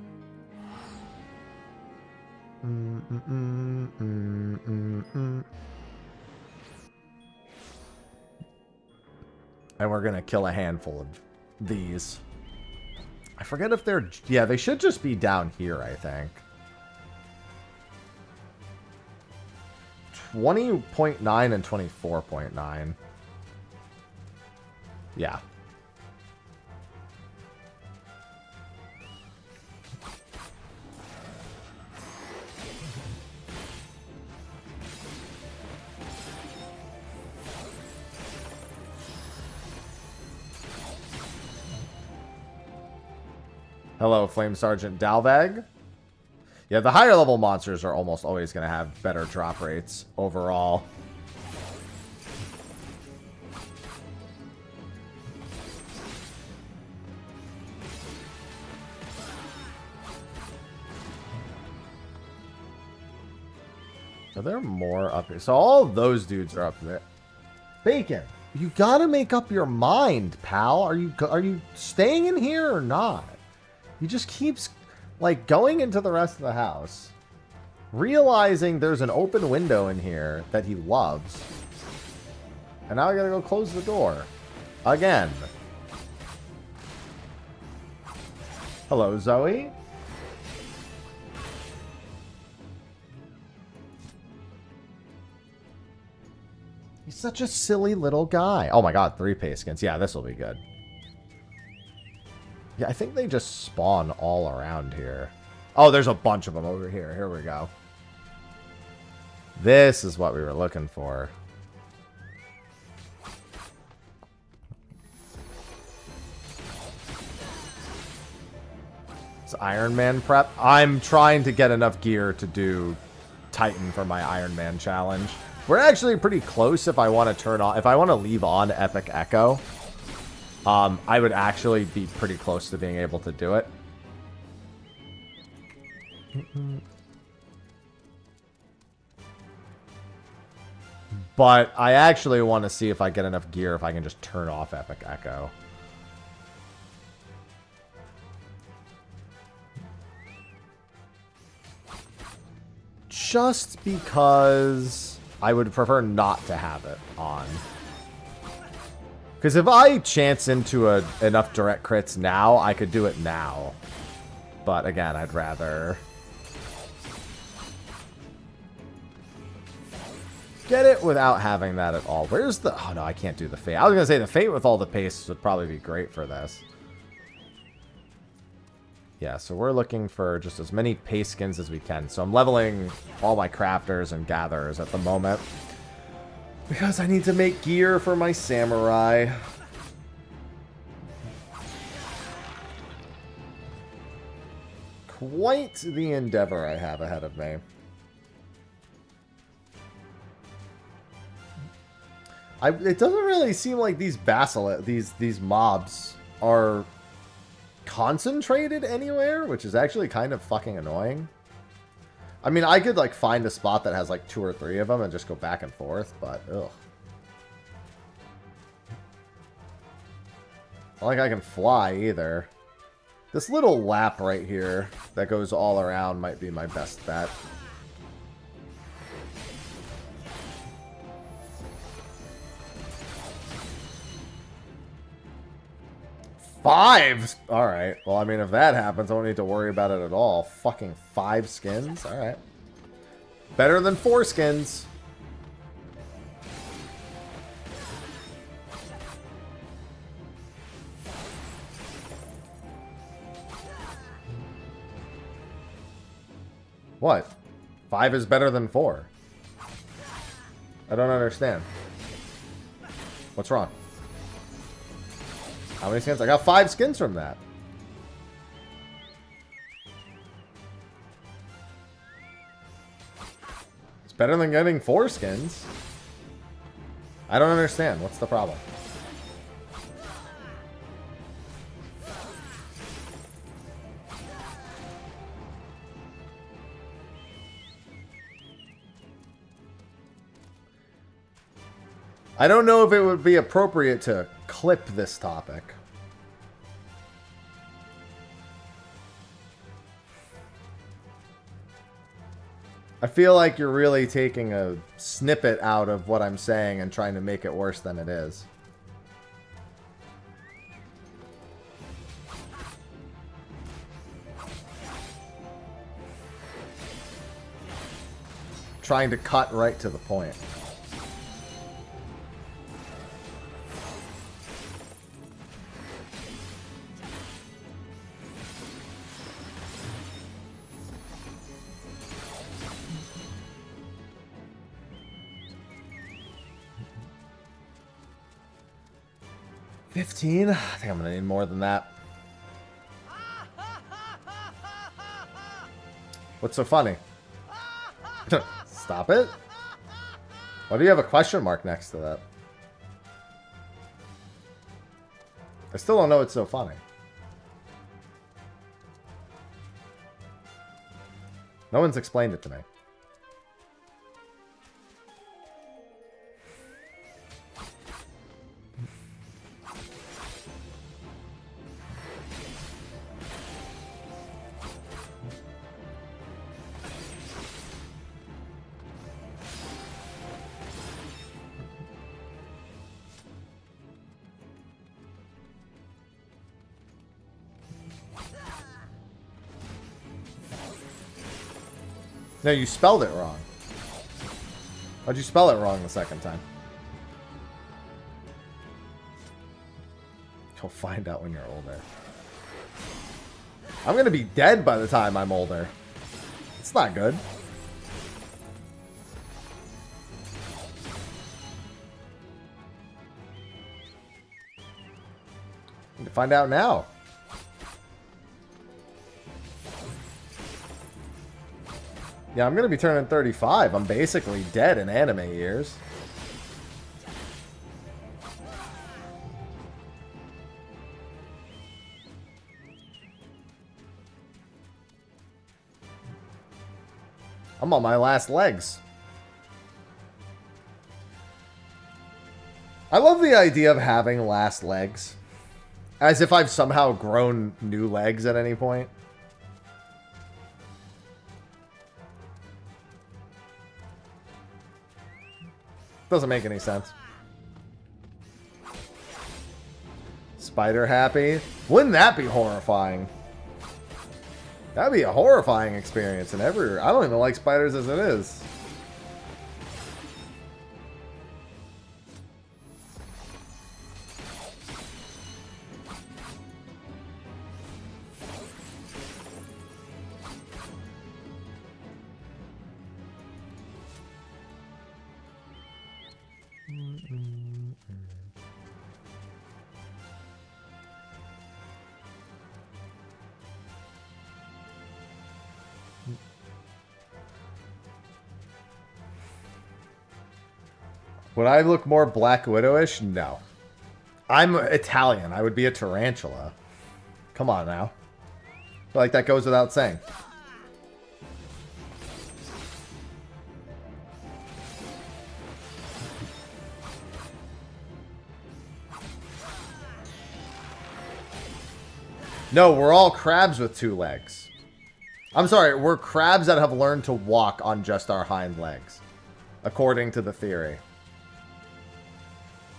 And we're going to kill a handful of these. I forget if they're... Yeah, they should just be down here, I think. 20.9 and 24.9. Yeah. Hello, Flame Sergeant Dalvag. Yeah, the higher level monsters are almost always going to have better drop rates overall. Are there more up here? So all of those dudes are up there. Bacon, you gotta make up your mind, pal. Are you staying in here or not? He just keeps like going into the rest of the house, realizing there's an open window in here that he loves, and now I gotta go close the door again. Hello, Zoe. He's such a silly little guy. Oh my god, 3 pace skins. Yeah, this will be good. Yeah, I think they just spawn all around here. Oh, there's a bunch of them over here. Here we go. This is what we were looking for. It's Ironman prep. I'm trying to get enough gear to do Titan for my Ironman challenge. We're actually pretty close if I want to turn on... If I want to leave on Epic Echo, I would actually be pretty close to being able to do it. But I actually want to see if I get enough gear if I can just turn off Epic Echo. Just because I would prefer not to have it on. Because if I chance into enough direct crits now, I could do it now. But again, I'd rather get it without having that at all. Where's the... Oh, no, I can't do the Fate. I was going to say the Fate with all the pace would probably be great for this. Yeah, so we're looking for just as many pace skins as we can. So I'm leveling all my crafters and gatherers at the moment, because I need to make gear for my samurai. Quite the endeavor I have ahead of me. It doesn't really seem like these these mobs are concentrated anywhere, which is actually kind of fucking annoying. I mean, I could like find a spot that has like 2 or 3 of them and just go back and forth, but ugh. Not like I can fly either. This little lap right here that goes all around might be my best bet. Five! Alright. Well, I mean, if that happens, I don't need to worry about it at all. Fucking 5 skins? Alright. Better than 4 skins. What? 5 is better than 4. I don't understand. What's wrong? How many skins? I got 5 skins from that. It's better than getting 4 skins. I don't understand. What's the problem? I don't know if it would be appropriate to clip this topic. I feel like you're really taking a snippet out of what I'm saying and trying to make it worse than it is. trying to cut right to the point. $15? I think I'm gonna need more than that. What's so funny? Stop it. Why do you have a question mark next to that? I still don't know what's so funny. No one's explained it to me. No, you spelled it wrong. Why'd you spell it wrong the second time? You'll find out when you're older. I'm gonna be dead by the time I'm older. It's not good. Need to find out now. Yeah, I'm going to be turning 35. I'm basically dead in anime years. I'm on my last legs. I love the idea of having last legs. As if I've somehow grown new legs at any point. Doesn't make any sense. Spider happy? Wouldn't that be horrifying? That'd be a horrifying experience in every... I don't even like spiders as it is. Would I look more Black Widow-ish? No. I'm Italian. I would be a tarantula. Come on now. I feel like that goes without saying. No, we're all crabs with 2 legs. I'm sorry, we're crabs that have learned to walk on just our hind legs. According to the theory.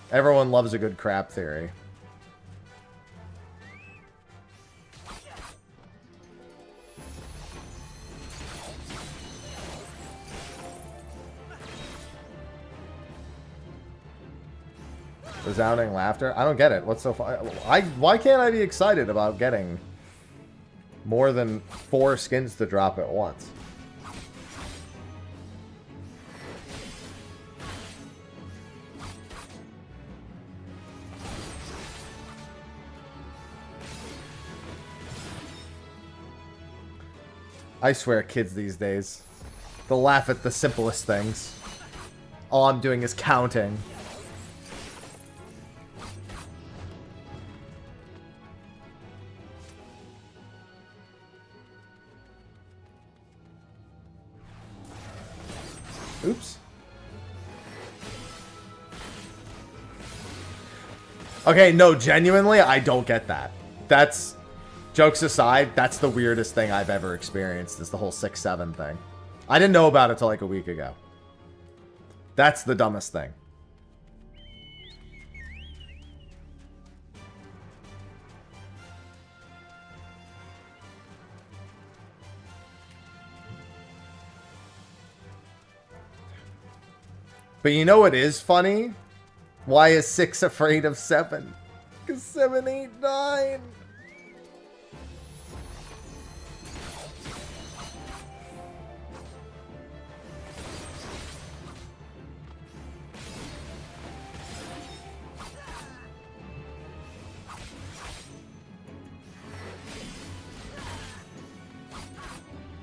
Everyone loves a good crab theory. Resounding laughter? I don't get it. What's so fun? Why can't I be excited about getting more than 4 skins to drop at once? I swear kids these days, they'll laugh at the simplest things. All I'm doing is counting. Oops. Okay, no, genuinely, I don't get that. That's... Jokes aside, that's the weirdest thing I've ever experienced, is the whole 6-7 thing. I didn't know about it till like a week ago. That's the dumbest thing. But you know what is funny? Why is 6 afraid of 7? Because 7, 8, 9.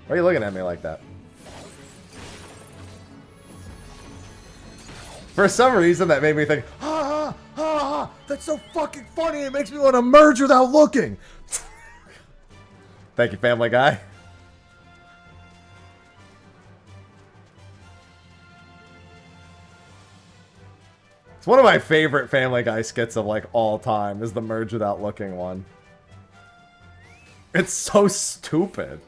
Why are you looking at me like that? For some reason, that made me think, ha ha ha ha, that's so fucking funny, it makes me want to merge without looking. Thank you, Family Guy. It's one of my favorite Family Guy skits of, like, all time, is the merge without looking one. It's so stupid.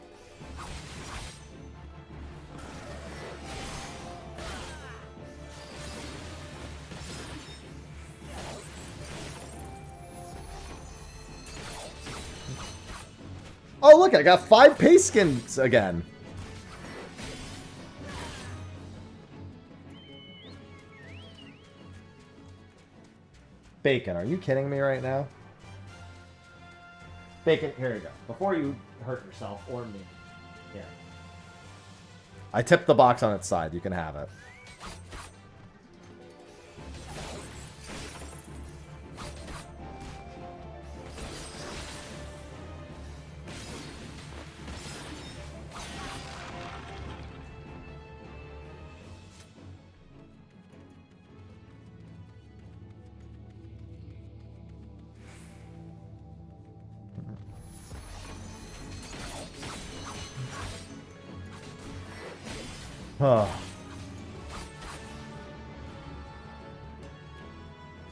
Oh, look, I got 5 paste skins again. Bacon, are you kidding me right now? Bacon, here you go. Before you hurt yourself or me. Here. I tipped the box on its side. You can have it.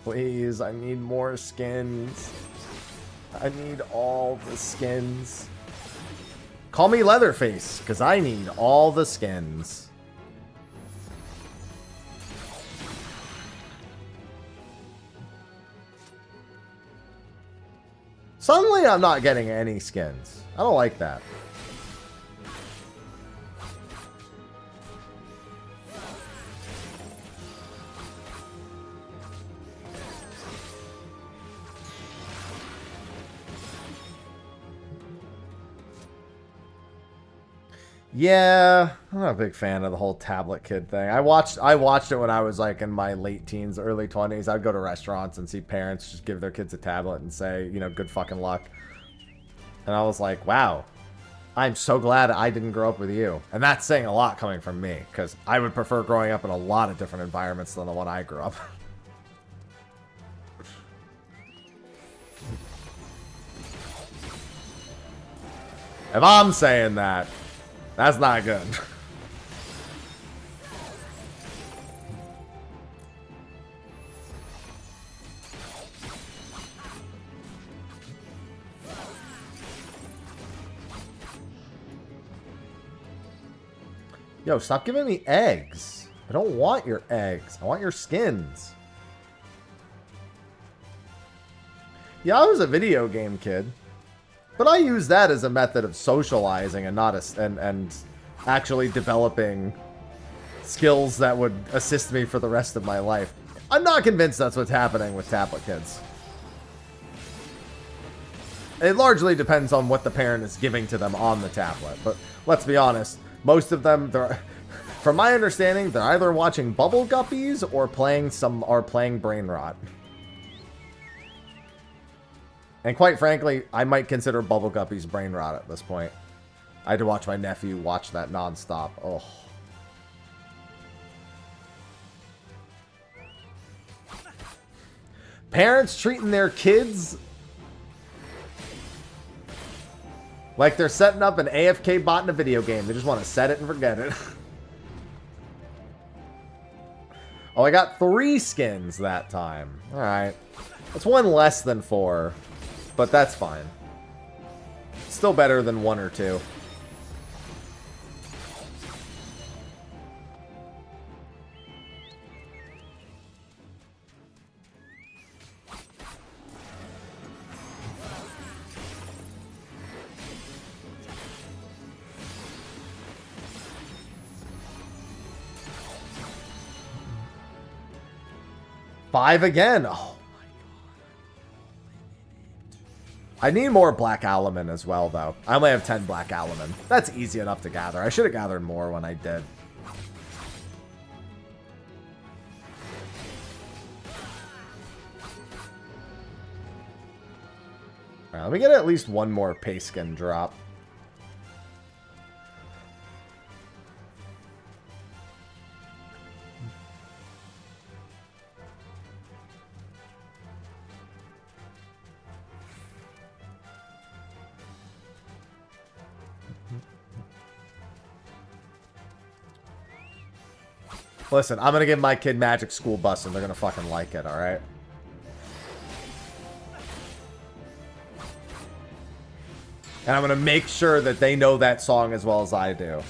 Please, I need more skins. I need all the skins. Call me Leatherface, because I need all the skins. Suddenly, I'm not getting any skins. I don't like that. Yeah, I'm not a big fan of the whole tablet kid thing. I watched it when I was like in my late teens, early 20s. I'd go to restaurants and see parents just give their kids a tablet and say, you know, good fucking luck. And I was like, wow, I'm so glad I didn't grow up with you. And that's saying a lot coming from me, because I would prefer growing up in a lot of different environments than the one I grew up. If I'm saying that, that's not good. Yo, stop giving me eggs. I don't want your eggs. I want your skins. Yeah, I was a video game kid. But I use that as a method of socializing and not and actually developing skills that would assist me for the rest of my life. I'm not convinced that's what's happening with tablet kids. It largely depends on what the parent is giving to them on the tablet. But let's be honest, most of them, from my understanding, they're either watching Bubble Guppies or playing Brain Rot. And quite frankly, I might consider Bubble Guppies Brain Rot at this point. I had to watch my nephew watch that nonstop. Oh. Parents treating their kids like they're setting up an AFK bot in a video game. They just want to set it and forget it. Oh, I got 3 skins that time. Alright. That's 1 less than 4. But that's fine. Still better than 1 or 2. 5 again. Oh my god. I need more black alumine as well, though. I only have 10 black alumine. That's easy enough to gather. I should have gathered more when I did. Alright, let me get at least one more pay skin drop. Listen, I'm gonna give my kid Magic School Bus and they're gonna fucking like it, alright? And I'm gonna make sure that they know that song as well as I do.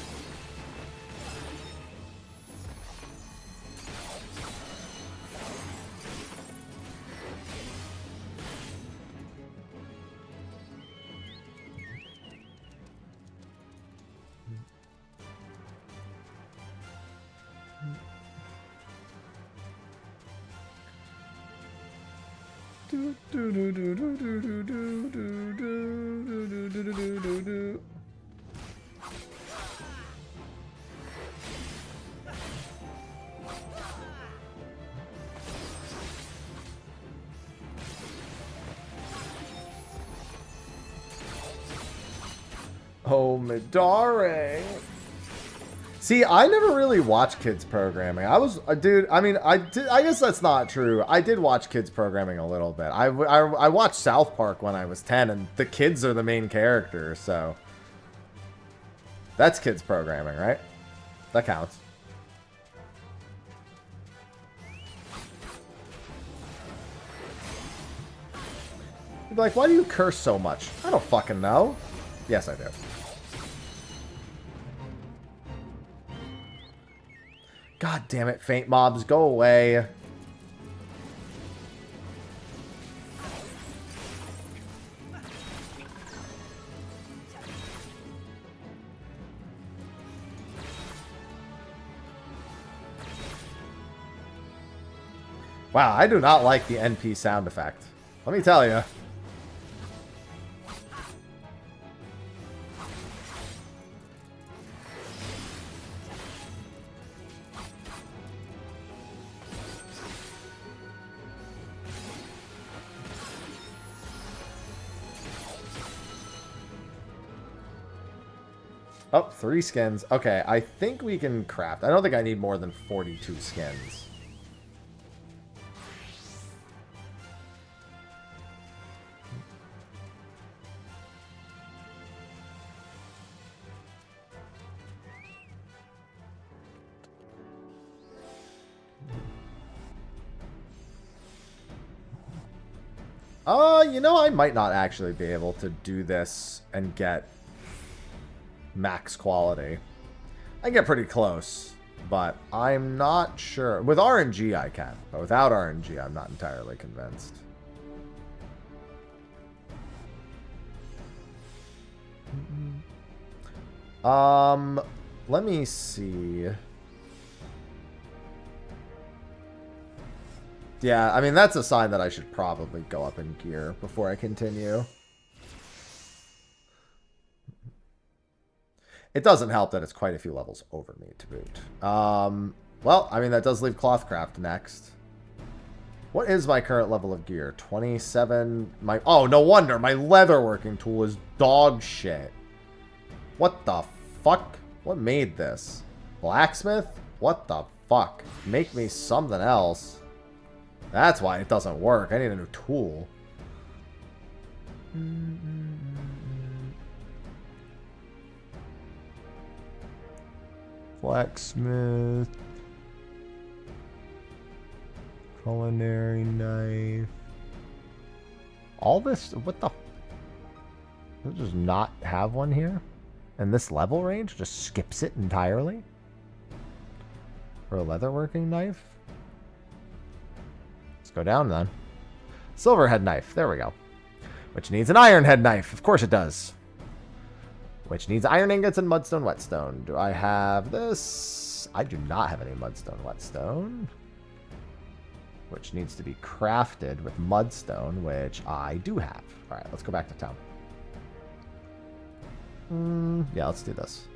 Oh, Midare. See, I never really watched kids programming. I was, dude, I mean, I guess that's not true. I did watch kids programming a little bit. I watched South Park when I was 10, and the kids are the main characters, so. That's kids programming, right? That counts. You'd be like, why do you curse so much? I don't fucking know. Yes, I do. God damn it, faint mobs, go away. Wow, I do not like the NP sound effect. Let me tell you. Oh, 3 skins. Okay, I think we can craft. I don't think I need more than 42 skins. You know, I might not actually be able to do this and get max quality. I get pretty close, but I'm not sure. With RNG I can, but without RNG I'm not entirely convinced. Let me see. Yeah, I mean, that's a sign that I should probably go up in gear before I continue. It doesn't help that it's quite a few levels over me to boot. Well, I mean, that does leave Clothcraft next. What is my current level of gear? 27. Oh, no wonder. My leatherworking tool is dog shit. What the fuck? What made this? Blacksmith? What the fuck? Make me something else. That's why it doesn't work. I need a new tool. Blacksmith. Culinary knife. All this? What the? Does it just not have one here? And this level range just skips it entirely? For a leatherworking knife? Let's go down then. Silverhead knife. There we go. Which needs an iron head knife. Of course it does. Which needs iron ingots and mudstone whetstone. Do I have this? I do not have any mudstone whetstone. which needs to be crafted with mudstone, which I do have. All right, let's go back to town. Yeah, let's do this.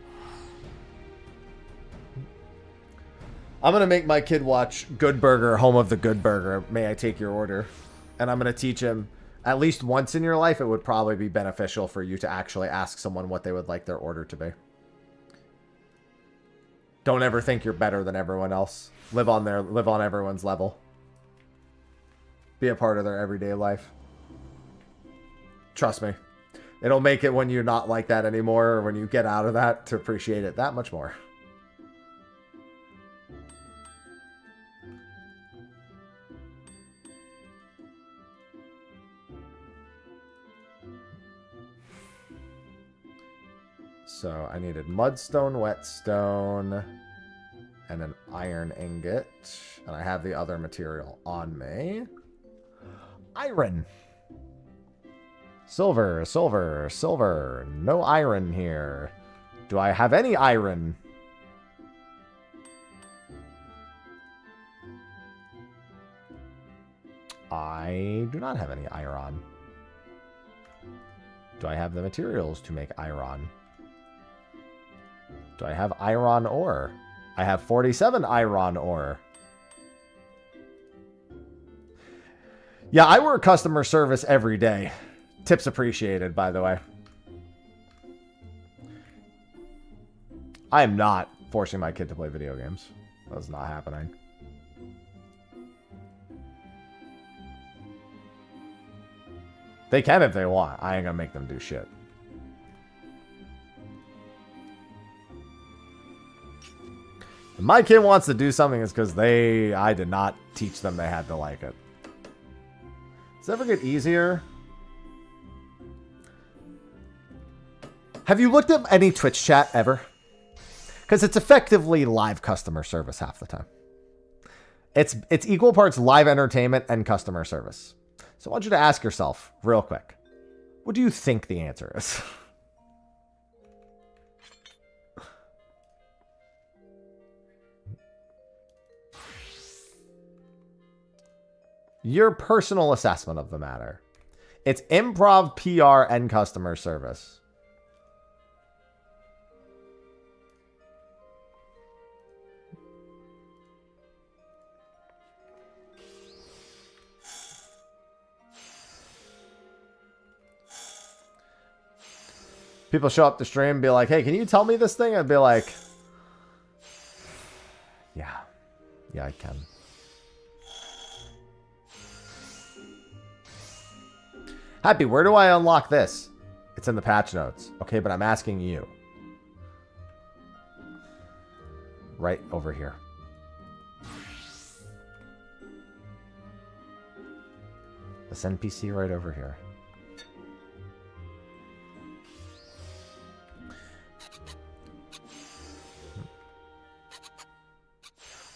I'm going to make my kid watch Good Burger, Home of the Good Burger. May I take your order? And I'm going to teach him, at least once in your life, it would probably be beneficial for you to actually ask someone what they would like their order to be. Don't ever think you're better than everyone else. Live on everyone's level. Be a part of their everyday life. Trust me. It'll make it when you're not like that anymore, or when you get out of that, to appreciate it that much more. So I needed mudstone, whetstone, and an iron ingot. And I have the other material on me. Iron. Silver, silver, silver. No iron here. Do I have any iron? I do not have any iron. Do I have the materials to make iron? Do I have iron ore? I have 47 iron ore. Yeah, I work customer service every day. Tips appreciated, by the way. I am not forcing my kid to play video games. That's not happening. They can if they want. I ain't gonna make them do shit. If my kid wants to do something, it's because I did not teach them they had to like it. Does it ever get easier? Have you looked at any Twitch chat ever? Because it's effectively live customer service half the time. It's equal parts live entertainment and customer service. So I want you to ask yourself real quick, what do you think the answer is? Your personal assessment of the matter. It's improv, PR, and customer service. People show up to stream and be like, hey, can you tell me this thing? I'd be like, yeah, I can. Happy, where do I unlock this? It's in the patch notes. Okay, but I'm asking you. Right over here. This NPC right over here.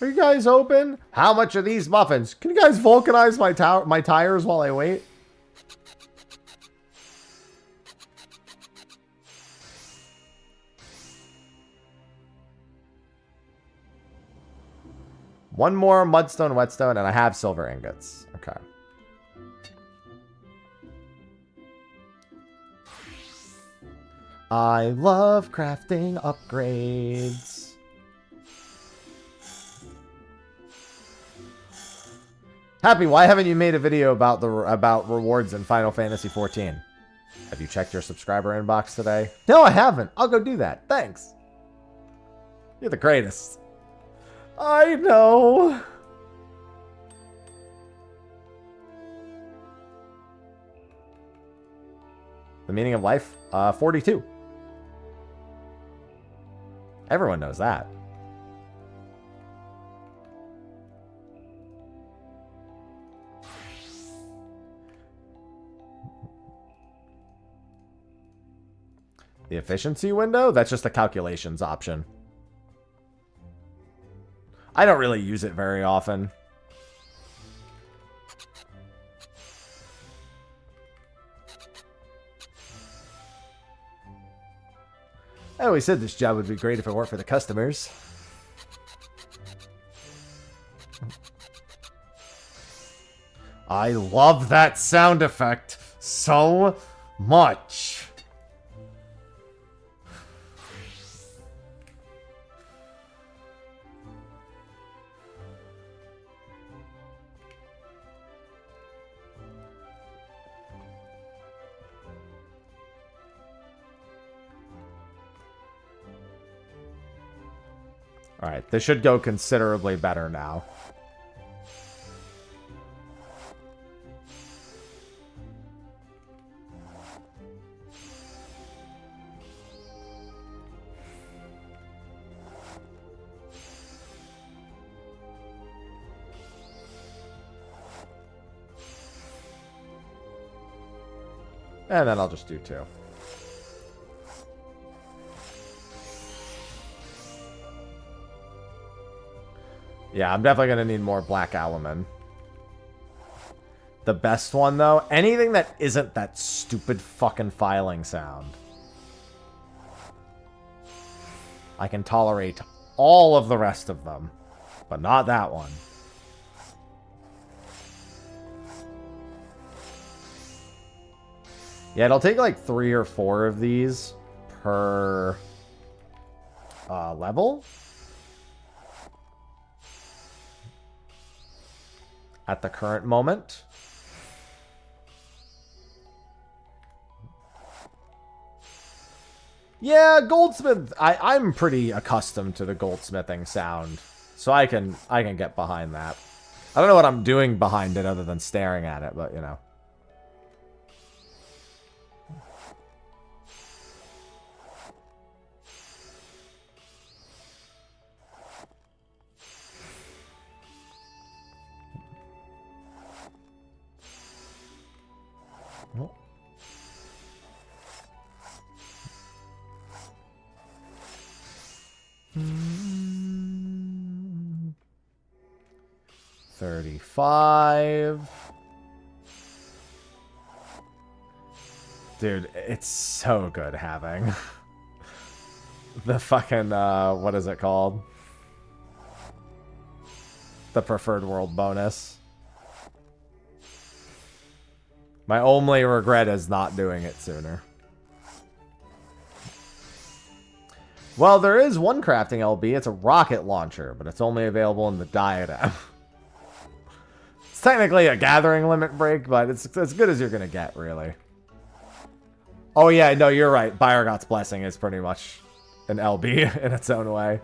Are you guys open? How much are these muffins? Can you guys vulcanize my tires while I wait? One more mudstone, whetstone, and I have silver ingots. Okay. I love crafting upgrades. Happy, why haven't you made a video about rewards in Final Fantasy XIV? Have you checked your subscriber inbox today? No, I haven't. I'll go do that. Thanks. You're the greatest. I know. The meaning of life? 42. Everyone knows that. The efficiency window? That's just a calculations option. I don't really use it very often. I always said this job would be great if it weren't for the customers. I love that sound effect so much. All right, this should go considerably better now. And then I'll just do 2. Yeah, I'm definitely going to need more black alumine. The best one, though, anything that isn't that stupid fucking filing sound. I can tolerate all of the rest of them, but not that one. Yeah, it'll take like 3 or 4 of these per level. At the current moment. Yeah, goldsmith. I'm pretty accustomed to the goldsmithing sound, so I can get behind that. I don't know what I'm doing behind it other than staring at it, but you know. Oh. Mm. 35. Dude, it's so good having the fucking, what is it called? The preferred world bonus. My only regret is not doing it sooner. Well, there is one crafting LB. It's a rocket launcher, but it's only available in the diadem. It's technically a gathering limit break, but it's as good as you're going to get, really. Oh, yeah, no, you're right. Byrgot's Blessing is pretty much an LB in its own way.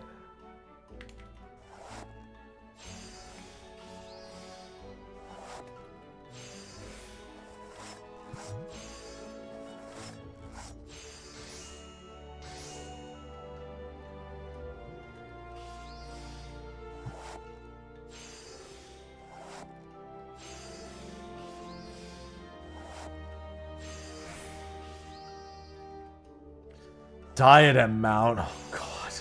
Diadem mount. Oh, God.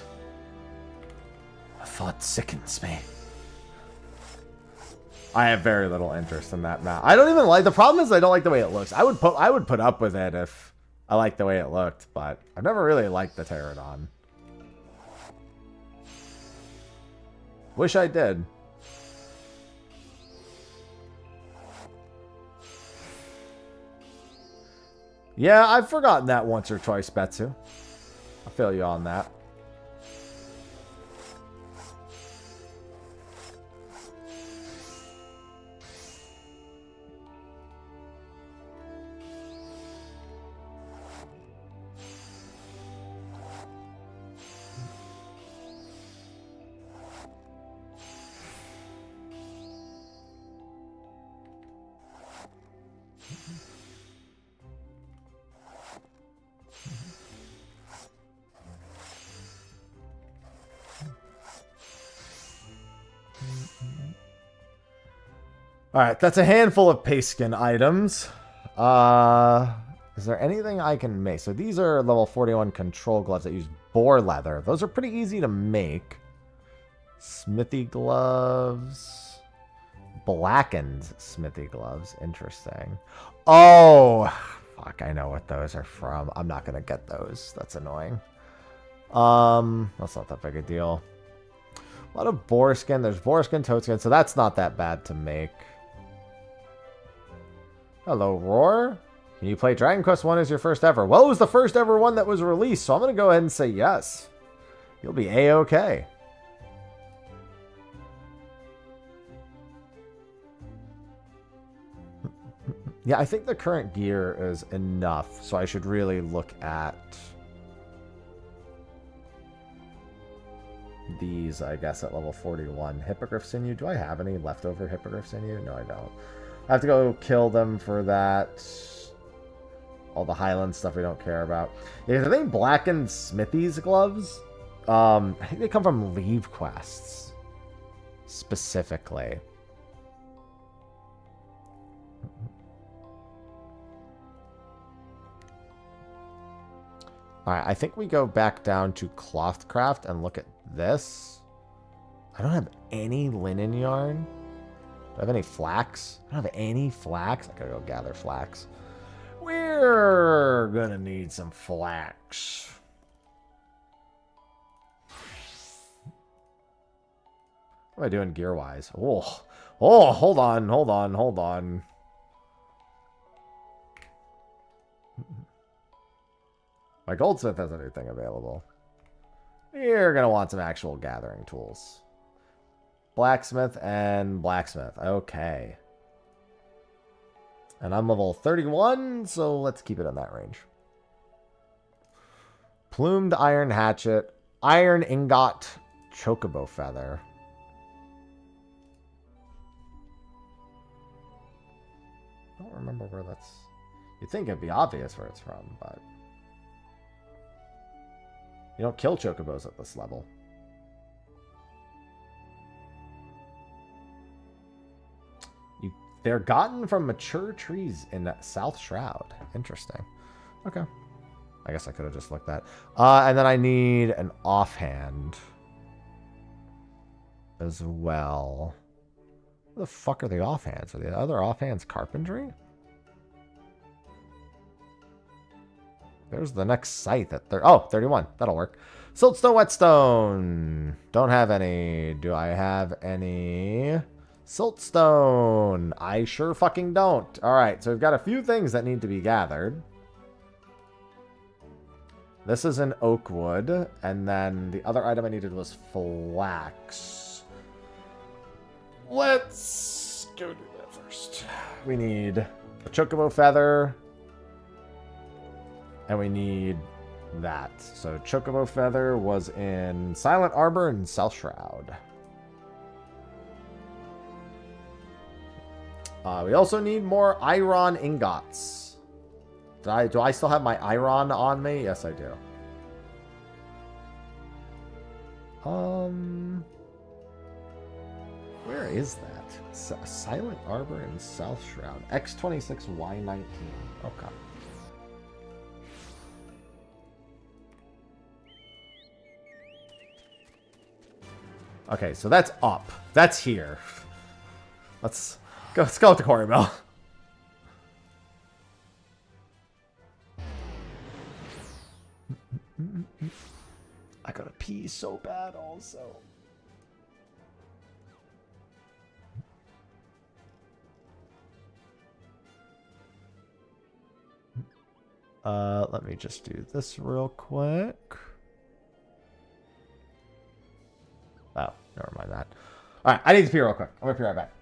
The thought sickens me. I have very little interest in that mount. I don't even like... The problem is I don't like the way it looks. I would put up with it if I liked the way it looked, but I've never really liked the Pterodon. Wish I did. Yeah, I've forgotten that once or twice, Betsu. I feel you on that. Alright, that's a handful of Payskin items. Is there anything I can make? So these are level 41 control gloves that use boar leather. Those are pretty easy to make. Smithy gloves. Blackened smithy gloves. Interesting. Oh, fuck, I know what those are from. I'm not going to get those. That's annoying. That's not that big a deal. A lot of boar skin. There's boar skin, toad skin, so that's not that bad to make. Hello, Roar. Can you play Dragon Quest 1 as your first ever? Well, it was the first ever one that was released, so I'm going to go ahead and say yes. You'll be A-okay. Yeah, I think the current gear is enough, so I should really look at these, I guess, at level 41. Hippogriff Sinew. Do I have any leftover Hippogriff Sinew? No, I don't. I have to go kill them for that. All the Highland stuff we don't care about. Yeah, I think Blackened Smithy's gloves, I think they come from Leave quests, specifically. Alright, I think we go back down to Clothcraft and look at this. I don't have any linen yarn. Do I have any flax? I don't have any flax. I gotta go gather flax. We're gonna need some flax. What am I doing gear-wise? Oh, hold on. My goldsmith has anything available. You're going to want some actual gathering tools. Blacksmith and blacksmith. Okay. And I'm level 31, so let's keep it in that range. Plumed iron hatchet. Iron ingot. Chocobo feather. I don't remember where that's... You'd think it'd be obvious where it's from, but... You don't kill chocobos at this level. They're gotten from mature trees in South Shroud. Interesting. Okay. I guess I could have just looked that. And then I need an offhand as well. What the fuck are the offhands? Are the other offhands carpentry? There's the next site at 31. That'll work. Siltstone, whetstone. Don't have any. Do I have any? Siltstone. I sure fucking don't. All right, so we've got a few things that need to be gathered. This is an oak wood, and then the other item I needed was flax. Let's go do that first. We need a chocobo feather. And we need that. So Chocobo Feather was in Silent Arbor and South Shroud. We also need more iron ingots. Do I still have my iron on me? Yes, I do. Where is that? Silent Arbor and South Shroud. X26Y19. Okay. Okay, so that's up. That's here. Let's go with the quarry mill. I gotta pee so bad also. Let me just do this real quick. Oh, never mind that. All right, I need to pee real quick. I'm gonna be right back.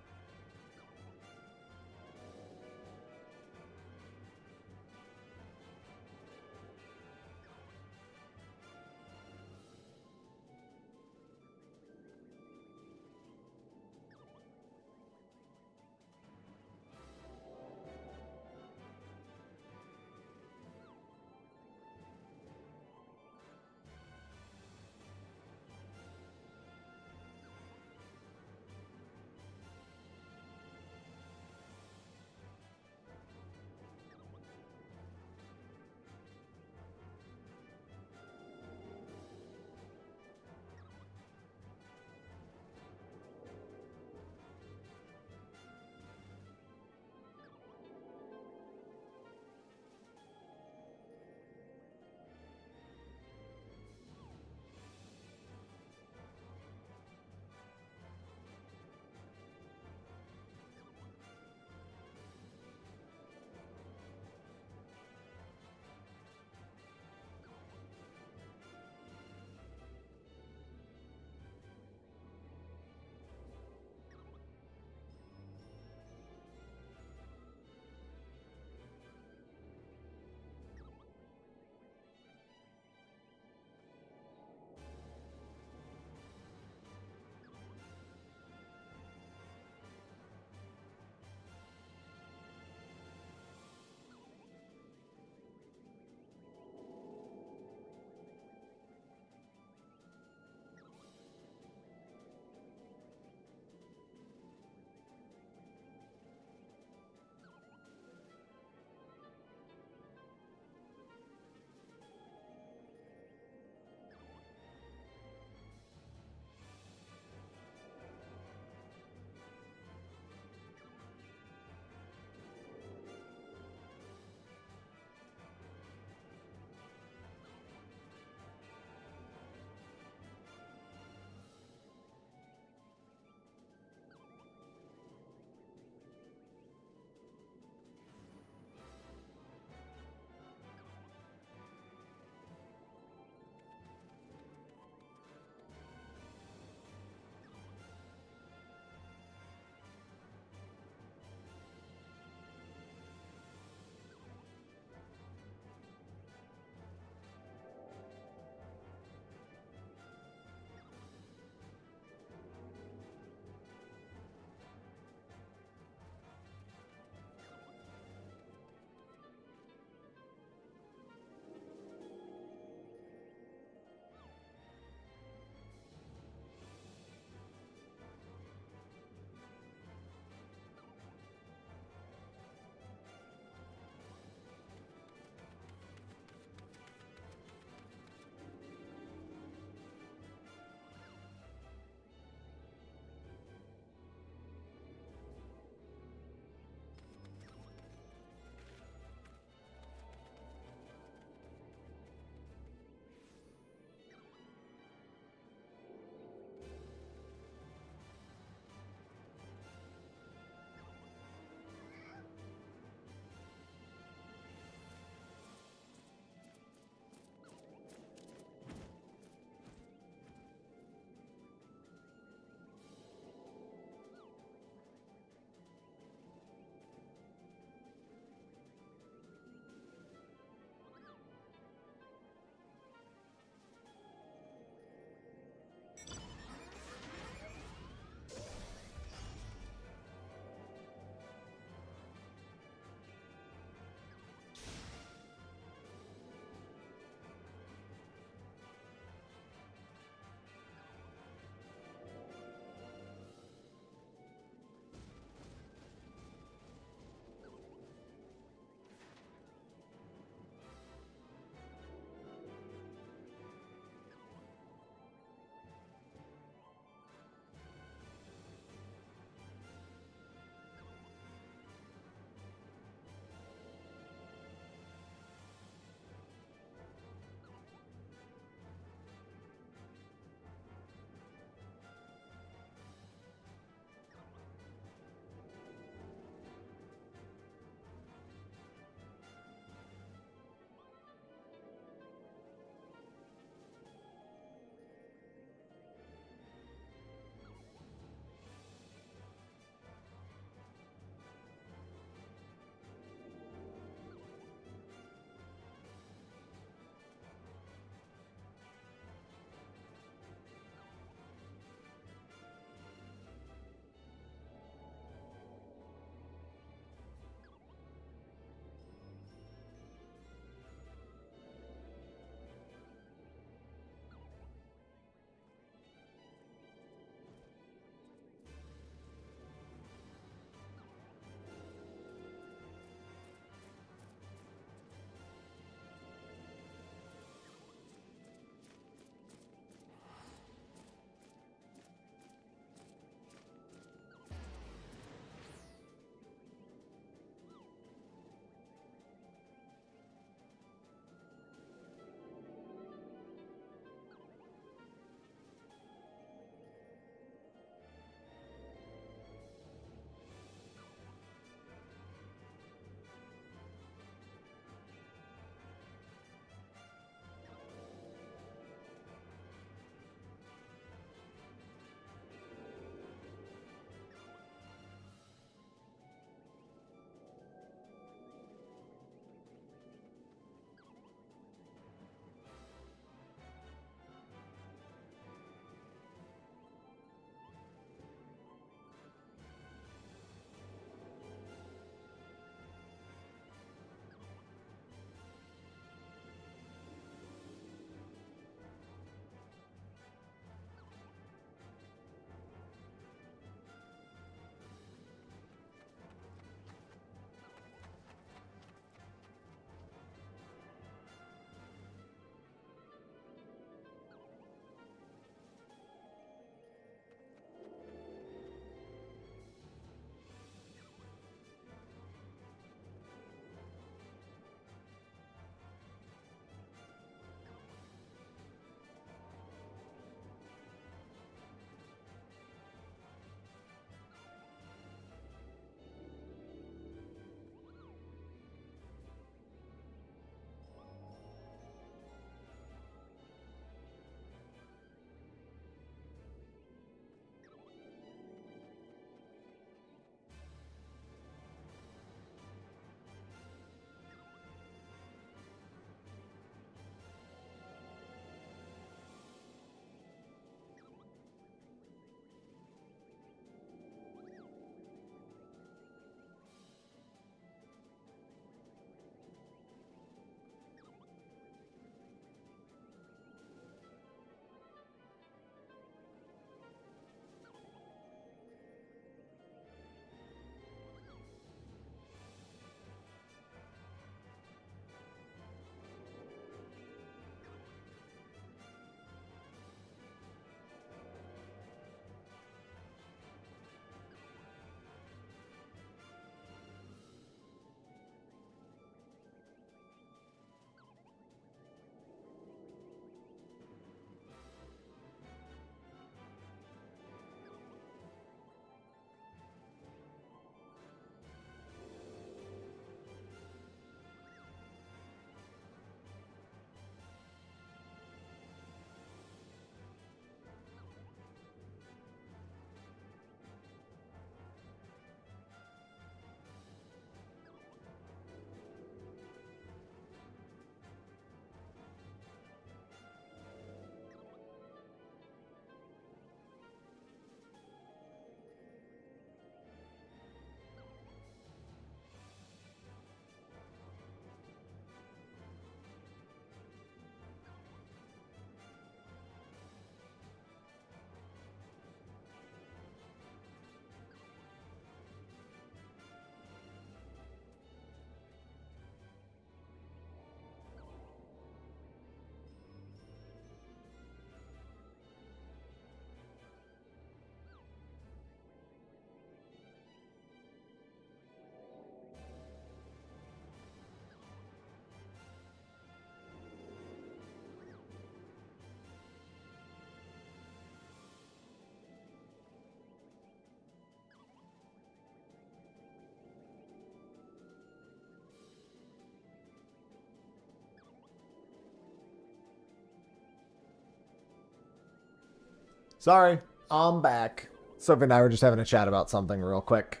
Sorry, I'm back. Sophie and I were just having a chat about something real quick.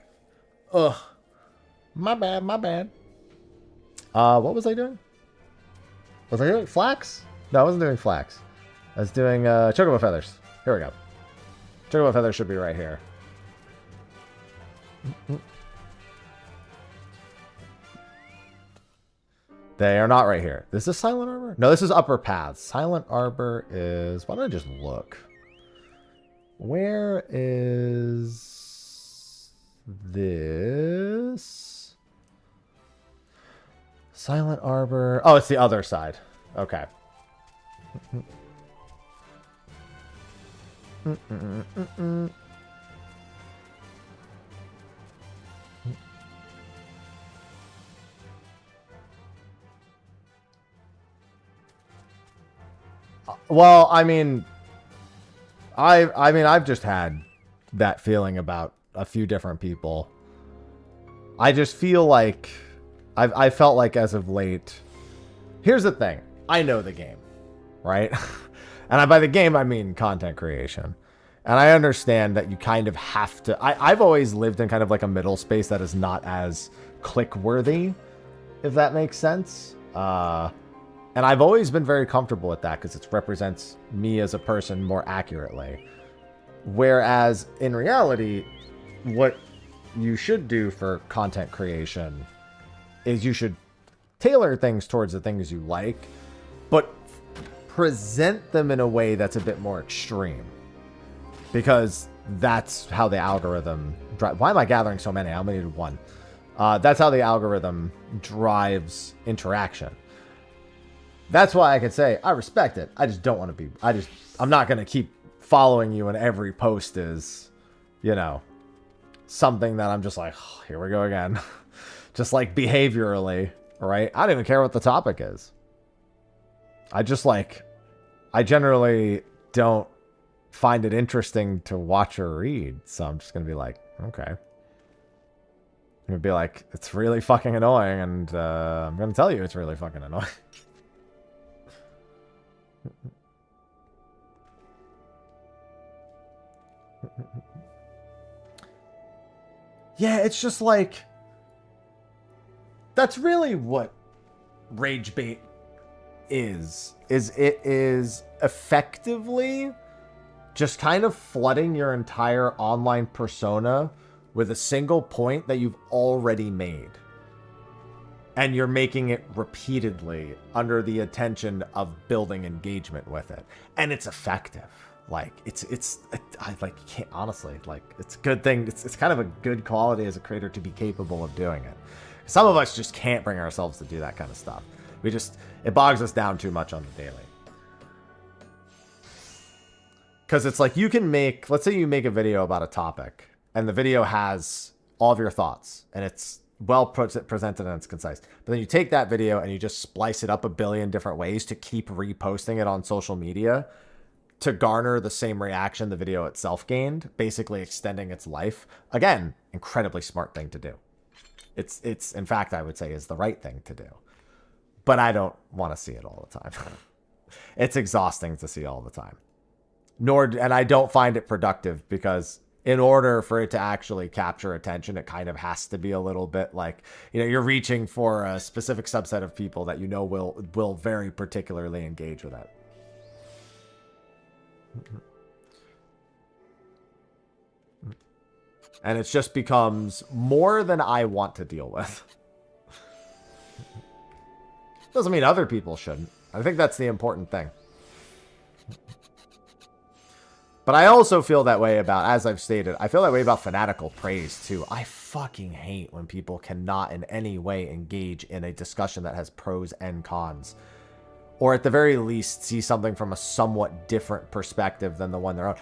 Ugh. My bad, my bad. What was I doing? Was I doing flax? No, I wasn't doing flax. I was doing chocobo feathers. Here we go. Chocobo feathers should be right here. They are not right here. Is this Silent Arbor? No, this is Upper Paths. Silent Arbor is... Why don't I just look? Where is this? Silent Arbor. Oh, it's the other side. Okay. Well, I mean, I've just had that feeling about a few different people. I just feel like I felt like as of late. Here's the thing. I know the game, right? And by the game, I mean content creation. And I understand that you kind of have to... I've always lived in kind of like a middle space that is not as click-worthy, if that makes sense. And I've always been very comfortable with that because it represents me as a person more accurately. Whereas in reality, what you should do for content creation is you should tailor things towards the things you like, but present them in a way that's a bit more extreme. Because that's how the algorithm... Why am I gathering so many? I only needed one. That's how the algorithm drives interaction. That's why I can say I respect it. I just don't want to be... I'm not going to keep following you and every post is, you know, something that I'm just like, oh, here we go again. Just like behaviorally, right? I don't even care what the topic is. I generally don't find it interesting to watch or read. So I'm just going to be like, okay. I'm going to be like, it's really fucking annoying. And I'm going to tell you it's really fucking annoying. Yeah, it's just like... That's really what rage bait is it is effectively just kind of flooding your entire online persona with a single point that you've already made. And you're making it repeatedly under the intention of building engagement with it. And it's effective. Like, I like, you can't, honestly, like, it's a good thing. It's kind of a good quality as a creator to be capable of doing it. Some of us just can't bring ourselves to do that kind of stuff. It bogs us down too much on the daily. Because it's like, you can make, let's say you make a video about a topic, and the video has all of your thoughts, and it's well presented and it's concise. But then you take that video and you just splice it up a billion different ways to keep reposting it on social media to garner the same reaction the video itself gained, basically extending its life. Again, incredibly smart thing to do. It's in fact, I would say, is the right thing to do. But I don't want to see it all the time. It's exhausting to see all the time. And I don't find it productive because in order for it to actually capture attention, it kind of has to be a little bit like, you know, you're reaching for a specific subset of people that you know will very particularly engage with it. And it just becomes more than I want to deal with. Doesn't mean other people shouldn't. I think that's the important thing. But I also feel that way about, as I've stated, I feel that way about fanatical praise too. I fucking hate when people cannot in any way engage in a discussion that has pros and cons. Or at the very least, see something from a somewhat different perspective than the one they're on.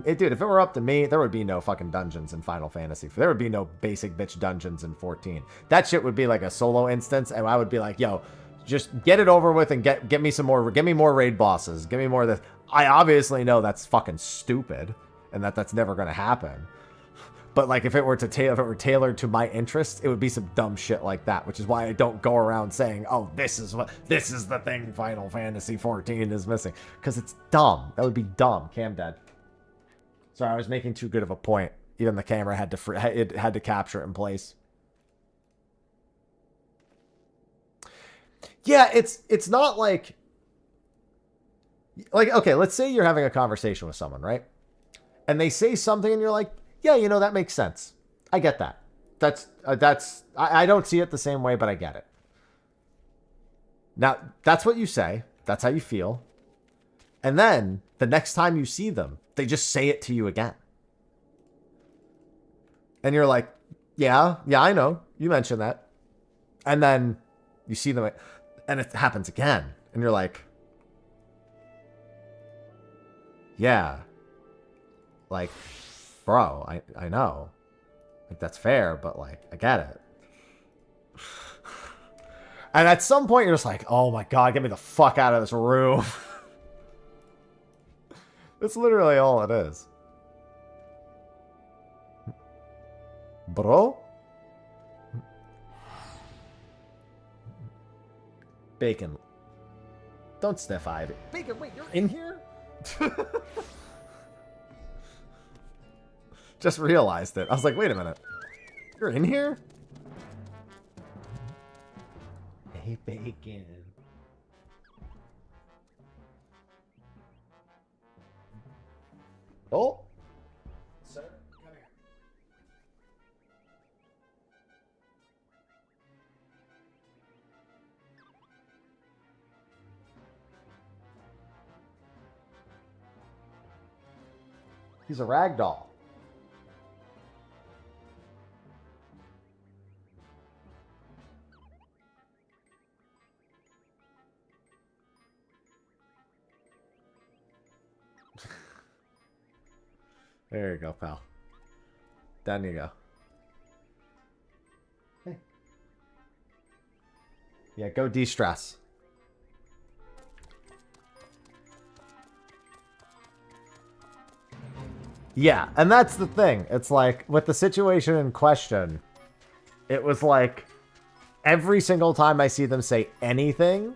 Dude, if it were up to me, there would be no fucking dungeons in Final Fantasy. There would be no basic bitch dungeons in 14. That shit would be like a solo instance, and I would be like, yo, just get it over with and get me more raid bosses. Give me more of this. I obviously know that's fucking stupid, and that's never gonna happen. But like, if it were tailored to my interest, it would be some dumb shit like that, which is why I don't go around saying, "Oh, this is the thing Final Fantasy 14 is missing," because it's dumb. That would be dumb. Cam dead. Sorry, I was making too good of a point. Even the camera had to capture it in place. Yeah, it's not like okay, let's say you're having a conversation with someone, right? And they say something and you're like, yeah, you know, that makes sense. I get that. I don't see it the same way, but I get it. Now, that's what you say. That's how you feel. And then the next time you see them, they just say it to you again. And you're like, yeah, I know. You mentioned that. And then you see them and it happens again. And you're like, yeah. Like, bro, I know. Like, that's fair, but like, I get it. And at some point, you're just like, oh my God, get me the fuck out of this room. That's literally all it is. Bro? Bacon. Don't sniff Ivy. Bacon, wait, you're in here? Just realized it. I was like, wait a minute. You're in here? Hey, Bacon. Oh. Sir, come here. He's a rag doll. There you go, pal. Down you go. Hey. Yeah, go de-stress. Yeah, and that's the thing. It's like, with the situation in question, it was like, every single time I see them say anything,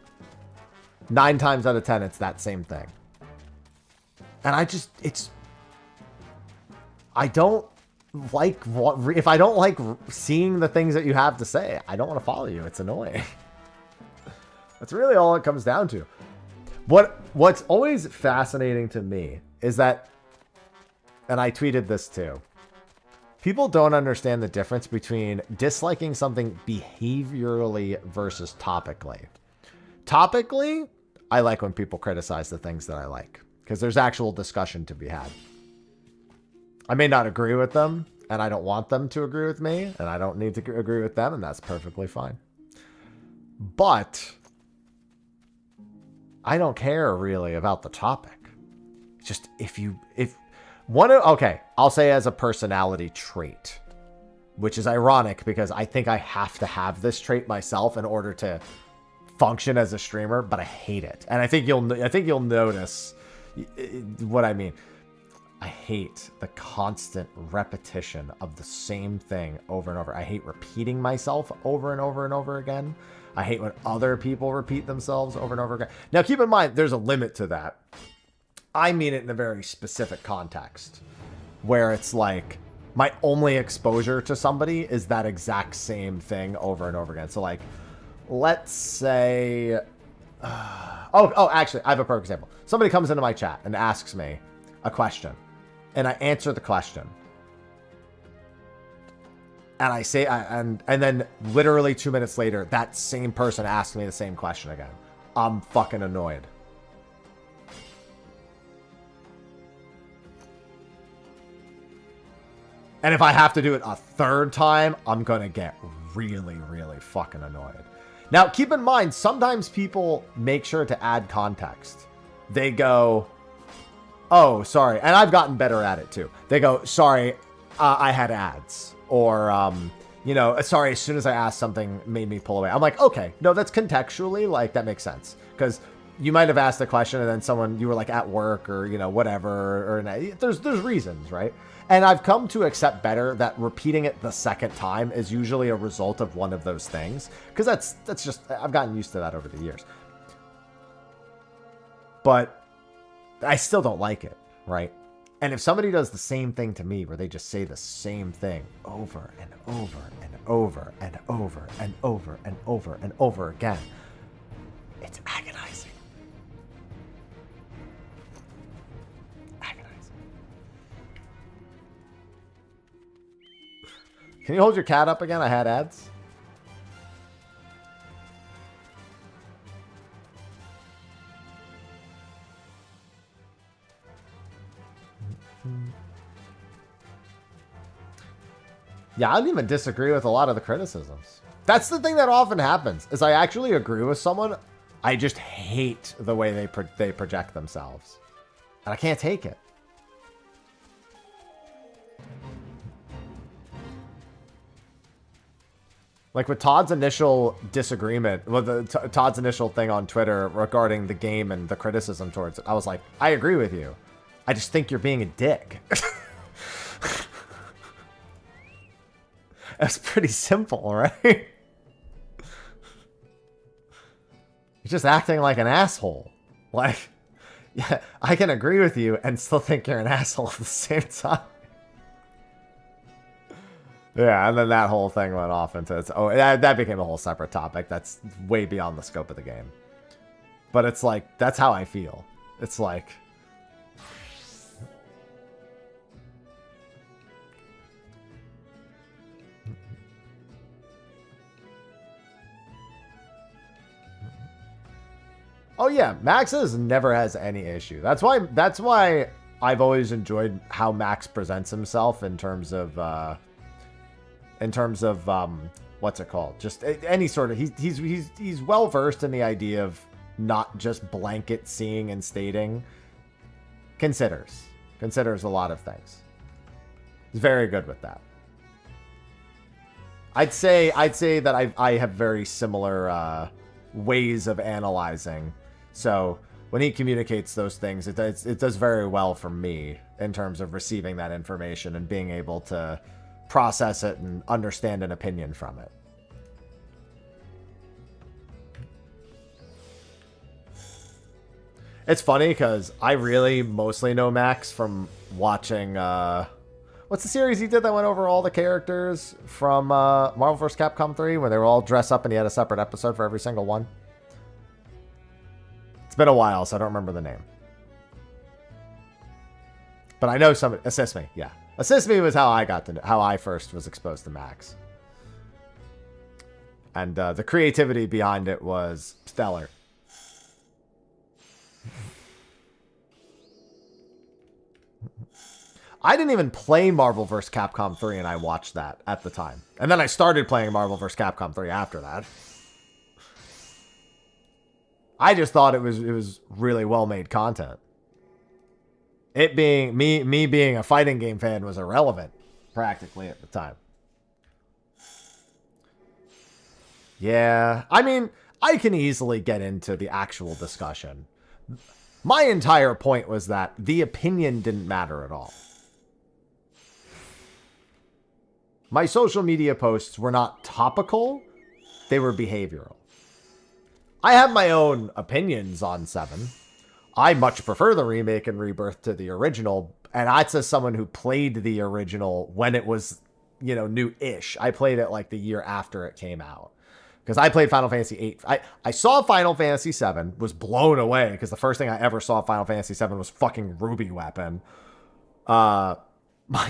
9 times out of 10, it's that same thing. And I don't like if I don't like seeing the things that you have to say, I don't want to follow you. It's annoying. That's really all it comes down to. What's always fascinating to me is that, and I tweeted this too, people don't understand the difference between disliking something behaviorally versus topically. Topically, I like when people criticize the things that I like, because there's actual discussion to be had. I may not agree with them, and I don't want them to agree with me, and I don't need to agree with them, and that's perfectly fine. But I don't care really about the topic. Just okay, I'll say as a personality trait, which is ironic because I think I have to have this trait myself in order to function as a streamer, but I hate it. And I think you'll notice what I mean. I hate the constant repetition of the same thing over and over. I hate repeating myself over and over and over again. I hate when other people repeat themselves over and over again. Now, keep in mind, there's a limit to that. I mean it in a very specific context where it's like my only exposure to somebody is that exact same thing over and over again. So like, let's say, actually, I have a perfect example. Somebody comes into my chat and asks me a question, and I answer the question, and I say, and then literally 2 minutes later, that same person asks me the same question again. I'm fucking annoyed. And if I have to do it a third time, I'm going to get really, really fucking annoyed. Now, keep in mind, sometimes people make sure to add context. They go, oh, sorry. And I've gotten better at it too. They go, sorry, I had ads. Or, sorry, as soon as I asked something made me pull away. I'm like, okay, no, that's contextually, like, that makes sense. Because you might have asked a question and then you were like at work or, whatever. Or there's reasons, right? And I've come to accept better that repeating it the second time is usually a result of one of those things. Because that's just, I've gotten used to that over the years. But I still don't like it, right? And if somebody does the same thing to me, where they just say the same thing over and over and over and over and over and over and over again, it's agonizing. Agonizing. Can you hold your cat up again? I had ads. Yeah, I don't even disagree with a lot of the criticisms. That's the thing that often happens, is I actually agree with someone. I just hate the way they project themselves. And I can't take it. Like with Todd's initial disagreement, Todd's initial thing on Twitter regarding the game and the criticism towards it, I was like, I agree with you. I just think you're being a dick. That's pretty simple, right? You're just acting like an asshole. Like, yeah, I can agree with you and still think you're an asshole at the same time. Yeah, and then that whole thing went off into its... Oh, that became a whole separate topic. That's way beyond the scope of the game. But it's like, that's how I feel. It's like... Oh yeah, Max's never has any issue. That's why I've always enjoyed how Max presents himself in terms of what's it called? Just any sort of he's well versed in the idea of not just blanket seeing and stating. Considers a lot of things. He's very good with that. I'd say that I have very similar ways of analyzing. So when he communicates those things, it does very well for me in terms of receiving that information and being able to process it and understand an opinion from it. It's funny because I really mostly know Max from watching what's the series he did that went over all the characters from Marvel vs. Capcom 3 where they were all dressed up and he had a separate episode for every single one? It's been a while, so I don't remember the name. But I know somebody... Assist Me, yeah. Assist Me was how I first was exposed to Max. And the creativity behind it was stellar. I didn't even play Marvel vs. Capcom 3, and I watched that at the time. And then I started playing Marvel vs. Capcom 3 after that. I just thought it was really well-made content. It being me being a fighting game fan was irrelevant practically at the time. Yeah, I mean, I can easily get into the actual discussion. My entire point was that the opinion didn't matter at all. My social media posts were not topical, they were behavioral. I have my own opinions on 7. I much prefer the remake and rebirth to the original, and that's as someone who played the original when it was, you know, new-ish. I played it like the year after it came out. Because I played Final Fantasy VIII. I saw Final Fantasy VII, was blown away, because the first thing I ever saw Final Fantasy VII was fucking Ruby Weapon. I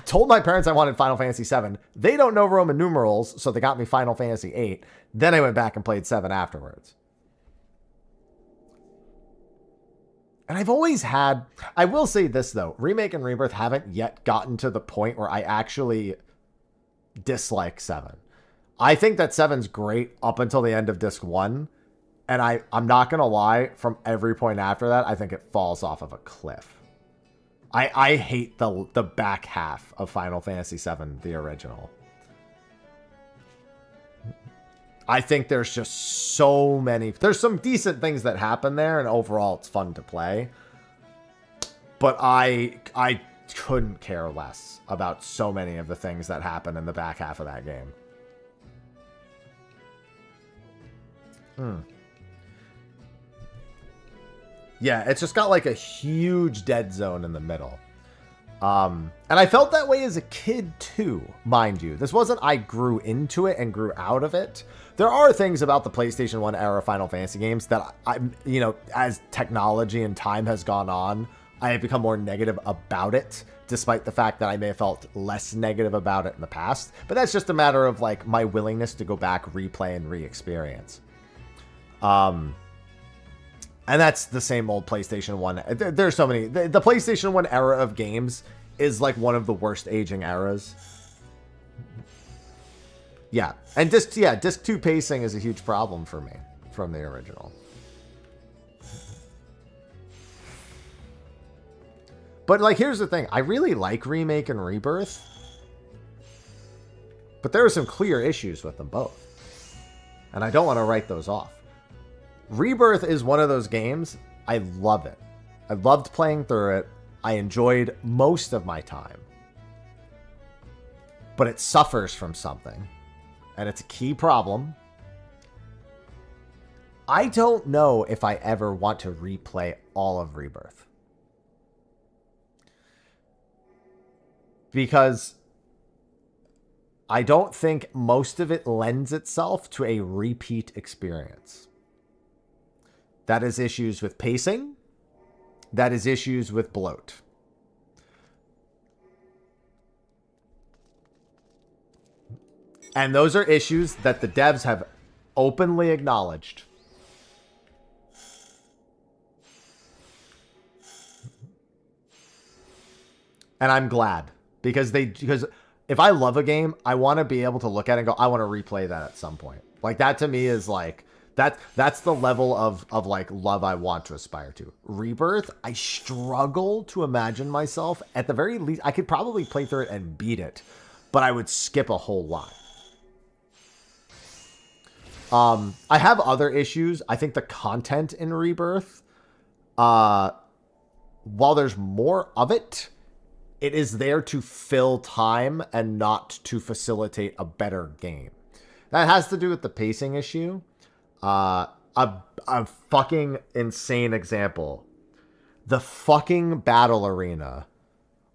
told my parents I wanted Final Fantasy VII. They don't know Roman numerals, so they got me Final Fantasy VIII. Then I went back and played 7 afterwards. And I've always had... I will say this, though. Remake and Rebirth haven't yet gotten to the point where I actually dislike 7. I think that 7's great up until the end of Disc 1. And I'm not going to lie, from every point after that, I think it falls off of a cliff. I hate the back half of Final Fantasy VII, the original. I think there's just so many... There's some decent things that happen there, and overall it's fun to play. But I couldn't care less about so many of the things that happen in the back half of that game. Yeah, it's just got like a huge dead zone in the middle. And I felt that way as a kid too, mind you. This wasn't I grew into it and grew out of it. There are things about the PlayStation 1 era Final Fantasy games that as technology and time has gone on, I have become more negative about it, despite the fact that I may have felt less negative about it in the past. But that's just a matter of like my willingness to go back, replay, and re-experience. And that's the same old PlayStation 1. There's so many. The PlayStation 1 era of games is like one of the worst aging eras. Yeah. And disc 2 pacing is a huge problem for me from the original. But like, here's the thing. I really like Remake and Rebirth. But there are some clear issues with them both. And I don't want to write those off. Rebirth is one of those games. I love it. I loved playing through it. I enjoyed most of my time. But it suffers from something. And it's a key problem. I don't know if I ever want to replay all of Rebirth. Because I don't think most of it lends itself to a repeat experience. That is issues with pacing. That is issues with bloat. And those are issues that the devs have openly acknowledged. And I'm glad. Because if I love a game, I want to be able to look at it and go, I want to replay that at some point. Like, that to me is like, that's the level of like love I want to aspire to. Rebirth, I struggle to imagine myself. At the very least, I could probably play through it and beat it, but I would skip a whole lot. I have other issues. I think the content in Rebirth, while there's more of it, it is there to fill time and not to facilitate a better game. That has to do with the pacing issue. A fucking insane example. The fucking battle arena.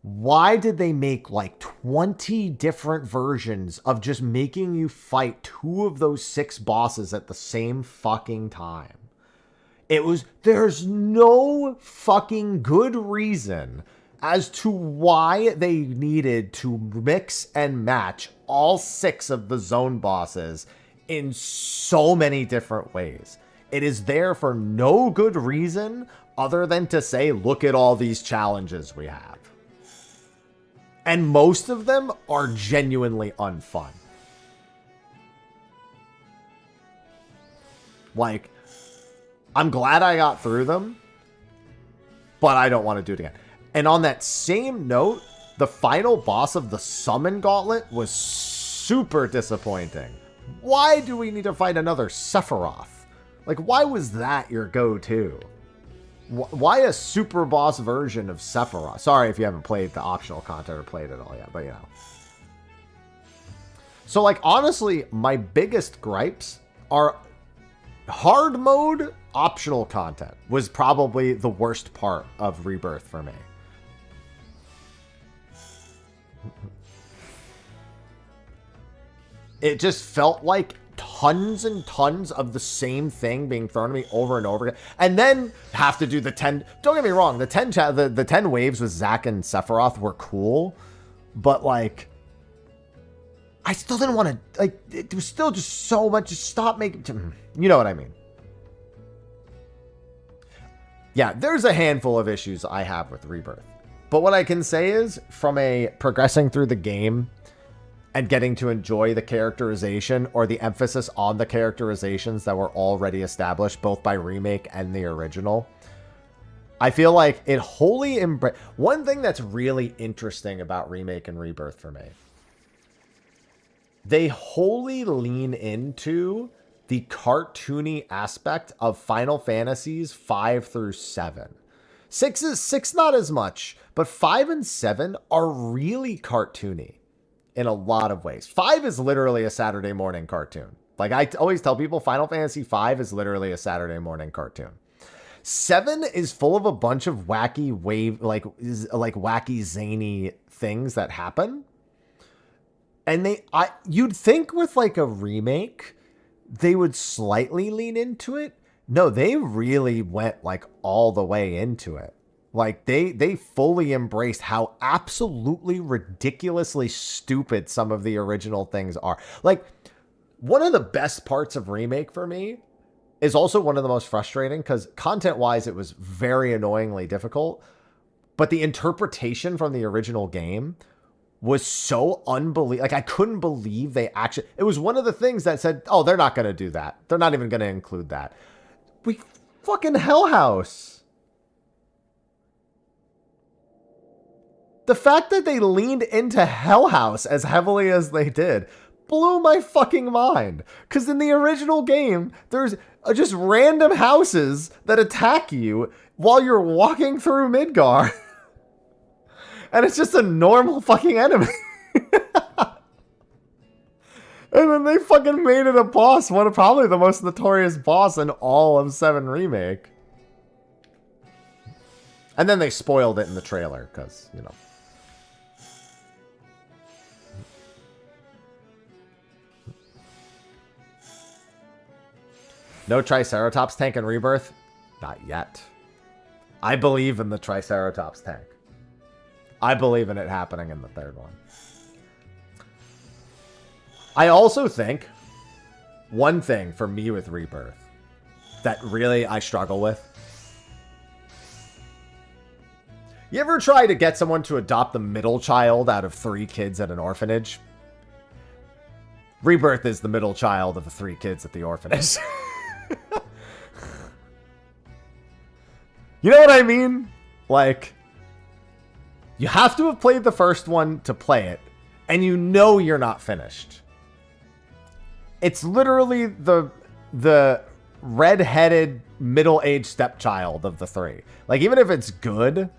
Why did they make like 20 different versions of just making you fight 2 of those 6 bosses at the same fucking time? There's no fucking good reason as to why they needed to mix and match all 6 of the zone bosses in so many different ways. It is there for no good reason other than to say, look at all these challenges we have. And most of them are genuinely unfun. Like, I'm glad I got through them, but I don't want to do it again. And on that same note, the final boss of the Summon Gauntlet was super disappointing. Why do we need to fight another Sephiroth? Like, why was that your go-to? Why a super boss version of Sephiroth? Sorry if you haven't played the optional content or played it all yet, but you know. So, like, honestly, my biggest gripes are hard mode optional content was probably the worst part of Rebirth for me. It just felt like tons and tons of the same thing being thrown at me over and over again. And then have to do the 10... Don't get me wrong, the 10 waves with Zack and Sephiroth were cool. But, like, I still didn't want to... Like, it was still just so much... Just stop making... You know what I mean. Yeah, there's a handful of issues I have with Rebirth. But what I can say is, from a progressing through the game and getting to enjoy the characterization or the emphasis on the characterizations that were already established, both by Remake and the original, I feel like it wholly embraces... One thing that's really interesting about Remake and Rebirth for me, they wholly lean into the cartoony aspect of Final Fantasies 5 through 7. 6 not as much, but 5 and 7 are really cartoony in a lot of ways. 5 is literally a Saturday morning cartoon. Like, I always tell people, Final Fantasy 5 is literally a Saturday morning cartoon. 7 is full of a bunch of wacky wacky zany things that happen. And you'd think with like a remake, they would slightly lean into it. No, they really went like all the way into it. Like they fully embraced how absolutely ridiculously stupid some of the original things are. Like, one of the best parts of remake for me is also one of the most frustrating, because content-wise, it was very annoyingly difficult. But the interpretation from the original game was so unbelievable. Like, I couldn't believe they actually... It was one of the things that said, oh, they're not going to do that. They're not even going to include that. We fucking Hell House. The fact that they leaned into Hell House as heavily as they did blew my fucking mind. Because in the original game, there's just random houses that attack you while you're walking through Midgar. And it's just a normal fucking enemy. And then they fucking made it a boss. One of probably the most notorious boss in all of 7 Remake. And then they spoiled it in the trailer because, you know. No Triceratops tank in Rebirth? Not yet. I believe in the Triceratops tank. I believe in it happening in the 3rd one. I also think one thing for me with Rebirth that really I struggle with. You ever try to get someone to adopt the middle child out of 3 kids at an orphanage? Rebirth is the middle child of the 3 kids at the orphanage. You know what I mean? Like, you have to have played the first one to play it, and you know you're not finished. It's literally the red-headed middle-aged stepchild of the 3. Like, even if it's good,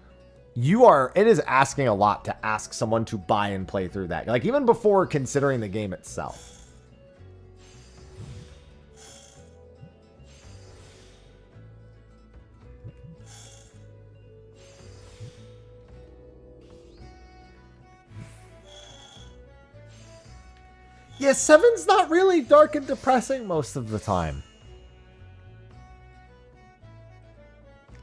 it is asking a lot to ask someone to buy and play through that. Like, even before considering the game itself. Yeah, 7's not really dark and depressing most of the time.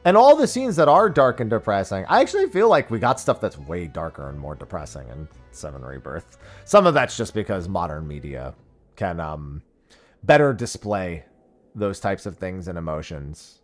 And all the scenes that are dark and depressing, I actually feel like we got stuff that's way darker and more depressing in 7 Rebirth. Some of that's just because modern media can better display those types of things and emotions.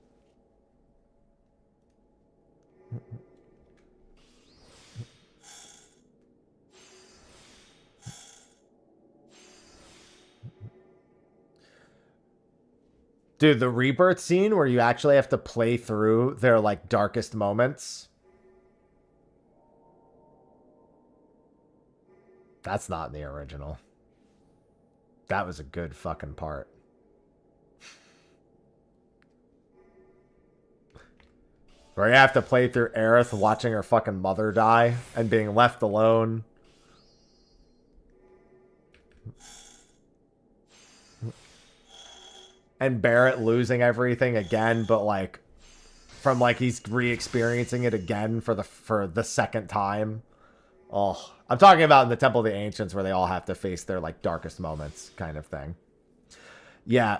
Dude, the Rebirth scene where you actually have to play through their, like, darkest moments. That's not in the original. That was a good fucking part. Where you have to play through Aerith watching her fucking mother die and being left alone. And Barrett losing everything again, but like from like he's re-experiencing it again for the second time. Oh, I'm talking about in the Temple of the Ancients where they all have to face their like darkest moments kind of thing. Yeah.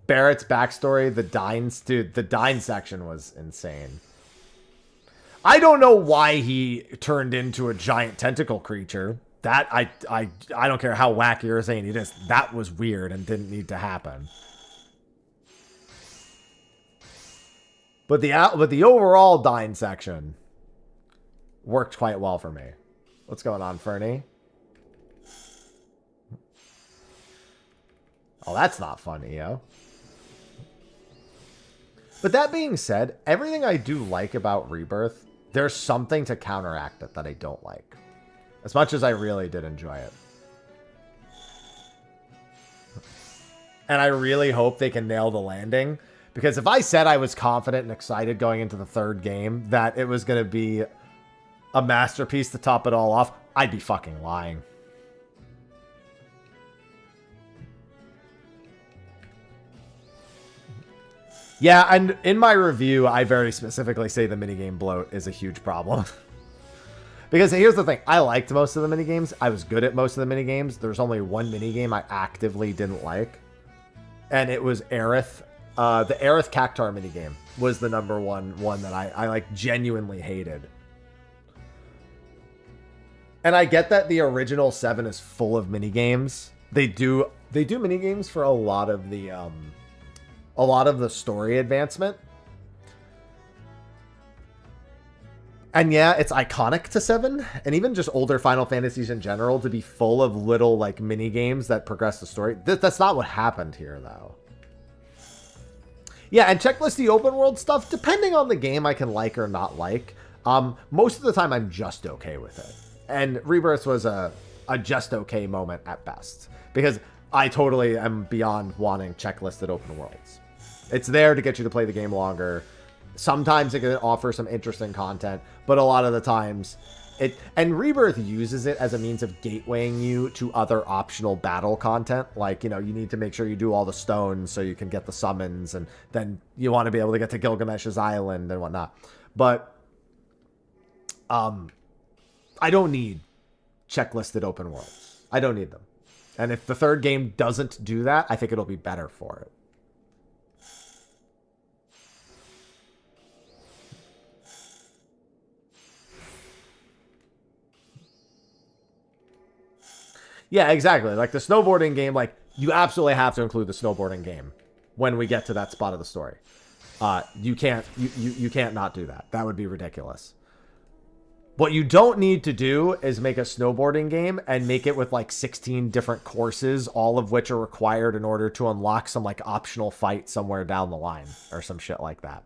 Barrett's backstory, the Dines, dude, the Dine section was insane. I don't know why he turned into a giant tentacle creature. That I don't care how wacky or insane it is. That was weird and didn't need to happen. But the overall Dine section worked quite well for me. What's going on, Fernie? Oh, that's not funny, yo. But that being said, everything I do like about Rebirth, there's something to counteract it that I don't like. As much as I really did enjoy it. And I really hope they can nail the landing. Because if I said I was confident and excited going into the 3rd game that it was going to be a masterpiece to top it all off, I'd be fucking lying. Yeah, and in my review, I very specifically say the minigame bloat is a huge problem. Because here's the thing, I liked most of the minigames. I was good at most of the minigames. There's only one minigame I actively didn't like, and it was Aerith. The Aerith Cactar minigame was the number one that I like genuinely hated. And I get that the original 7 is full of minigames. They do minigames for a lot of the story advancement. And yeah, it's iconic to 7, and even just older Final Fantasies in general, to be full of little like mini games that progress the story. That's not what happened here, though. Yeah, and checklisty open world stuff, depending on the game, I can like or not like. Most of the time, I'm just okay with it. And Rebirth was a just okay moment at best, because I totally am beyond wanting checklisted open worlds. It's there to get you to play the game longer. Sometimes it can offer some interesting content, but a lot of the times and Rebirth uses it as a means of gatewaying you to other optional battle content. Like, you know, you need to make sure you do all the stones so you can get the summons, and then you want to be able to get to Gilgamesh's island and whatnot. But I don't need checklisted open worlds. I don't need them. And if the third game doesn't do that, I think it'll be better for it. Yeah, exactly. Like the snowboarding game, like you absolutely have to include the snowboarding game when we get to that spot of the story. You can't not do that. That would be ridiculous. What you don't need to do is make a snowboarding game and make it with like 16 different courses, all of which are required in order to unlock some like optional fight somewhere down the line or some shit like that.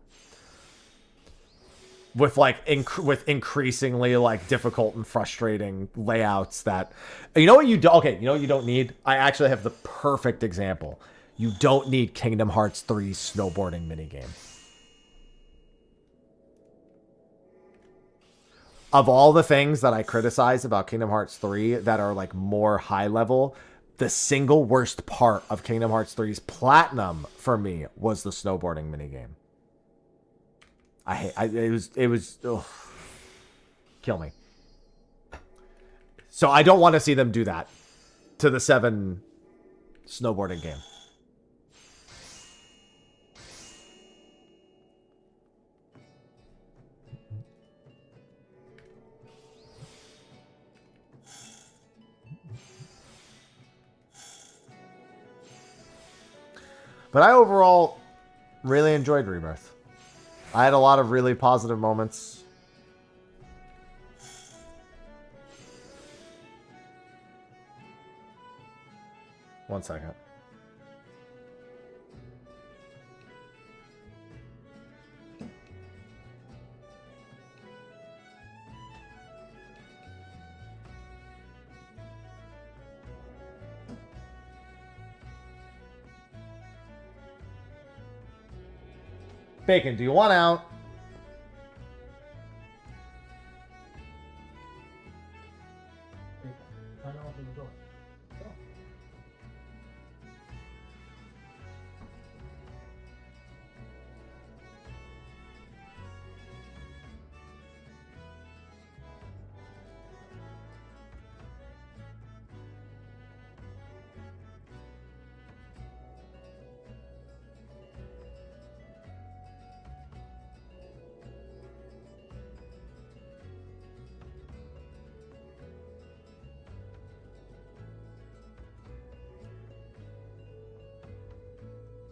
With like with increasingly like difficult and frustrating layouts that, you know what you do? Okay, you know what you don't need? I actually have the perfect example. You don't need Kingdom Hearts 3's snowboarding minigame. Of all the things that I criticize about Kingdom Hearts 3 that are like more high level, the single worst part of Kingdom Hearts 3's platinum for me was the snowboarding minigame. It was ugh, kill me. So I don't want to see them do that to the 7 snowboarding game. But I overall really enjoyed Rebirth. I had a lot of really positive moments. One second. Bacon, do you want out?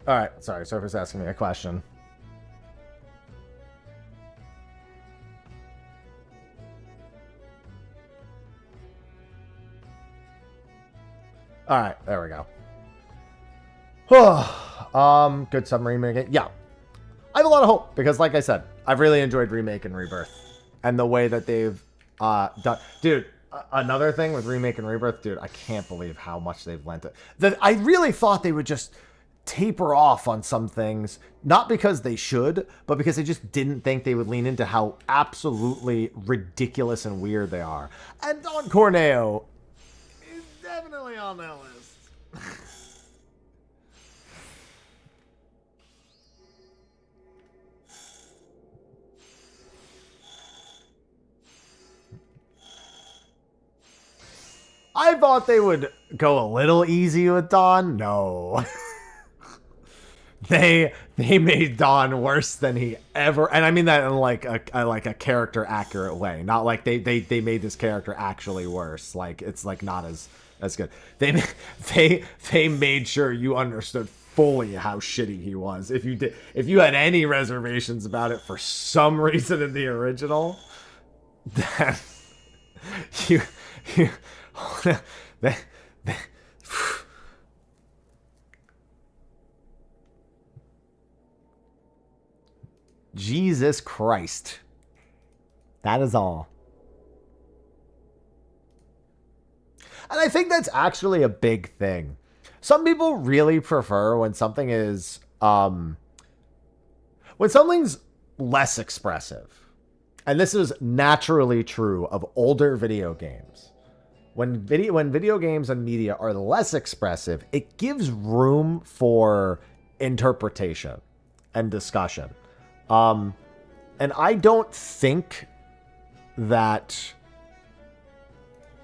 All right, sorry, Surface asking me a question. All right, there we go. Good submarine minigame. Yeah, I have a lot of hope because, like I said, I've really enjoyed Remake and Rebirth, and the way that they've done. Dude, another thing with Remake and Rebirth, dude, I can't believe how much they've lent it. That I really thought they would just taper off on some things, not because they should, but because they just didn't think they would lean into how absolutely ridiculous and weird they are. And Don Corneo is definitely on that list. I thought they would go a little easy with Dawn. No. They made Dawn worse than he ever, and I mean that in like a character accurate way. Not like they made this character actually worse. Like it's like not as good. They made sure you understood fully how shitty he was. If you had any reservations about it for some reason in the original, then you Jesus Christ. That is all. And I think that's actually a big thing. Some people really prefer when something is when something's less expressive. And this is naturally true of older video games. When video games and media are less expressive, it gives room for interpretation and discussion. And I don't think that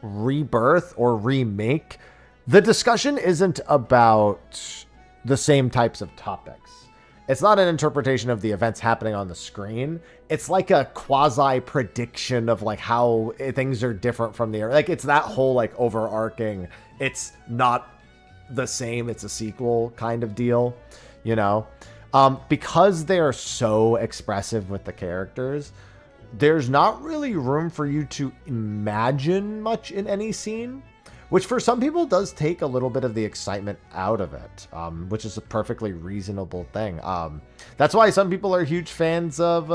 Rebirth or Remake, the discussion isn't about the same types of topics. It's not an interpretation of the events happening on the screen. It's like a quasi prediction of like how things are different from the, like it's that whole like overarching, it's not the same, it's a sequel kind of deal, you know? Because they are so expressive with the characters, there's not really room for you to imagine much in any scene, which for some people does take a little bit of the excitement out of it, which is a perfectly reasonable thing. That's why some people are huge fans of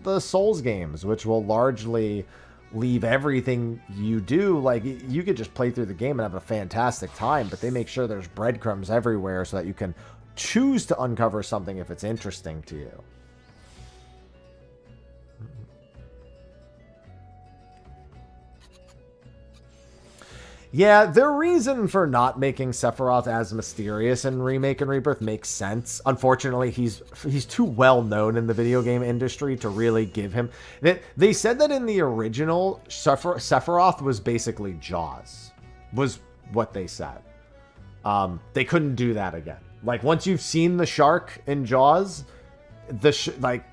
the Souls games, which will largely leave everything you do. Like, you could just play through the game and have a fantastic time, but they make sure there's breadcrumbs everywhere so that you can choose to uncover something if it's interesting to you. Yeah, their reason for not making Sephiroth as mysterious in Remake and Rebirth makes sense. Unfortunately, he's too well known in the video game industry to really give him... They said that in the original, Sephiroth was basically Jaws, was what they said. They couldn't do that again. Like, once you've seen the shark in Jaws, like,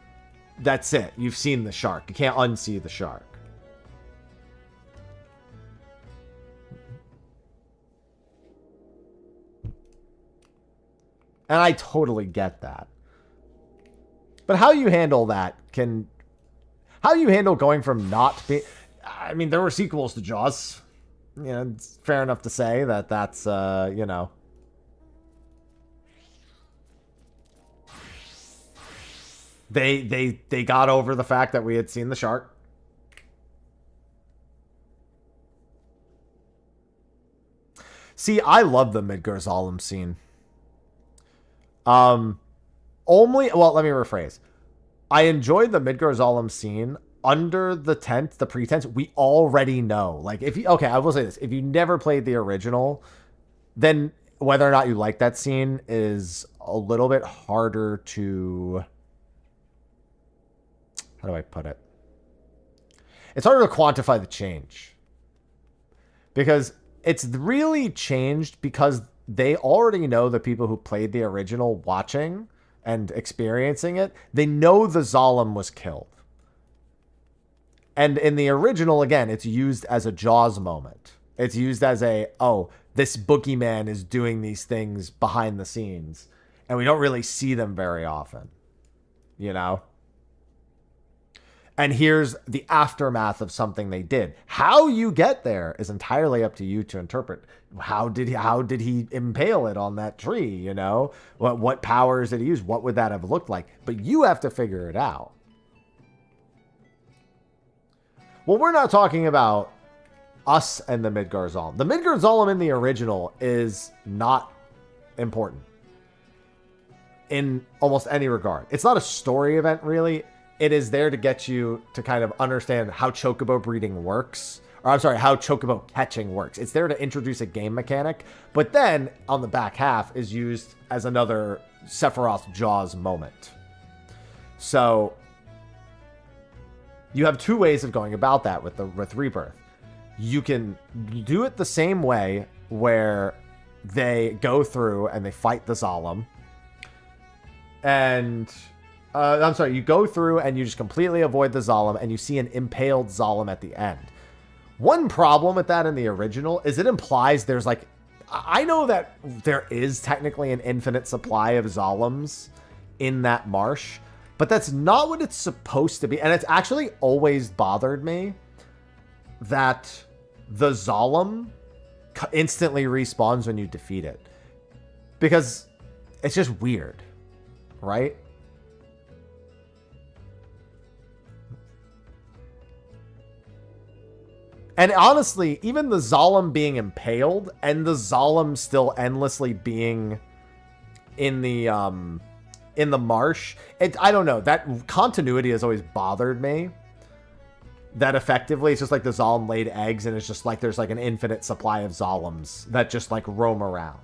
that's it. You've seen the shark. You can't unsee the shark. And I totally get that. But how you handle that can... How you handle going from not being... I mean, there were sequels to Jaws. You know, it's fair enough to say that that's, you know... They got over the fact that we had seen the shark. See, I love the Midgar Zolom scene. Well, let me rephrase. I enjoyed the Midgar Zolom scene under the pretense we already know. Like, okay, I will say this. If you never played the original, then whether or not you like that scene is a little bit harder to... How do I put it? It's harder to quantify the change. Because it's really changed because they already know the people who played the original watching and experiencing it. They know the Zolom was killed. And in the original, again, it's used as a Jaws moment. It's used as a, oh, this boogeyman is doing these things behind the scenes. And we don't really see them very often. You know? And here's the aftermath of something they did. How you get there is entirely up to you to interpret. How did he impale it on that tree, you know? What powers did he use? What would that have looked like? But you have to figure it out. Well, we're not talking about us and the Midgar Zolom. The Midgar Zolom in the original is not important in almost any regard. It's not a story event, really. It is there to get you to kind of understand how chocobo breeding works. Or I'm sorry, how chocobo catching works. It's there to introduce a game mechanic. But then, on the back half, is used as another Sephiroth Jaws moment. So, you have two ways of going about that with Rebirth. you can do it the same way where they go through and they fight the Zalem. And, I'm sorry, you go through and you just completely avoid the Zalem and you see an impaled Zalem at the end. One problem with that in the original is it implies there's like, I know that there is technically an infinite supply of Zalems in that marsh, but that's not what it's supposed to be. And it's actually always bothered me that the Zalem instantly respawns when you defeat it. Because it's just weird, right? And honestly, even the Zalem being impaled and the Zalem still endlessly being in the marsh, I don't know. That continuity has always bothered me. That effectively it's just like the Zalem laid eggs and it's just like there's like an infinite supply of Zalems that just like roam around.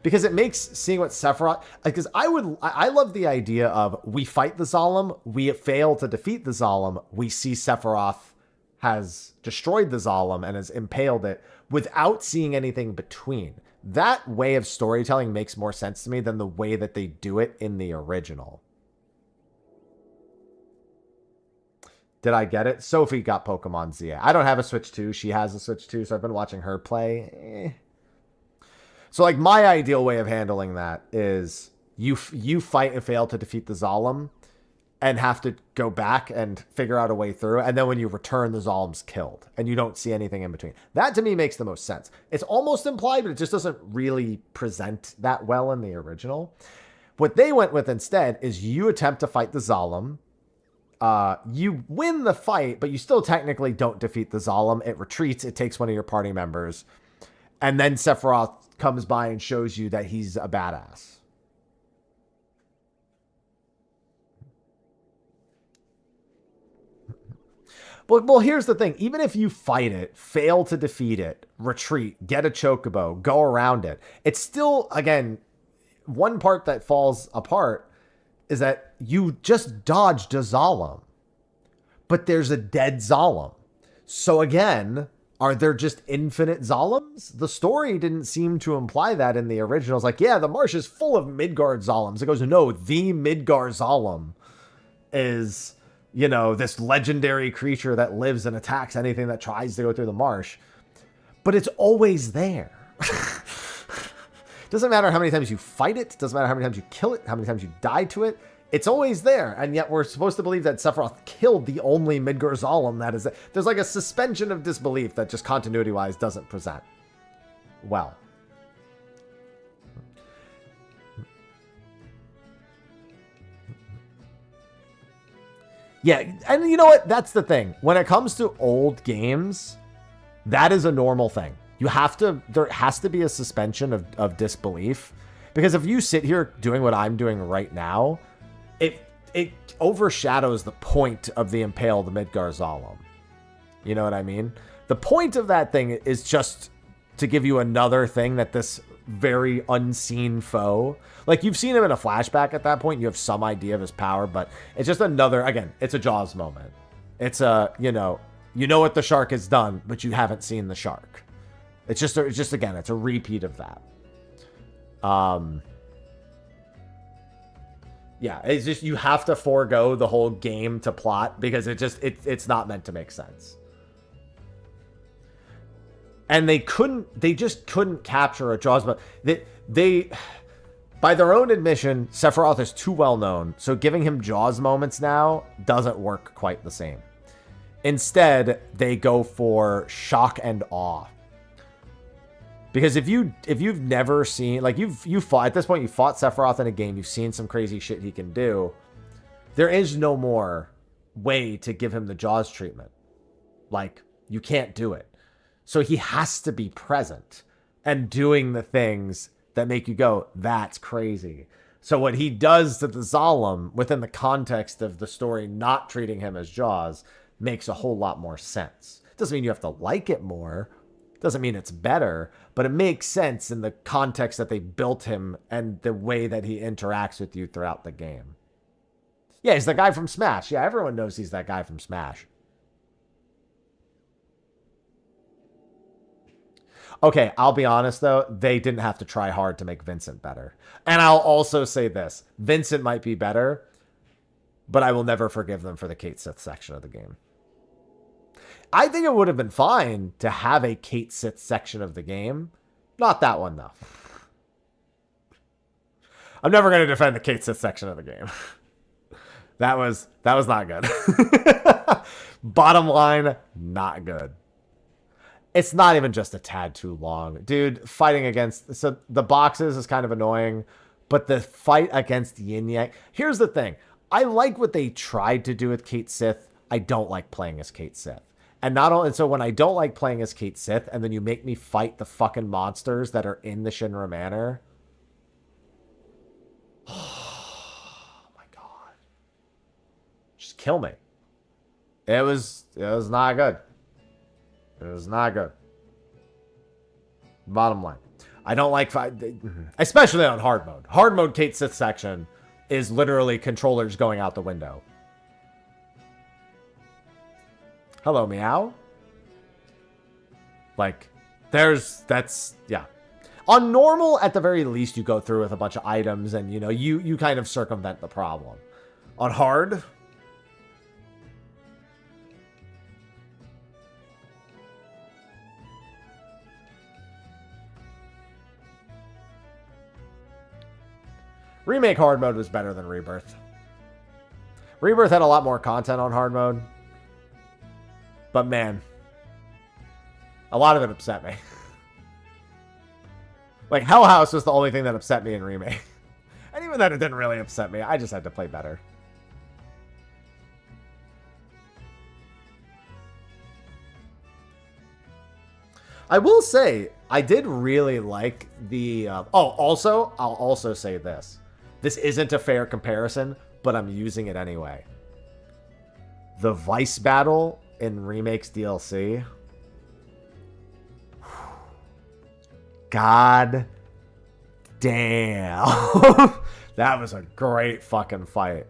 Because it makes seeing what Sephiroth, because I love the idea of we fight the Zalem, we fail to defeat the Zalem, we see Sephiroth has destroyed the Zalem and has impaled it without seeing anything between. That way of storytelling makes more sense to me than the way that they do it in the original. Did I get it? Sophie got Pokemon ZA. I don't have a Switch 2. She has a Switch 2, so I've been watching her play. So, like, my ideal way of handling that is you fight and fail to defeat the Zalem and have to go back and figure out a way through. And then when you return, the Zalem's killed and you don't see anything in between. That, to me, makes the most sense. It's almost implied, but it just doesn't really present that well in the original. What they went with instead is you attempt to fight the Zalem. You win the fight, but you still technically don't defeat the Zalem. It retreats. It takes one of your party members. And then Sephiroth comes by and shows you that he's a badass. Well, here's the thing. Even if you fight it, fail to defeat it, retreat, get a chocobo, go around it, it's still, again, one part that falls apart is that you just dodged a Zalem, but there's a dead Zalem. So again, are there just infinite Zalems? The story didn't seem to imply that in the original. It's like, yeah, the marsh is full of Midgard Zalems. It goes, no, the Midgard Zalem is, you know, this legendary creature that lives and attacks anything that tries to go through the marsh. But it's always there. Doesn't matter how many times you fight it. Doesn't matter how many times you kill it, how many times you die to it. It's always there. And yet we're supposed to believe that Sephiroth killed the only Midgard Zalem that is there. There's like a suspension of disbelief that just continuity-wise doesn't present well. Yeah, and you know what? That's the thing. When it comes to old games, that is a normal thing. There has to be a suspension of disbelief. Because if you sit here doing what I'm doing right now, it overshadows the point of the impaled Midgard Zalem. You know what I mean? The point of that thing is just to give you another thing that this very unseen foe, like you've seen him in a flashback at that point, you have some idea of his power, but it's just another, again, it's a Jaws moment. It's a, you know what the shark has done, but you haven't seen the shark. It's just again, it's a repeat of that. Yeah, it's just, you have to forego the whole game to plot because it's not meant to make sense. And they just couldn't capture a Jaws, but they by their own admission, Sephiroth is too well known, so giving him Jaws moments now doesn't work quite the same. Instead, they go for shock and awe. Because if you've never seen, like you fought, at this point you fought Sephiroth in a game, you've seen some crazy shit he can do, there is no more way to give him the Jaws treatment. Like, you can't do it. So he has to be present and doing the things that make you go, that's crazy. So what he does to the Zalem within the context of the story not treating him as Jaws makes a whole lot more sense. Doesn't mean you have to like it more. Doesn't mean it's better, but it makes sense in the context that they built him and the way that he interacts with you throughout the game. Yeah, he's the guy from Smash. Yeah, everyone knows he's that guy from Smash. Okay, I'll be honest though, they didn't have to try hard to make Vincent better. And I'll also say this, Vincent might be better, but I will never forgive them for the Kate Sith section of the game. I think it would have been fine to have a Kate Sith section of the game. Not that one though. I'm never going to defend the Kate Sith section of the game. That was not good. Bottom line, not good. It's not even just a tad too long. Dude, fighting against... So the boxes is kind of annoying, but the fight against Yin Yang... Here's the thing. I like what they tried to do with Kate Sith. I don't like playing as Kate Sith. And not only... So when I don't like playing as Kate Sith, and then you make me fight the fucking monsters that are in the Shinra Manor... Oh my god. Just kill me. It was not good. It was not good. Bottom line. I don't like... Especially on hard mode. Hard mode Kate Sith section is literally controllers going out the window. Hello, meow. Like, yeah. On normal, at the very least, you go through with a bunch of items and, you know, you kind of circumvent the problem. On hard... Remake hard mode was better than Rebirth. Rebirth had a lot more content on hard mode. But man, a lot of it upset me. Like, Hell House was the only thing that upset me in Remake. And even then, it didn't really upset me. I just had to play better. I will say, I did really like the... also, I'll also say this. This isn't a fair comparison, but I'm using it anyway. The Vice battle in Remake's DLC. God damn. That was a great fucking fight.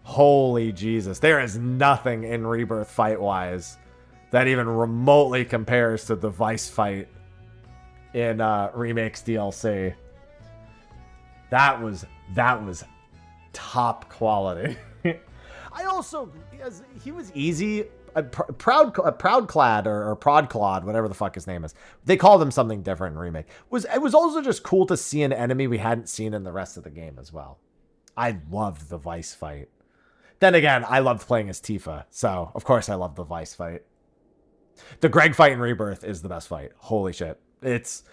Holy Jesus. There is nothing in Rebirth fight-wise that even remotely compares to the Vice fight in Remake's DLC. That was top quality. I also, he was easy. Proudclad or Prodclad, whatever the fuck his name is. They called him something different in Remake. It was also just cool to see an enemy we hadn't seen in the rest of the game as well. I loved the Vice fight. Then again, I loved playing as Tifa, so of course I loved the Vice fight. The Greg fight in Rebirth is the best fight. Holy shit. It's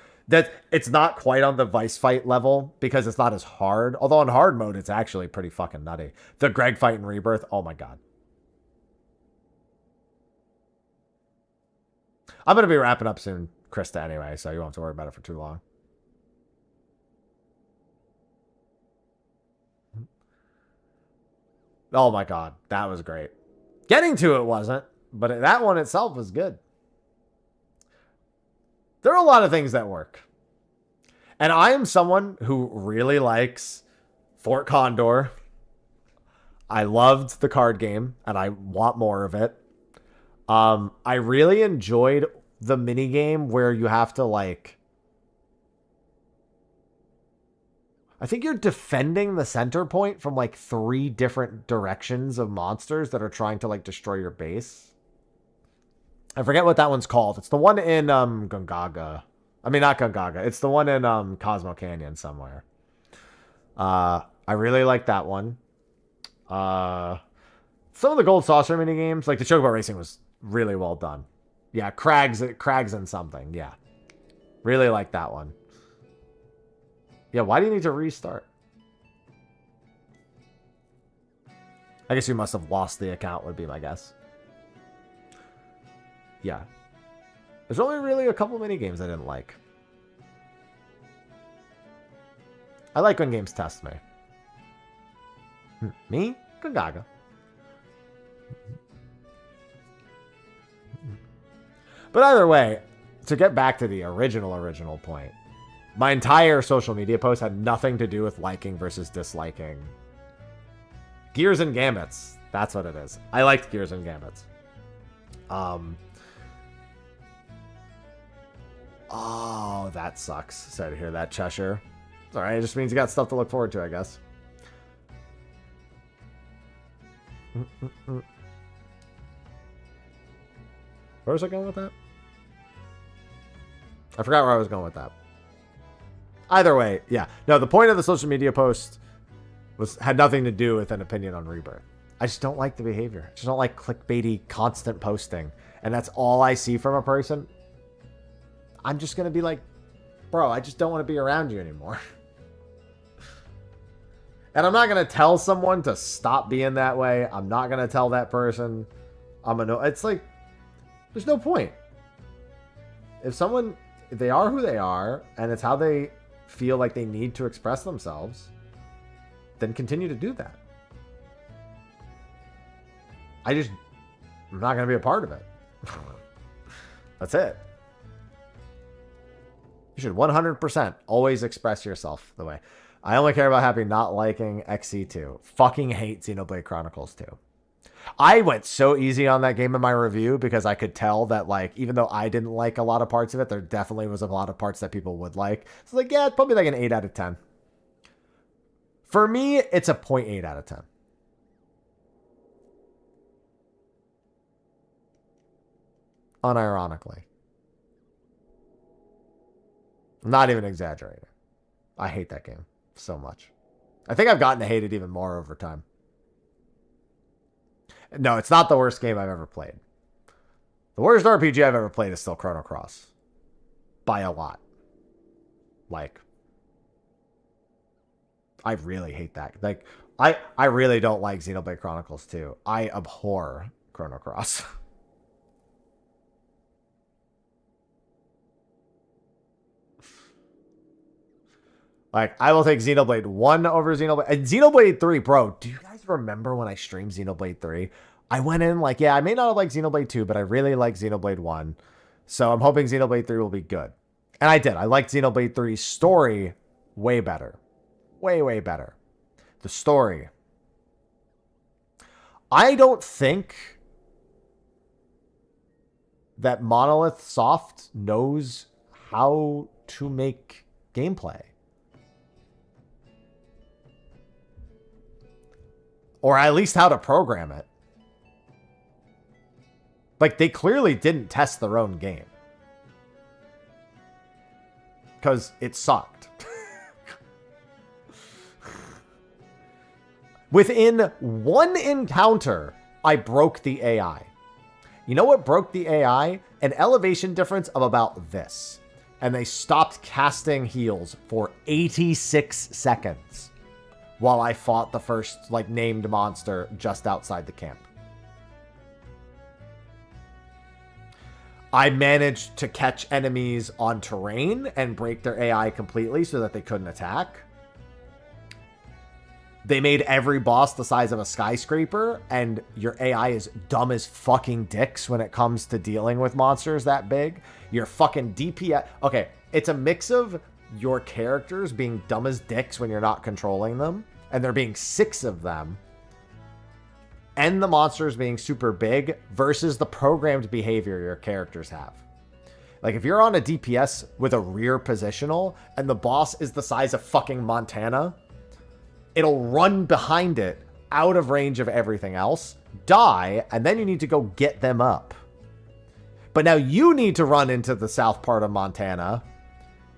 not quite on the Vice fight level because it's not as hard. Although on hard mode, it's actually pretty fucking nutty. The Greg fight in Rebirth, oh my god. I'm going to be wrapping up soon, Krista, anyway, so you won't have to worry about it for too long. Oh my god, that was great. Getting to it wasn't, but that one itself was good. There are a lot of things that work. And I am someone who really likes Fort Condor. I loved the card game, and I want more of it. I really enjoyed the minigame where you have to, like... I think you're defending the center point from, like, 3 different directions of monsters that are trying to, like, destroy your base. I forget what that one's called. It's the one in Gongaga. I mean, not Gongaga. It's the one in Cosmo Canyon somewhere. I really like that one. Some of the Gold Saucer minigames, like the Chocobo Racing, was really well done. Yeah, Crags and something. Yeah. Really like that one. Yeah, why do you need to restart? I guess you must have lost the account, would be my guess. Yeah. There's only really a couple minigames I didn't like. I like when games test me. Me? Gongaga. But either way, to get back to the original point, my entire social media post had nothing to do with liking versus disliking. Gears and Gambits. That's what it is. I liked Gears and Gambits. Oh, that sucks. Sorry to hear that, Cheshire. It's alright, it just means you got stuff to look forward to, I guess. Where was I going with that? I forgot where I was going with that. Either way, yeah. No, the point of the social media post had nothing to do with an opinion on Rebirth. I just don't like the behavior. I just don't like clickbaity, constant posting. And that's all I see from a person. I'm just going to be like, bro, I just don't want to be around you anymore. And I'm not going to tell someone to stop being that way. I'm not going to tell that person. It's like, there's no point. If they are who they are, and it's how they feel like they need to express themselves, then continue to do that. I'm not going to be a part of it. That's it. You should 100% always express yourself the way. I only care about Happy not liking XE2. Fucking hate Xenoblade Chronicles 2. I went so easy on that game in my review because I could tell that, like, even though I didn't like a lot of parts of it, there definitely was a lot of parts that people would like. So, like, yeah, it's probably like an 8 out of 10. For me, it's a 0.8 out of 10. Unironically. I'm not even exaggerating. I hate that game so much. I think I've gotten to hate it even more over time. No, it's not the worst game I've ever played. The worst RPG I've ever played is still Chrono Cross. By a lot. Like, I really hate that. Like, I really don't like Xenoblade Chronicles 2. I abhor Chrono Cross. Like, I will take Xenoblade 1 over Xenoblade. And Xenoblade 3, bro, do you guys remember when I streamed Xenoblade 3? I went in like, yeah, I may not have liked Xenoblade 2, but I really like Xenoblade 1. So I'm hoping Xenoblade 3 will be good. And I did. I liked Xenoblade 3's story way better. Way, way better. The story. I don't think that Monolith Soft knows how to make gameplay. Or at least how to program it. Like, they clearly didn't test their own game. Because it sucked. Within one encounter, I broke the AI. You know what broke the AI? An elevation difference of about this. And they stopped casting heals for 86 seconds. While I fought the first, like, named monster just outside the camp. I managed to catch enemies on terrain and break their AI completely so that they couldn't attack. They made every boss the size of a skyscraper, and your AI is dumb as fucking dicks when it comes to dealing with monsters that big. Your fucking DPS... Okay, it's a mix of your characters being dumb as dicks when you're not controlling them, and there being 6 of them, and the monsters being super big versus the programmed behavior your characters have. Like, if you're on a DPS with a rear positional and the boss is the size of fucking Montana, it'll run behind it out of range of everything else, die, and then you need to go get them up. But now you need to run into the south part of Montana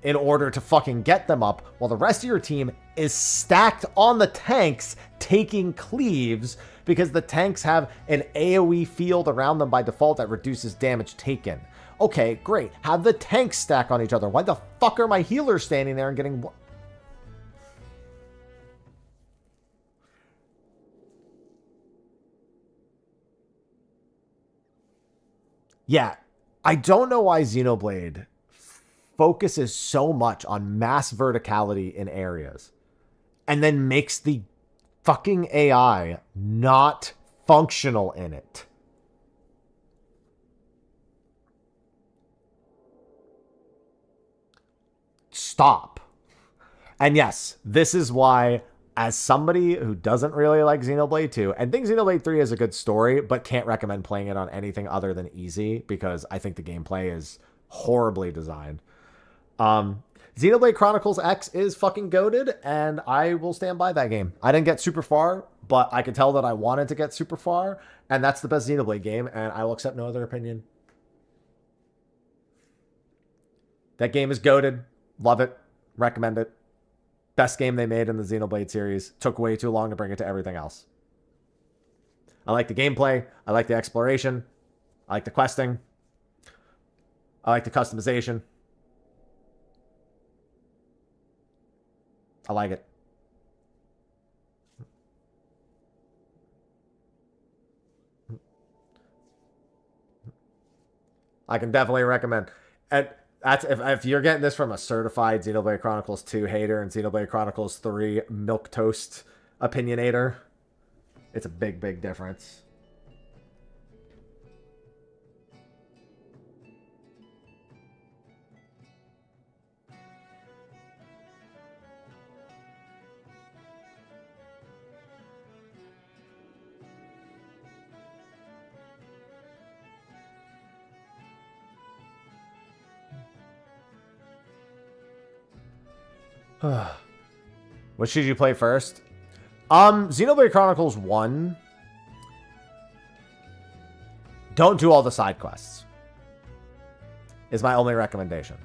in order to fucking get them up, while the rest of your team is stacked on the tanks taking cleaves because the tanks have an AoE field around them by default that reduces damage taken. Okay, great. Have the tanks stack on each other. Why the fuck are my healers standing there and getting... Yeah, I don't know why Xenoblade focuses so much on mass verticality in areas and then makes the fucking AI not functional in it. Stop. And yes, this is why, as somebody who doesn't really like Xenoblade 2 and thinks Xenoblade 3 is a good story, but can't recommend playing it on anything other than easy because I think the gameplay is horribly designed. Xenoblade Chronicles X is fucking goated, and I will stand by that game. I didn't get super far, but I could tell that I wanted to get super far, and that's the best Xenoblade game, and I will accept no other opinion. That game is goated. Love it. Recommend it. Best game they made in the Xenoblade series. Took way too long to bring it to everything else. I like the gameplay. I like the exploration. I like the questing. I like the customization. I like it. I can definitely recommend. And that's if you're getting this from a certified Xenoblade Chronicles 2 hater and Xenoblade Chronicles 3 milquetoast opinionator, it's a big, big difference. What should you play first? Xenoblade Chronicles 1. Don't do all the side quests. Is my only recommendation.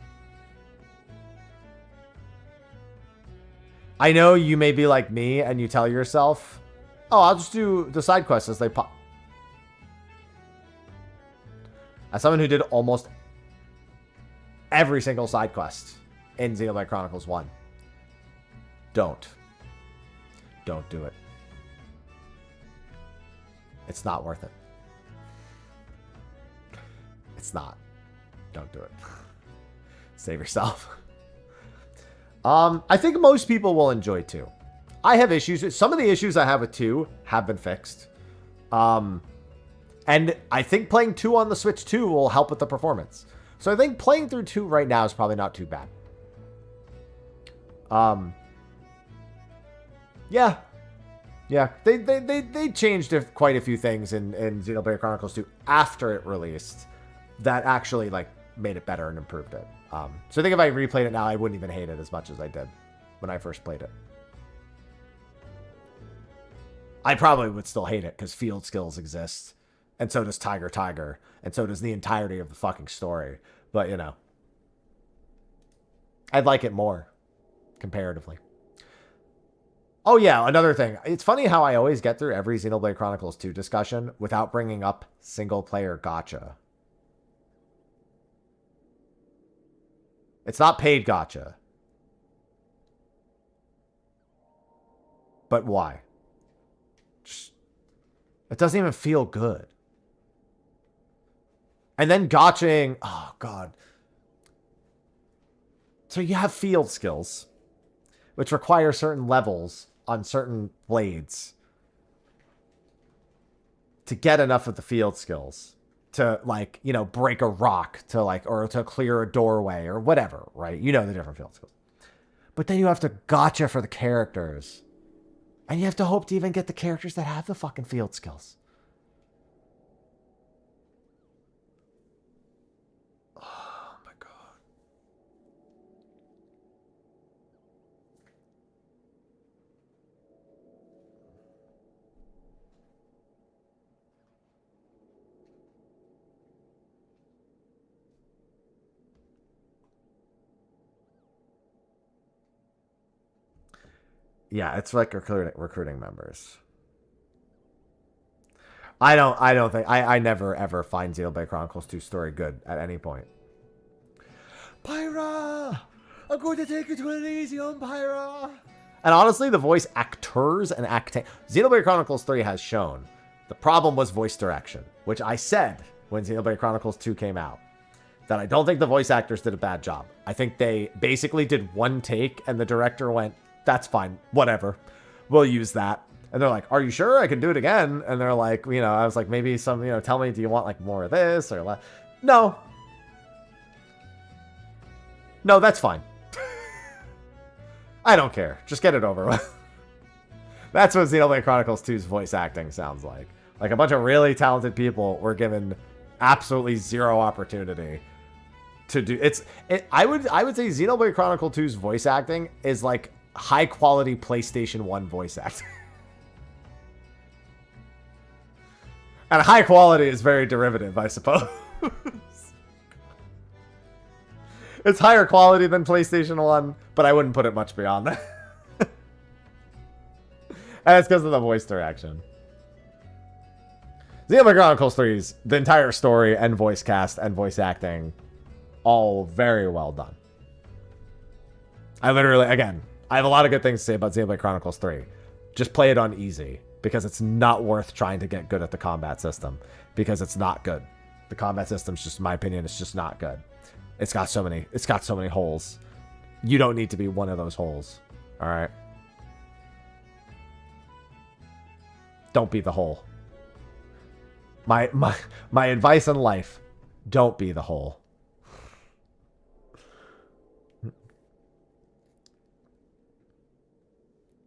I know you may be like me and you tell yourself, oh, I'll just do the side quests as they pop. As someone who did almost every single side quest in Xenoblade Chronicles 1, don't do it. It's not worth it. It's not. Don't do it. Save yourself. I think most people will enjoy 2. I have issues. Some of the issues I have with 2 have been fixed. And I think playing 2 on the Switch 2 will help with the performance. So I think playing through 2 right now is probably not too bad. Yeah. They changed quite a few things in Xenoblade Chronicles 2 after it released that actually like made it better and improved it. So I think if I replayed it now, I wouldn't even hate it as much as I did when I first played it. I probably would still hate it because field skills exist, and so does Tiger, and so does the entirety of the fucking story. But, you know, I'd like it more comparatively. Oh, yeah, another thing. It's funny how I always get through every Xenoblade Chronicles 2 discussion without bringing up single-player gacha. It's not paid gacha. But why? It doesn't even feel good. And then gachaing... Oh, God. So you have field skills, which require certain levels on certain blades to get enough of the field skills to, like, you know, break a rock to, like, or to clear a doorway or whatever, right? You know the different field skills. But then you have to gacha for the characters. And you have to hope to even get the characters that have the fucking field skills. Oh, my God. Yeah, it's like recruiting members. I don't think I never ever find Xenoblade Chronicles 2 story good at any point. Pyra! I'm going to take you to an easy on Pyra! And honestly, the voice actors and acting... Xenoblade Chronicles 3 has shown the problem was voice direction, which I said when Xenoblade Chronicles 2 came out. That I don't think the voice actors did a bad job. I think they basically did one take and the director went, that's fine, whatever, we'll use that. And they're like, are you sure I can do it again? And they're like, you know, I was like, maybe some, you know, tell me, do you want like more of this or less? No, that's fine. I don't care, just get it over with. That's what Xenoblade Chronicles 2's voice acting sounds like. Like a bunch of really talented people were given absolutely zero opportunity to do I would say Xenoblade Chronicle 2's voice acting is like high quality PlayStation 1 voice acting. And high quality is very derivative, I suppose. It's higher quality than PlayStation 1, but I wouldn't put it much beyond that. And it's because of the voice direction. Xenoblade Chronicles 3's, the entire story and voice cast and voice acting, all very well done. I have a lot of good things to say about Xenoblade Chronicles 3. Just play it on easy, because it's not worth trying to get good at the combat system, because it's not good. The combat system's just, in my opinion, it's just not good. It's got so many holes. You don't need to be one of those holes. All right? Don't be the hole. My advice in life, don't be the hole.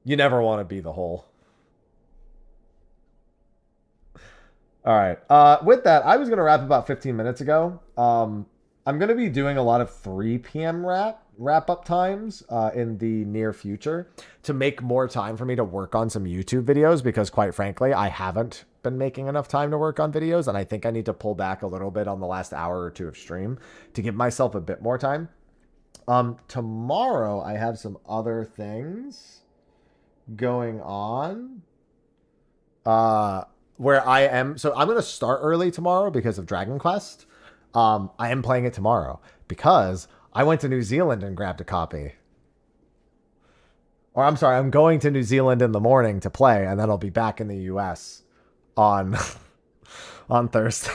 You never want to be the hole. All right. With that, I was going to wrap about 15 minutes ago. I'm going to be doing a lot of 3 p.m. wrap-up times in the near future to make more time for me to work on some YouTube videos, because quite frankly, I haven't been making enough time to work on videos, and I think I need to pull back a little bit on the last hour or two of stream to give myself a bit more time. Tomorrow, I have some other things going on where I am. So I'm going to start early tomorrow because of Dragon Quest. I am playing it tomorrow because I went to New Zealand and grabbed a copy. Or I'm sorry, I'm going to New Zealand in the morning to play, and then I'll be back in the US on Thursday.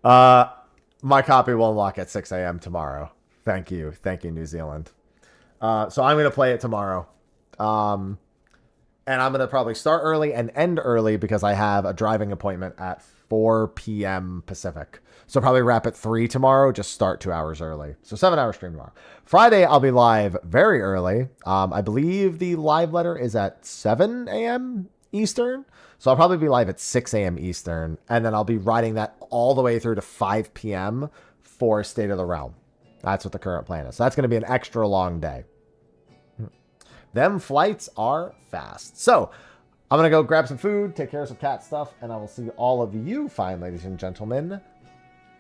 My copy will unlock at 6 a.m. tomorrow. Thank you, New Zealand. So I'm going to play it tomorrow. And I'm going to probably start early and end early because I have a driving appointment at 4 p.m. Pacific. So probably wrap at 3 tomorrow, just start 2 hours early. So 7-hour stream tomorrow. Friday, I'll be live very early. I believe the live letter is at 7 a.m. Eastern. So I'll probably be live at 6 a.m. Eastern. And then I'll be riding that all the way through to 5 p.m. for State of the Realm. That's what the current plan is. So that's going to be an extra long day. Them flights are fast. So I'm going to go grab some food, take care of some cat stuff, and I will see all of you fine ladies and gentlemen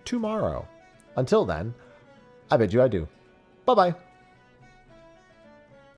tomorrow. Until then, I bid you adieu. Bye-bye.